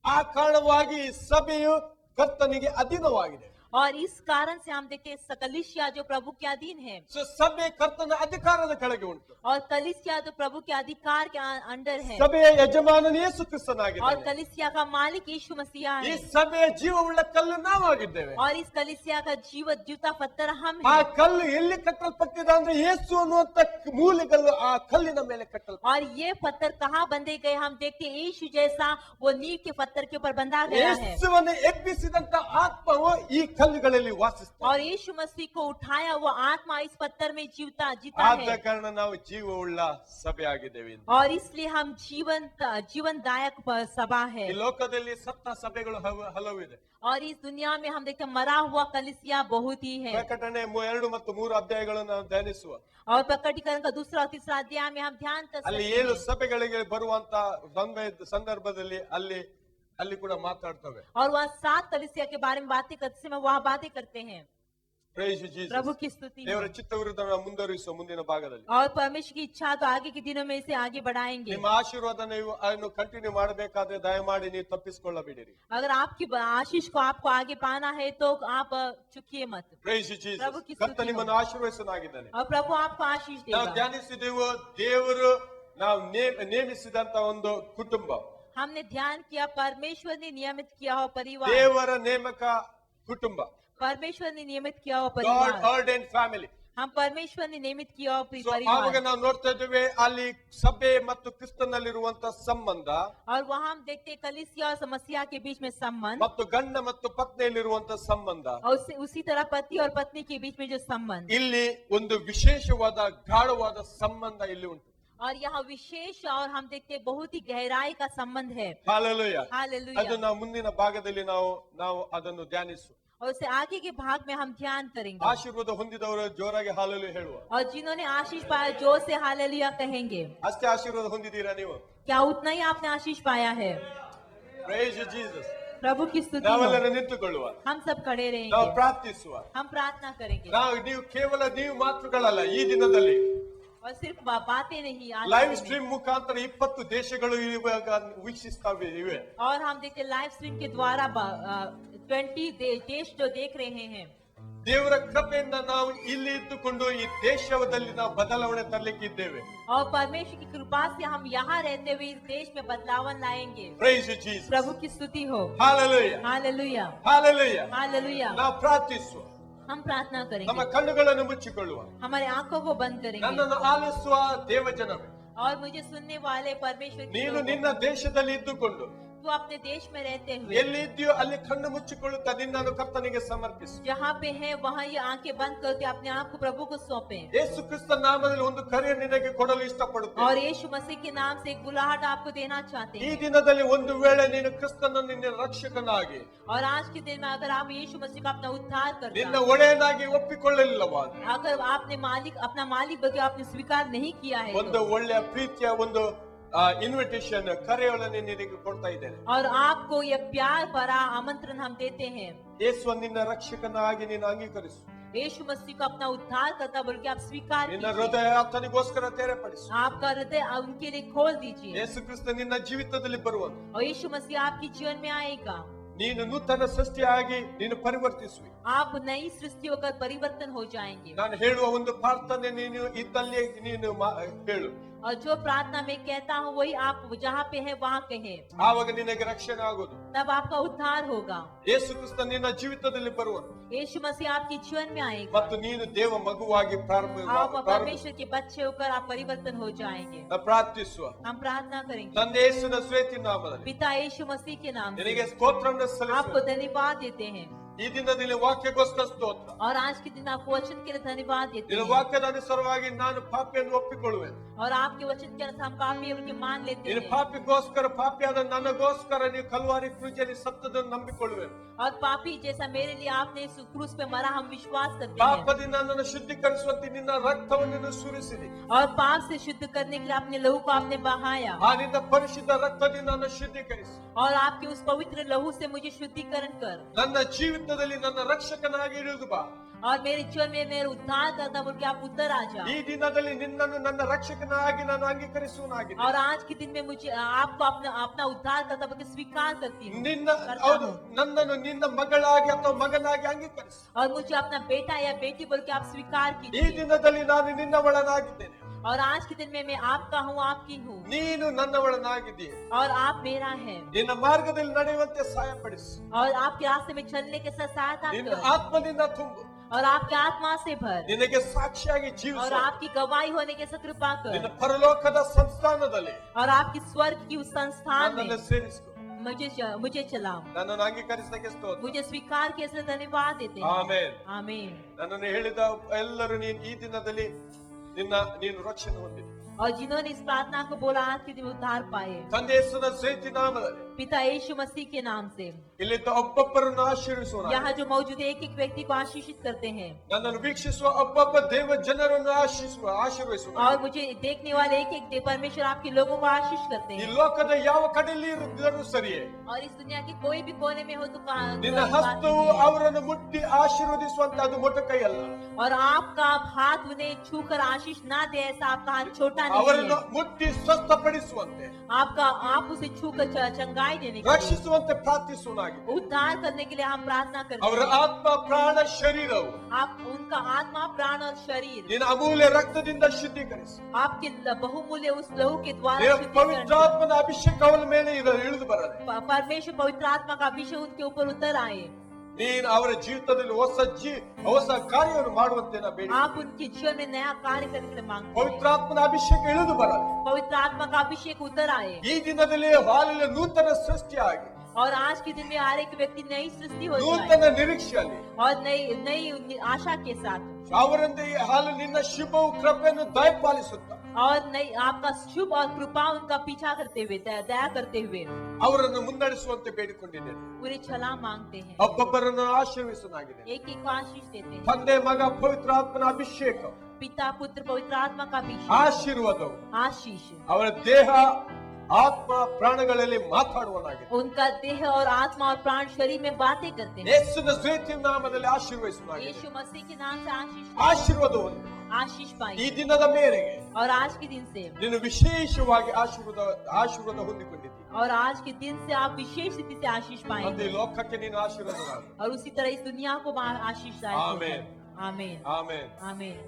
ಆ ಕಾರಣವಾಗಿ ಸಭೆಯು ಕರ್ತನಿಗೆ ಅಧೀನವಾಗಿದೆ. और इस कारण से हम देखते हैं कलीसिया जो प्रभु के अधीन है, ಸೊ ಸಭೆ ಕರ್ತನ ಅಧಿಕಾರದ ಕೆಳಗೆ ಉಂಟು. और कलीसिया जो प्रभु के अधिकार के अंडर है, ಸಭೆಯ ಯಜಮಾನನು ಯೇಸು और ಕ್ರಿಸ್ತನಾಗಿದ್ದಾನೆ. कलीसिया का मालिक यीशु मसीहा ಈ है, ಸಭೆಯ ಜೀವವುಳ್ಳ ಕಲ್ಲು ನಾವಾಗಿದ್ದೇವೆ. और इस कलीसिया का जीवित जूता पत्थर हम ಆ हैं। ಕಲ್ಲು ಎಲ್ಲಿ ಕಟ್ಟಲ್ಪಟ್ಟಿದೆ ಅಂದ್ರೆ ಯೇಸು ಅನ್ನುವಂತ ಮೂಲೆಗಲ್ಲು ಆ ಕಲ್ಲಿನ ಮೇಲೆ ಕಟ್ಟಲ್ಪಟ್ಟಿದೆ. और ये पत्थर कहाँ बंधे गए? हम देखते हैं यीशु जैसा वो नींव के पत्थर के ऊपर बंधा गया है, ಯೇಸುವನ್ನು ಎಬ್ಬಿಸಿದಂತ ಆತ್ಮವು ಈ ಕಲ್ಲುಗಳಲ್ಲಿ ವಾಸಿಸ್ತಾರೆ. और यीशु मसीह को उठाया वो आत्मा इस पत्थर में जीता ಆದ है। ಕಾರಣ ನಾವು ಜೀವವುಳ್ಳ ಸಭೆ ಆಗಿದ್ದೇವೆ. और इसलिए हम जीवनदायक सभा है। ಈ ಲೋಕದಲ್ಲಿ ಸತ್ತ ಸಭೆಗಳು ಹಲವಿದೆ. और इस दुनिया में हम देखते हैं मरा हुआ कलीसिया बहुत ही है। ಪ್ರಕಟಣೆ 2 ಮತ್ತು 3 ಅಧ್ಯಾಯಗಳನ್ನು ನಾವು ಧ್ಯಾನಿಸುವ. और प्रकटीकरण का दूसरा और तीसरा अध्याय में हम ध्यान कर ಅಲ್ಲಿ सकते 7 हैं। ಸಭೆಗಳಿಗೆ ಬರುವಂತ ಸಂದರ್ಭದಲ್ಲಿ ಅಲ್ಲಿ ಕೂಡ ಮಾತಾಡ್ತವೆ. और वह 7 कलीसिया के बारे में बातें करते समय वह बातें करते हैं। Price you Jesus. प्रभु की स्तुति ದೇವರ हो। ಚಿತ್ತವಿರುದ್ಧ ನಾವು ಮುಂದುವರಿಸುವ ಮುಂದಿನ ಭಾಗದಲ್ಲಿ. और परमेश्वर की इच्छा तो आगे के दिनों में इसे आगे बढ़ाएंगे। ನಿಮ್ಮ ಆಶೀರ್ವಾದ ನೀವು ಅದನ್ನು ಕಂಟಿನ್ಯೂ ಮಾಡಬೇಕಾದ್ರೆ ದಯಮಾಡಿ ನೀವು ತಪ್ಪಿಸಿಕೊಳ್ಳಬೇಡಿರಿ. अगर आपकी आशीष को आपको आगे पाना है तो आप चुकिए मत। Praise you Jesus. ಪ್ರಭು ಕಿ ಕರ್ತ ಸ್ತುತಿ ನಿಮ್ಮನ್ನು ಆಶೀರ್ವದಿಸನಾಗಿದ್ದಾನೆ. और प्रभु आपको आशीष ನಾವು देगा। ಧ್ಯಾನಿಸಿದೆವು, ದೇವರು ನಾವು ನೇಮಿಸಿದಂತ ಒಂದು ಕುಟುಂಬ, हमने ध्यान किया परमेश्वर ने नियमित किया हो परिवार, ದೇವರ ನೇಮಕ ಕುಟುಂಬ, परमेश्वर ने नियमित किया हो ಗಾಡ್ परिवार, ಆರ್ಡೈನ್ಡ್ ಫ್ಯಾಮಿಲಿ. हम परमेश्वर ने नियमित किया हो ಸೊ ಆವಾಗ परिवार। ನಾವು ನೋಡ್ತಾ ಇದ್ದೇವೆ ಅಲ್ಲಿ ಸಭೆ ಮತ್ತು ಕ್ರಿಸ್ತನಲ್ಲಿರುವಂತ ಸಂಬಂಧ और वहाँ हम देखते हैं कलीसिया और मसीहा के बीच में संबंध, ಮತ್ತು ಗಂಡ ಮತ್ತು ಪತ್ನಿಯಲ್ಲಿರುವಂತ ಸಂಬಂಧ. और उसी तरह पति और पत्नी के बीच में जो संबंध, ಇಲ್ಲಿ ಒಂದು ವಿಶೇಷವಾದ ಗಾಢವಾದ ಸಂಬಂಧ ಇಲ್ಲಿ ಉಂಟು. और यहाँ विशेष और हम देखते हैं बहुत ही गहराई का संबंध है। ಹಾಲೆಲೂಯ. ಅದು हालेलुया। ನಾವು ಮುಂದಿನ ಭಾಗದಲ್ಲಿ ನಾವು ಅದನ್ನು ಧ್ಯಾನಿಸುವ. और उससे आगे के भाग में हम ध्यान करेंगे। ಆಶೀರ್ವಾದ ಹೊಂದಿದವರು ಜೋರಾಗಿ ಹಾಲೆಲೂಯ ಹೇಳುವ. और जिन्होंने आशीष पाया जोर से हालेलुया कहेंगे। ಅಷ್ಟೇ ಆಶೀರ್ವಾದ ಹೊಂದಿದ್ದೀರಾ ನೀವು? क्या उतना ही आपने आशीष पाया है? Price you Jesus. प्रभु की स्तुति हो। ನಾವೆಲ್ಲರೂ ನಿಂತುಕೊಳ್ಳುವ, हम सब खड़े ನಾವು रहेंगे, ಪ್ರಾರ್ಥಿಸುವ. हम प्रार्थना करेंगे। ನೀವು ಕೇವಲ ನೀವು ಮಾತುಗಳಲ್ಲ, ಈ ದಿನದಲ್ಲಿ और सिर्फ बातें नहीं आज ಲೈವ್ के दिन ಸ್ಟ್ರೀಮ್ ಮುಖಾಂತರ 20 ದೇಶಗಳು ಇವಾಗ ವೀಕ್ಷಿಸ್ತಾವೆ ಇವೆ. में। और हम देखते लाइव स्ट्रीम के द्वारा 20 देश जो देख रहे हैं। ದೇವರ ಕೃಪೆಯಿಂದ ನಾವು ಇಲ್ಲಿ ಇದ್ದುಕೊಂಡು ಈ ದೇಶದಲ್ಲಿ ನಾವು ಬದಲಾವಣೆ ತರಲಿಕ್ಕೆ ಇದ್ದೇವೆ. और परमेश्वर की कृपा से हम यहाँ रहते हुए इस देश में बदलाव लाएंगे। Price you Jesus. प्रभु की स्तुति हो। Hallelujah, hallelujah, hallelujah. हालेलुया। ನಾವು ಪ್ರಾರ್ಥಿಸುವ, हम प्रार्थना ನಮ್ಮ करेंगे, ಕಣ್ಣುಗಳನ್ನು ಮುಚ್ಚಿಕೊಳ್ಳುವ. हमारे आंखों को बंद करेंगे। ನನ್ನನ್ನು ಆಲಿಸುವ ದೇವಜನವೇ, और मुझे सुनने वाले परमेश्वर के ನೀನು लोगों, ನಿನ್ನ ದೇಶದಲ್ಲಿ ಇದ್ದುಕೊಂಡು तू अपने देश में रहते हुए ಎಲ್ಲಿ ಇದೆಯೋ ಅಲ್ಲಿ ಕಣ್ಣು ಮುಚ್ಚಿಕೊಳ್ಳುತ್ತಾ ನಿನ್ನನ್ನು ಕರ್ತನಿಗೆ ಸಮರ್ಪಿಸು. जहाँ पे है वहाँ ये आंखें बंद करके अपने आप को प्रभु को सौंपे। ಯೇಸು ಕ್ರಿಸ್ತ ನಾಮದಲ್ಲಿ ಒಂದು ಕರೆ ನಿನಗೆ ಕೊಡಲು ಇಷ್ಟಪಡುತ್ತೇನೆ. और यीशु मसीह के नाम से एक बुलाहट आपको देना चाहते ಈ हैं। ದಿನದಲ್ಲಿ ಒಂದು ವೇಳೆ ನೀನು ಕ್ರಿಸ್ತನನ್ನು ನಿನ್ನ ರಕ್ಷಕನಾಗಿ और आज के दिन में अगर आप यीशु मसीह का अपना उद्धार ನಿನ್ನ करते ಒಡೆಯನಾಗಿ ಒಪ್ಪಿಕೊಳ್ಳಲಿಲ್ಲವಾದ್ರೆ, अगर आपने अपना मालिक बल्कि आपने स्वीकार नहीं किया है ಒಂದು तो, ಒಳ್ಳೆಯ ಪ್ರೀತಿಯ ಒಂದು ಇನ್ವಿಟೇಷನ್ ಕರೆಯೊಳನೆ ನಿನಗೆ ಕೊಡ್ತಾ ಇದ್ದೇನೆ. और आपको ये प्यार भरा आमंत्रण हम देते हैं। ಯೇಸು ನಿನ್ನ ರಕ್ಷಕನಾಗಿ ನೀನು ಅಂಗೀಕರಿಸು. यीशु मसीह को अपना उद्धार करता बल्कि आप स्वीकार ನಿನ್ನ कीजिए। ಹೃದಯ ಆತನಿಗೋಸ್ಕರ ತೆರೆಪಡಿಸು. आपका हृदय उनके लिए खोल दीजिए। ಯೇಸು ಕ್ರಿಸ್ತ ನಿನ್ನ ಜೀವಿತದಲ್ಲಿ ಬರುವನು. और यीशु मसीह आपके जीवन में आएगा। ನೀನು ನೂತನ ಸೃಷ್ಟಿಯಾಗಿ ನೀನು ಪರಿವರ್ತಿಸುವಿ. आप नई सृष्टि होकर परिवर्तन हो जाएंगे। ನಾನು ಹೇಳುವ ಒಂದು ಪ್ರಾರ್ಥನೆ ನೀನು ಇದ್ದಲ್ಲಿ ನೀನು ಹೇಳು. और जो प्रार्थना मैं कहता हूँ वही आप जहाँ पे है वहाँ कहे, ಆವಾಗ ನಿನಗೆ ರಕ್ಷಣೆ ಆಗೋದು. तब आपका उद्धार होगा। ಯೇಸು ಕ್ರಿಸ್ತ ನಿನ್ನ ಜೀವಿತದಲ್ಲಿ ಬರುವನು यीशु मसीह आपके जीवन में आएगा। ಮತ್ತು ನೀನು ದೇವ ಮಗುವಾಗಿ आप परमेश्वर के बच्चे होकर आप परिवर्तन हो जाएंगे। ಪ್ರಾರ್ಥಿಸುವ. हम प्रार्थना करेंगे ತಂದೆ ಯೇಸುವಿನ ಶ್ರೇಷ್ಠ ನಾಮದಲ್ಲಿ पिता यीशु मसीह के नाम ನಿನಗೆ से ಸ್ತೋತ್ರವನ್ನು आपको ಸಲ್ಲಿಸುತ್ತೇನೆ. धन्यवाद देते हैं। ಈ ದಿನದಲ್ಲಿ ವಾಕ್ಯಕ್ಕೋಸ್ಕರ ಸ್ತೋತ್ರ. और आज के दिन आपको वचन के लिए धन्यवाद देते ನಿನ್ನ हैं। ವಾಕ್ಯದ ಅನುಸಾರವಾಗಿ ನಾನು ಪಾಪಿಯನ್ನು ಒಪ್ಪಿಕೊಳ್ಳುವೆನು. और आपके वचन के अनुसार हम पापी हैं उनके मान लेते ನಿನ್ನ हैं। ಪಾಪಿಗೋಸ್ಕರ ಪಾಪಿಯಾದ ನನಗೋಸ್ಕರ ನೀವು ಕಲ್ವಾರಿ ಕ್ರೂಜಲ್ಲಿ ಸತ್ತದನ್ನು ನಂಬಿಕೊಳ್ಳುವೆನು. और पापी जैसा मेरे लिए आपने इस क्रूस पे मरा हम विश्वास करते हैं। ಪಾಪದಿಂದ ನನ್ನನ್ನು ಶುದ್ಧೀಕರಿಸುವಂತೆ ನಿನ್ನ ರಕ್ತವನ್ನು ಸುರಿಸಿದಿ. और पाप से शुद्ध करने के लिए अपने लहू को आपने बहाया। ಆ ನಿನ್ನ ಪರಿಶುದ್ಧ ರಕ್ತದಿಂದ ನನ್ನ ಶುದ್ಧೀಕರಿಸಿ. और आपके उस पवित्र लहू से मुझे शुद्धिकरण कर। ನನ್ನ ಜೀವಿತದಲ್ಲಿ ನನ್ನ ರಕ್ಷಕನಾಗಿ ಇಳಿದು ಬಾ. और मेरे जीवन में मेरे उद्धार करता बोल के आप उतर आ जाओ। ಈ ದಿನದಲ್ಲಿ ನಿನ್ನನ್ನು ನನ್ನ ರಕ್ಷಕನಾಗಿ ನಾನು ಅಂಗೀಕರಿಸುವನಾಗಿದೆ. और आज के दिन में मुझे आपको अपना उद्धार करता बोल के स्वीकार करती हूँ, ನಿನ್ನ करता ಹೌದು, हूँ। ನನ್ನನ್ನು ನಿನ್ನ ಮಗಳಾಗಿ ಅಥವಾ ಮಗನಾಗಿ ಅಂಗೀಕರಿಸು. और मुझे अपना बेटा या बेटी बोल के आप स्वीकार ಈ कीजिए। ದಿನದಲ್ಲಿ ನಾನು ನಿನ್ನವಳನಾಗಿದ್ದೇನೆ. और आज के दिन में मैं आपका हूँ, आपकी हूँ, ನೀನು ನನ್ನವಳನಾಗಿದ್ದೀಯ. और आप मेरा है। ನಿನ್ನ ಮಾರ್ಗದಲ್ಲಿ ನಡೆಯುವಂತೆ ಸಹಾಯಪಡಿಸು. और आपके रास्ते में चलने के साथ सहायता ನಿನ್ನ कर। ಆತ್ಮದಿಂದ ತುಂಬು. और आपके आत्मा से भर। ನಿನಗೆ ಸಾಕ್ಷಿಯಾಗಿ और ಜೀವಿಸು. आपकी गवाही होने के साथ कृपा ನಿನ್ನ कर। ಪರಲೋಕದ ಸಂಸ್ಥಾನದಲ್ಲಿ और आपकी स्वर्ग की उस संस्थान ನನ್ನನ್ನು में ಸೇರಿಸಿಕೊ. मुझे चलाओ। ನನ್ನನ್ನು ಅಂಗೀಕರಿಸಲಿಕ್ಕೆ ಸ್ತೋತ್ರ. मुझे स्वीकार किए इसलिए धन्यवाद देते हैं। ಆಮೆನ್. आमीन। ನನ್ನನ್ನು ಹೇಳಿದ ಎಲ್ಲರೂ ನೀನು ಈ ದಿನದಲ್ಲಿ ನೀನು ರಕ್ಷಣೆ ಹೊಂದಿದೆ. और जिन्होंने इस प्रार्थना को बोला आज के दिन उद्धार पाए, ತಂದೆ ಯೇಸುವಿನ ಶ್ರೇಷ್ಠ ನಾಮದಲ್ಲಿ पिता यीशु मसीह के नाम से ಇಲ್ಲಿದ್ದ ಒಬ್ಬೊಬ್ಬರನ್ನು ಆಶೀರ್ವಿಸೋಣ. यहाँ जो मौजूद है एक एक व्यक्ति को आशीषित करते हैं। ನನ್ನನ್ನು ವೀಕ್ಷಿಸುವ ಒಬ್ಬೊಬ್ಬ ದೇವ ಜನರನ್ನು ಆಶೀರ್ವದಿಸೋಣ. और मुझे देखने वाले एक एक परमेश्वर आपके लोगों को आशीष करते ಈ हैं। ಲೋಕದ ಯಾವ ಕಡೆಯಲ್ಲಿ ಇದ್ದರೂ ಸರಿಯೇ और इस दुनिया के कोई भी कोने में हो तो ನಿನ್ನ ಹಸ್ತವು ಅವರನ್ನು ಮುಟ್ಟಿ ಆಶೀರ್ವದಿಸುವಂತ ಅದು ಮೊಟ್ಟ ಕೈಯಲ್ಲ. और आपका हाथ उन्हें छूकर आशीष ना दे ऐसा आपका हाथ छोटा नहीं ಅವರನ್ನು है। ಮುಟ್ಟಿ ಸ್ವಸ್ಥಪಡಿಸುವಂತೆ आप उसे छूकर चंगाई देने के लिए, ರಕ್ಷಿಸುವಂತೆ ಪ್ರಾರ್ಥಿಸುವನಾಗಿದೆ. उद्धार करने के लिए हम प्रार्थना करते ಅವರ हैं। ಆತ್ಮ ಪ್ರಾಣ ಶರೀರವು आप उनका आत्मा प्राण और शरीर ನಿನ್ನ ಅಮೂಲ್ಯ ರಕ್ತದಿಂದ ಶುದ್ಧೀಕರಿಸಿ. आपके बहुमूल्य उस लहू के द्वारा ನಿನ್ನ शुद्धिकरण ಪವಿತ್ರಾತ್ಮನ ಅಭಿಷೇಕ ಅವರ ಮೇಲೆ ಇಳಿದು ಬರಲಿ. परमेश्वर पवित्र आत्मा का अभिषेक उनके ऊपर उतर आए। ನೀನು ಅವರ ಜೀವಿತದಲ್ಲಿ ಹೊಸ ಕಾರ್ಯವನ್ನು ಮಾಡುವಂತೆ ನಾ ಬೇಡಿ. आप उनके जीवन में नया कार्य करने के लिए मांगते हैं। ಪವಿತ್ರಾತ್ಮನ ಅಭಿಷೇಕ ಇಳಿದು ಬರಲಿ. पवित्र आत्मा का अभिषेक उतर आए। ಈ ದಿನದಲ್ಲಿ ಹಾಲಿನ ನೂತನ ಸೃಷ್ಟಿಯಾಗಿ और आज के दिन में हर एक व्यक्ति नई सृष्टि हो जाए ನೂತನ ನಿರೀಕ್ಷೆಯಲ್ಲಿ और नई आशा के साथ, ಅವರಂತೆ ಈ ಹಾಲು ನಿನ್ನ ಶುಭವು ಕೃಪೆಯನ್ನು ದಯಪಾಲಿಸುತ್ತ और नई आपका शुभ और कृपा उनका पीछा करते हुए दया करते हुए ಅವರನ್ನು ಮುನ್ನಡೆಸುವಂತೆ ಬೇಡಿಕೊಂಡಿದ್ದೇನೆ. पूरी छला मांगते हैं। ಒಬ್ಬೊಬ್ಬರನ್ನು ಆಶೀರ್ವಿಸಲಾಗಿದೆ. एक एक को आशीष देते हैं। ತಂದೆ ಮಗ ಪವಿತ್ರಾತ್ಮನ ಅಭಿಷೇಕ पिता पुत्र पवित्र आत्मा का अभिषेक ಆಶೀರ್ವಾದವು आशीष ಅವರ ದೇಹ ಆತ್ಮ ಪ್ರಾಣಗಳಲ್ಲಿ ಮಾತಾಡುವನಾಗಿದೆ. उनका देह और आत्मा और प्राण शरीर में बातें करते हैं. ಯೇಸು ನಜರೇತಿನ ನಾಮದಲ್ಲಿ ಆಶೀರ್ವದಿಸುವನಾಗಿದೆ. यीशु मसीह के नाम से ಆಶೀರ್ವಾದವನ್ನು आशीष ಈ पाई ದಿನದ ಮೇರೆಗೆ और आज के दिन से ನೀನು ವಿಶೇಷವಾಗಿ ಆಶೀರ್ವಾದ ಹೊಂದಿಕೊಂಡಿದ್ದೀಯ. और आज के दिन से आप विशेष रीति से आशीष ಮತ್ತೆ पाएंगे ಈ ಲೋಕಕ್ಕೆ ನೀನು ಆಶೀರ್ವಾದವಾಗು. और उसी तरह इस दुनिया को आशीष आए. आमीन. आमीन ಆಮೆನ್ आमीन.